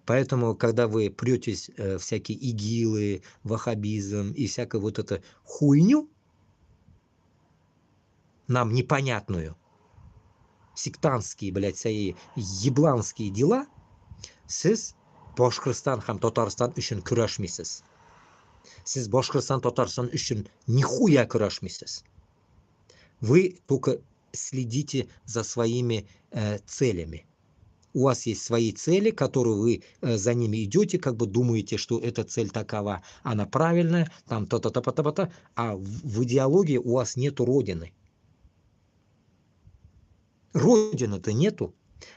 Speaker 2: Поэтому, когда вы претесь всякие игилы, ваххабизм и всякую вот эту хуйню, нам непонятную, сектантские, блядь, свои ебланские дела, siz Boshqirdiston ham Tatariston uchun kurashmaysiz. Siz Boshqirdiston, Tatariston uchun нихуя kurashmaysiz. Вы только следите за своими целями. У вас есть свои цели, которые вы за ними идете, как бы думаете, что эта цель такова, она правильная, там то-то-то-то-то, а в идеологии у вас нету родины. Родины-то нету.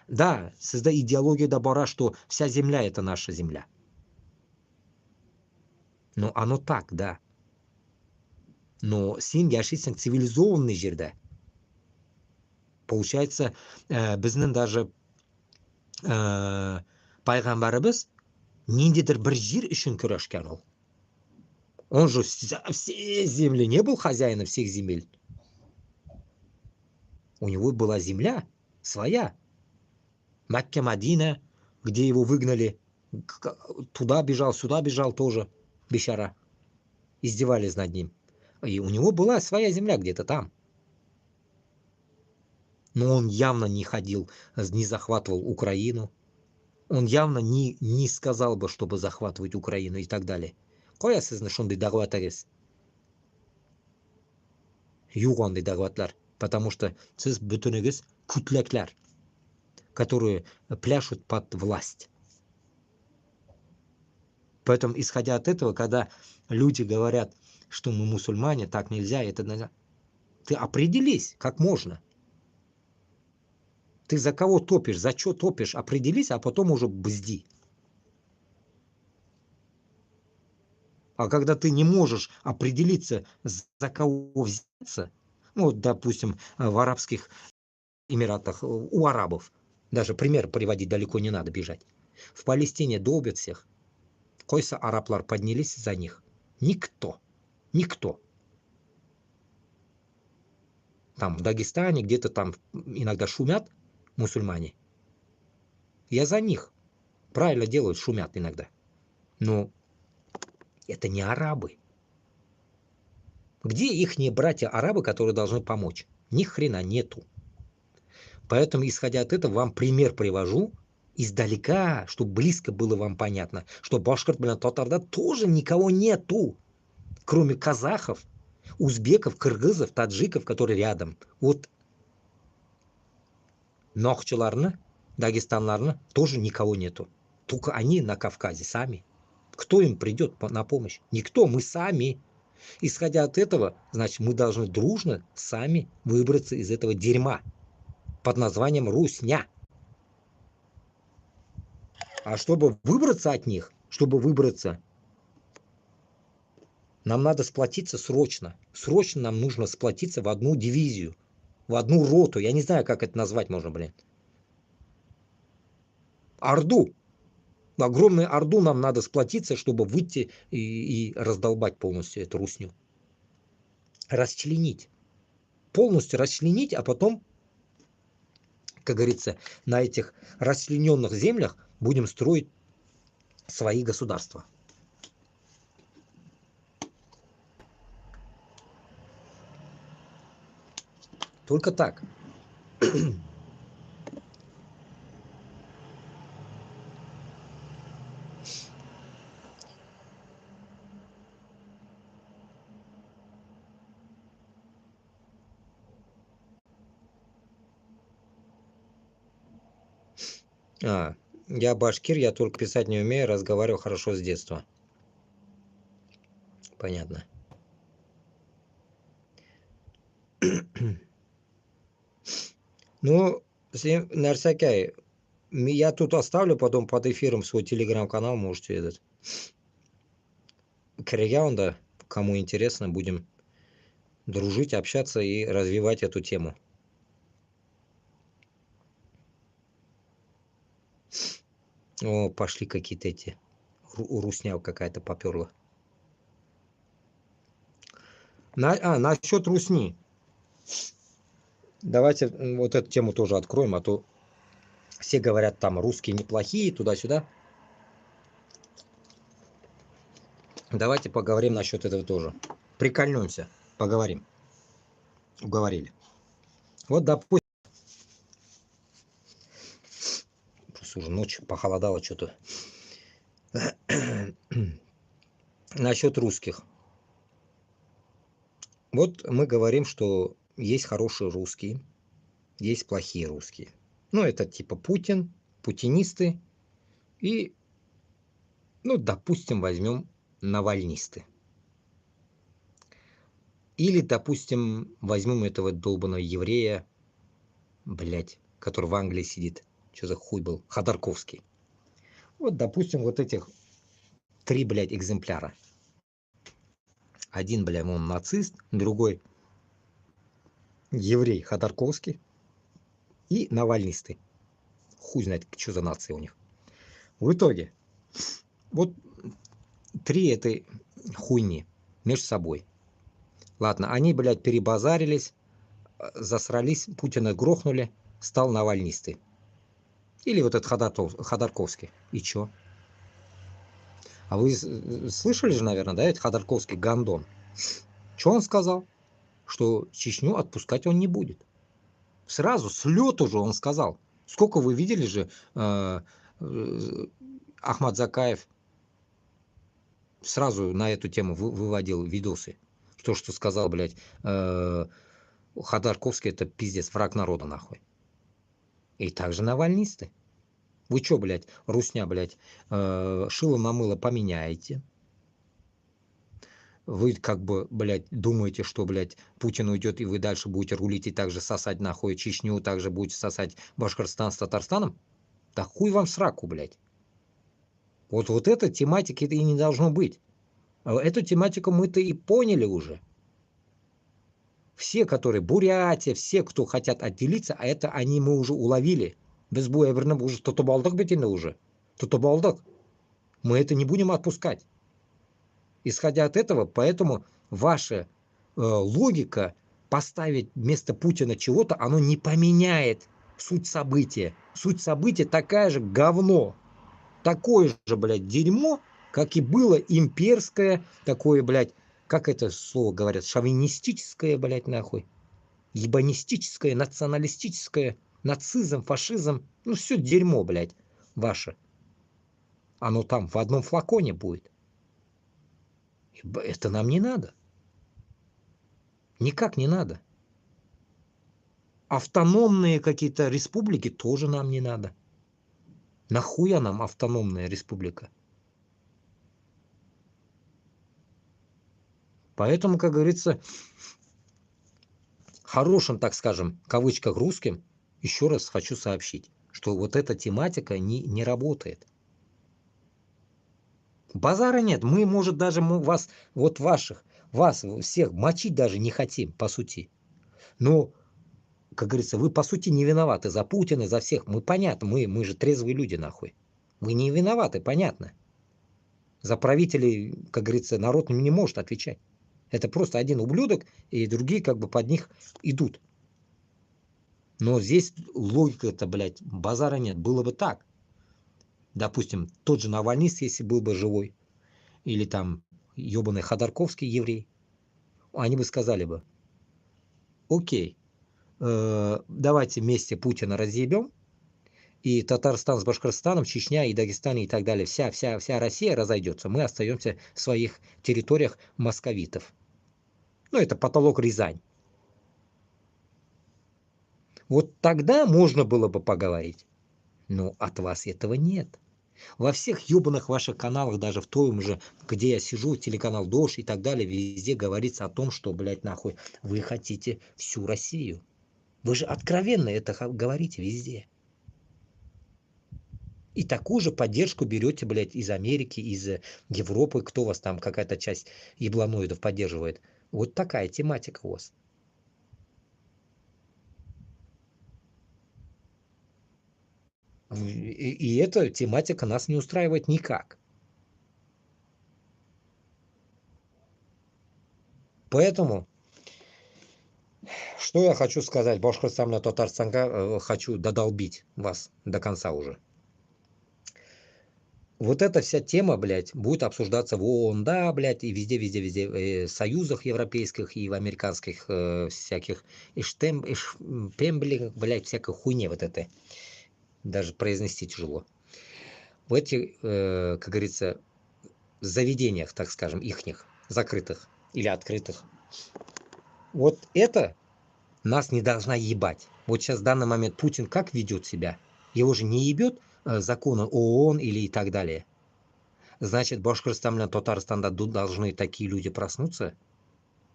Speaker 2: Да, идеология добра, что вся земля это наша земля. Но оно так, да. Но сен яшайсың цивилизованный жерде. Получается, біздің даже пайғамбарыбыз нендедір бір жер үшін күрескен ол. Он же все земли не был хозяином всех земель. У него была земля своя. Макка, Мадина, где его выгнали, туда бежал, сюда бежал тоже, бешара. Издевались над ним. И у него была своя земля где-то там. Но он явно не ходил, не захватывал Украину. Он явно не сказал бы, чтобы захватывать Украину и так далее. Qo'yasizmi shunday da'vatlaringiz? Yo'q onday da'vatlar. Потому что siz butunigiz kutlaklar, которые пляшут под власть. Поэтому, исходя от этого, когда люди говорят, что мы мусульмане, так нельзя, это нельзя, ты определись, как можно. Ты за кого топишь, за что топишь, определись, а потом уже бзди. А когда ты не можешь определиться, за кого взяться, ну, вот, допустим, в Арабских Эмиратах, у арабов, даже пример приводить далеко не надо бежать, в Палестине долбят всех, койса араблар поднялись за них, никто. Там в Дагестане где-то там иногда шумят мусульмане, Я за них. Правильно делают, шумят иногда. Но это не арабы. Где ихние братья-арабы, которые должны помочь? Ни хрена нету. Поэтому, исходя от этого, вам пример привожу издалека, чтобы близко было вам понятно, что Башкортостана тоже никого нету, кроме казахов, узбеков, кыргызов, таджиков, которые рядом. Вот Нохчыларны, Дагестанларны тоже никого нету. Только они на Кавказе сами. Кто им придет на помощь? Никто, мы сами. Исходя от этого, значит, мы должны дружно сами выбраться из этого дерьма под названием Русня. А чтобы выбраться от них, нам надо сплотиться срочно. Срочно нам нужно сплотиться в одну дивизию, в одну роту. Я не знаю, как это назвать можно, блин. Орду. Огромную орду нам надо сплотиться, чтобы выйти и раздолбать полностью эту русню. Расчленить. Полностью расчленить, а потом, как говорится, на этих расчлененных землях будем строить свои государства. Только так. Я башкир, я только писать не умею, разговариваю хорошо с детства. Понятно. Ну, Нарсакяй, я тут оставлю потом под эфиром свой телеграм-канал, можете этот. Кореяунда, кому интересно, будем дружить, общаться и развивать эту тему. О, пошли какие-то эти. Русня какая-то поперла. Насчет русни. Давайте вот эту тему тоже откроем, а то все говорят, там русские неплохие, туда-сюда. Давайте поговорим насчет этого тоже. Прикольнемся, поговорим. Уговорили. Вот, допустим, просто уже ночь похолодало что-то. Насчет русских. Вот мы говорим, что есть хорошие русские, есть плохие русские. Ну, это типа Путин, путинисты и, ну, допустим, возьмем навальнисты. Или, допустим, возьмем этого долбаного еврея, блядь, который в Англии сидит. Что за хуй был? Ходорковский. Вот, допустим, вот этих 3, блядь, экземпляра. Один, блядь, он нацист, другой еврей Ходорковский и навальнисты. Хуй знает, что за нация у них. В итоге, вот 3 этой хуйни между собой. Ладно, они, блядь, перебазарились, засрались, Путина грохнули, стал навальнисты. Или вот этот Ходорковский. И чё? А вы слышали же, наверное, да, это Ходорковский гандон. Что он сказал? Что Чечню отпускать он не будет. Сразу, с лету же он сказал. Сколько вы видели же, Ахмад Закаев сразу на эту тему выводил видосы. То, что сказал, блядь, Ходорковский, это пиздец, враг народа, нахуй. И также навальнисты. Вы чё, блядь, русня, блядь, шило на мыло поменяете? Вы как бы, блядь, думаете, что, блядь, Путин уйдет, и вы дальше будете рулить и также сосать нахуй Чечню, также будете сосать Башкортостан с Татарстаном? Да хуй вам сраку, блядь. Вот эта тематика это и не должно быть. Эту тематику мы-то и поняли уже. Все, которые Бурятия, все, кто хотят отделиться, а это они мы уже уловили. Без боя уже тотобалдак бетина уже. Тотобалдак. Мы это не будем отпускать. Исходя от этого, поэтому ваша логика поставить вместо Путина чего-то, оно не поменяет Суть события. Суть события такая же говно. Такое же, блядь, дерьмо, как и было имперское, такое, блядь, как это слово говорят, шовинистическое, блядь, нахуй. Ебанистическое, националистическое, нацизм, фашизм. Ну, все дерьмо, блядь, ваше. Оно там в одном флаконе будет. Это нам не надо. Никак не надо. Автономные какие-то республики тоже нам не надо. Нахуя нам автономная республика? Поэтому, как говорится, хорошим, так скажем, в кавычках русским, еще раз хочу сообщить, что вот эта тематика не работает. Базара нет. Мы, может, даже вас, вот вас всех мочить даже не хотим, по сути. Но, как говорится, вы, по сути, не виноваты за Путина, за всех. Мы понятно, мы же трезвые люди, нахуй. Вы не виноваты, понятно. За правителей, как говорится, народ не может отвечать. Это просто один ублюдок, и другие как бы под них идут. Но здесь логика-то, блядь, базара нет. Было бы так. Допустим, тот же Навальный, если был бы живой, или там ебаный Ходорковский еврей, они бы сказали бы, окей, давайте вместе Путина разъебем, и Татарстан с Башкортостаном, Чечня и Дагестан и так далее, вся Россия разойдется, мы остаемся в своих территориях московитов. Ну, это потолок Рязань. Вот тогда можно было бы поговорить. Но от вас этого нет. Во всех ебаных ваших каналах, даже в том же, где я сижу, телеканал Дождь и так далее, везде говорится о том, что, блядь, нахуй, вы хотите всю Россию. Вы же откровенно это говорите везде. И такую же поддержку берете, блядь, из Америки, из Европы, кто вас там, какая-то часть ебланоидов поддерживает. Вот такая тематика у вас. И эта тематика нас не устраивает никак. Поэтому, что я хочу сказать, Башкортостан, Татарстанга, хочу додолбить вас до конца уже. Вот эта вся тема, блядь, будет обсуждаться в ООН, да, блядь, и везде, союзах европейских и в американских всяких пембли, блядь, всякой хуйне вот этой. Даже произнести тяжело. В этих, как говорится, заведениях, так скажем, ихних, закрытых или открытых. Вот это нас не должна ебать. Вот сейчас в данный момент Путин как ведет себя? Его же не ебет законы ООН или и так далее. Значит, Башкортостан, Татарстанда должны такие люди проснуться,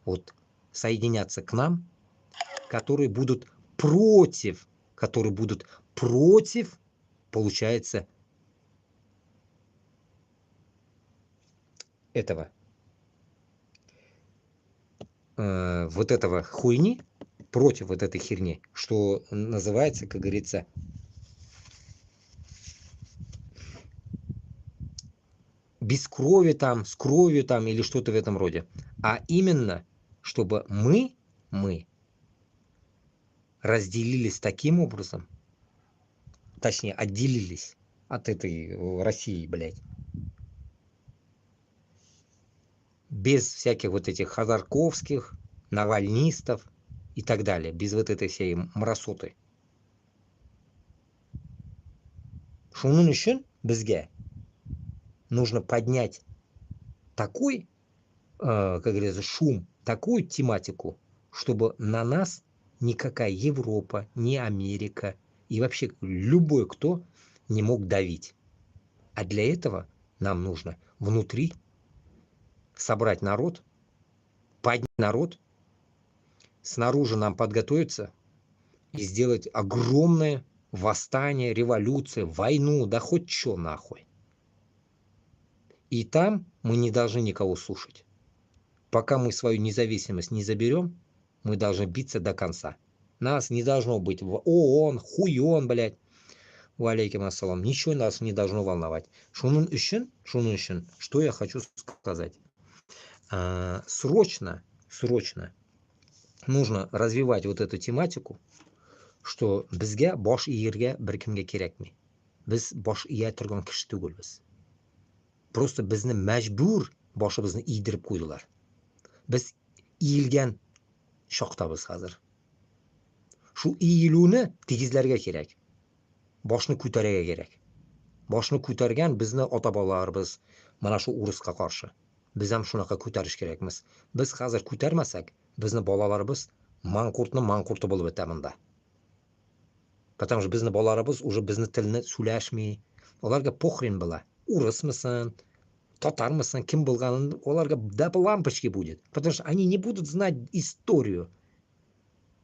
Speaker 2: вот, соединяться к нам, которые будут против, получается, этого, вот этого хуйни, против вот этой херни, что называется, как говорится, без крови там, с кровью там или что-то в этом роде. А именно, чтобы мы разделились таким образом, точнее, отделились от этой России, блядь. Без всяких вот этих ходорковских, навальнистов и так далее. Без вот этой всей мрасоты. Шунун үшін бізге нужно поднять такой, как говорится, шум, такую тематику, чтобы на нас никакая Европа, ни Америка и вообще любой кто не мог давить. А для этого нам нужно внутри собрать народ, поднять народ, снаружи нам подготовиться и сделать огромное восстание, революцию, войну, да хоть что нахуй. И там мы не должны никого слушать. Пока мы свою независимость не заберем, мы должны биться до конца. Нас не должно быть в ООН, хуён, блядь. Валейкум ассалам. Ничего нас не должно волновать. Шунун үшін, что я хочу сказать. Срочно нужно развивать вот эту тематику, что bizga bosh iyirga bir kimga kerakmi? Biz bosh iya turgan kishi tugulmiz. Просто bizni majbur boshimizni iydirib qo'ydilar. Biz iyilgan shoqdamiz hozir. Shu iyiluvni tegizlarga kerak. Boshni ko'taraga kerak. Boshni ko'targan bizni ota-bolalarimiz mana shu urushga qarshi. Biz ham shunaqa ko'tarish kerakmiz. Biz hozir ko'tarmasak, bizni bolalarimiz manqurti bo'lib o'tamanda. Потому что bizni bolalarimiz уже bizni tilni so'lashmay, ularga похрен bo'la. Urusmisan, tatarmisan, kim bo'lganini ularga dab lampochki будет. Потому что они не будут знать историю.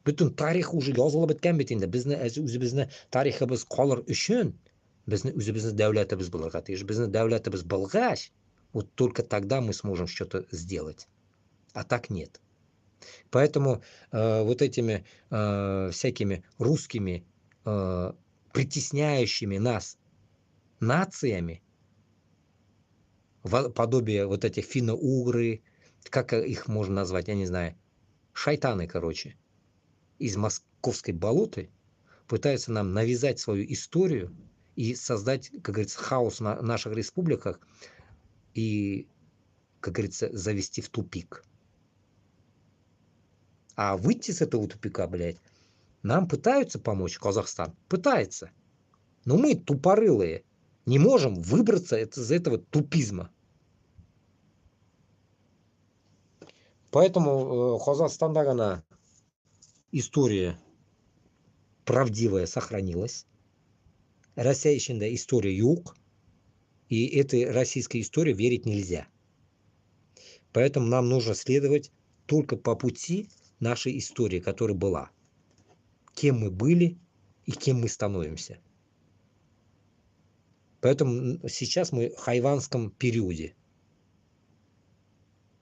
Speaker 2: Butun tarix уже yozilib bitgan bitinda. Bizni o'zimizni tariximiz qolar uchun bizni o'zimizni davlatimiz bo'larga tegish. Bizni davlatimiz bo'lg'ach, вот только тогда мы сможем что-то сделать. А так нет. Поэтому вот этими всякими русскими притесняющими нас нациями, подобие вот этих финно-угры, как их можно назвать, я не знаю, шайтаны, короче, из московской болоты, пытаются нам навязать свою историю и создать, как говорится, хаос на наших республиках и, как говорится, завести в тупик. А выйти с этого тупика, блядь, нам пытаются помочь, Казахстан, пытается. Но мы, тупорылые, не можем выбраться из этого тупизма. Поэтому Казахстанда она история правдивая сохранилась. Россия içinde история yok. И этой российской истории верить нельзя. Поэтому нам нужно следовать только по пути нашей истории, которая была. Кем мы были и кем мы становимся. Поэтому сейчас мы в хайванском периоде.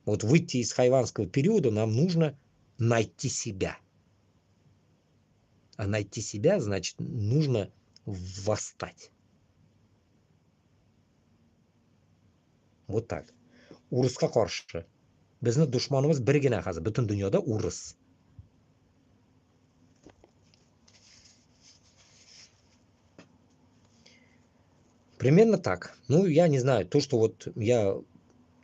Speaker 2: Вот выйти из хайванского периода нам нужно найти себя. А найти себя, значит, нужно восстать. Вот так. Urusga qarshi. Bizni dushmanimiz birgina hozir butun dunyoda urus. Примерно так. Ну, я не знаю, то, что вот я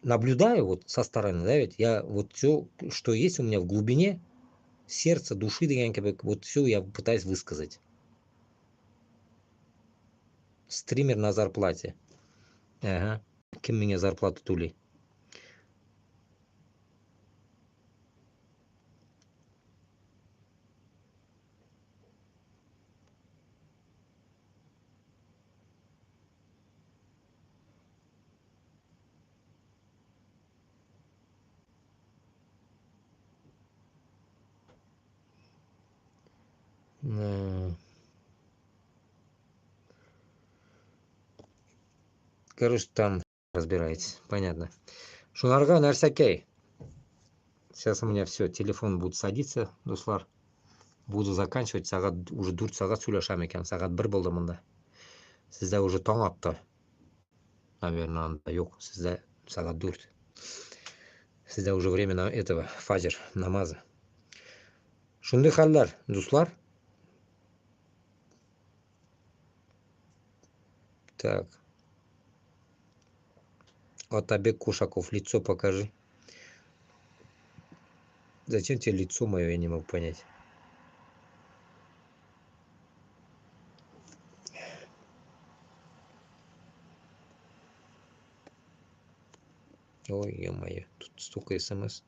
Speaker 2: наблюдаю вот со стороны, да, ведь я вот все, что есть у меня в глубине сердца, души, вот все я пытаюсь высказать. Стример на зарплате. Ага. Кем меня зарплату тули? Короче, там разбираетесь. Понятно. Шунарга нарсакей. Сейчас у меня все, телефон будет садиться, дуслар. Буду заканчивать. Сағат уже 4 сағат сөйлешем екен. Сағат 1 болды мында. Sizde уже таң атты. Наверное, анда yok. Sizde сағат 4. Sizde уже время на этого фаджр намаза. Шундай халдар, дуслар. Так. Отабек Кушаков, лицо покажи. Зачем тебе лицо мое, я не могу понять. Ой, ё-моё, тут столько смс.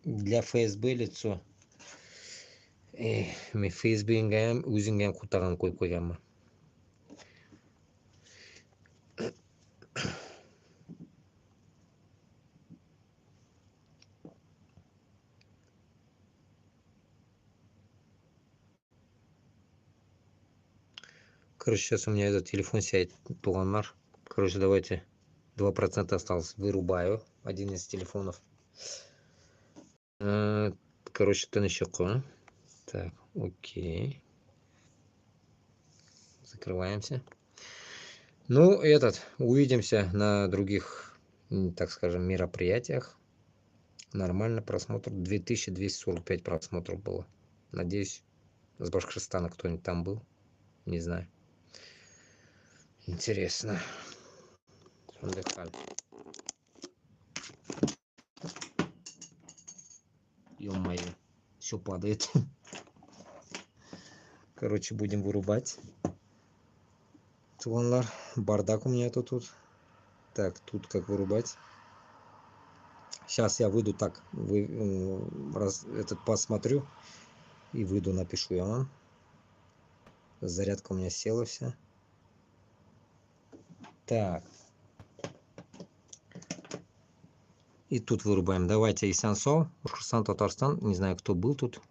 Speaker 2: Для ФСБ лицо. Мен ФСБ'нге ham o'zingga ham qutag'an qo'yib qo'yganman. Короче, сейчас у меня этот телефон сядет, туганнар. Короче, давайте 2% осталось. Вырубаю один из телефонов. Короче, ты на щеку. Так. Окей. Закрываемся. Ну, увидимся на других, так скажем, мероприятиях. Нормально просмотр. 2245 просмотров было. Надеюсь, с Башкортостана кто-нибудь там был. Не знаю. Интересно. Ё-моё, все падает. Короче, будем вырубать. Туанлар, бардак у меня тут. Так, тут как вырубать. Сейчас я выйду так, посмотрю и выйду, напишу я вам. Зарядка у меня села вся. Так. И тут вырубаем. Давайте Исансо, Башкортостан, Татарстан. Не знаю, кто был тут.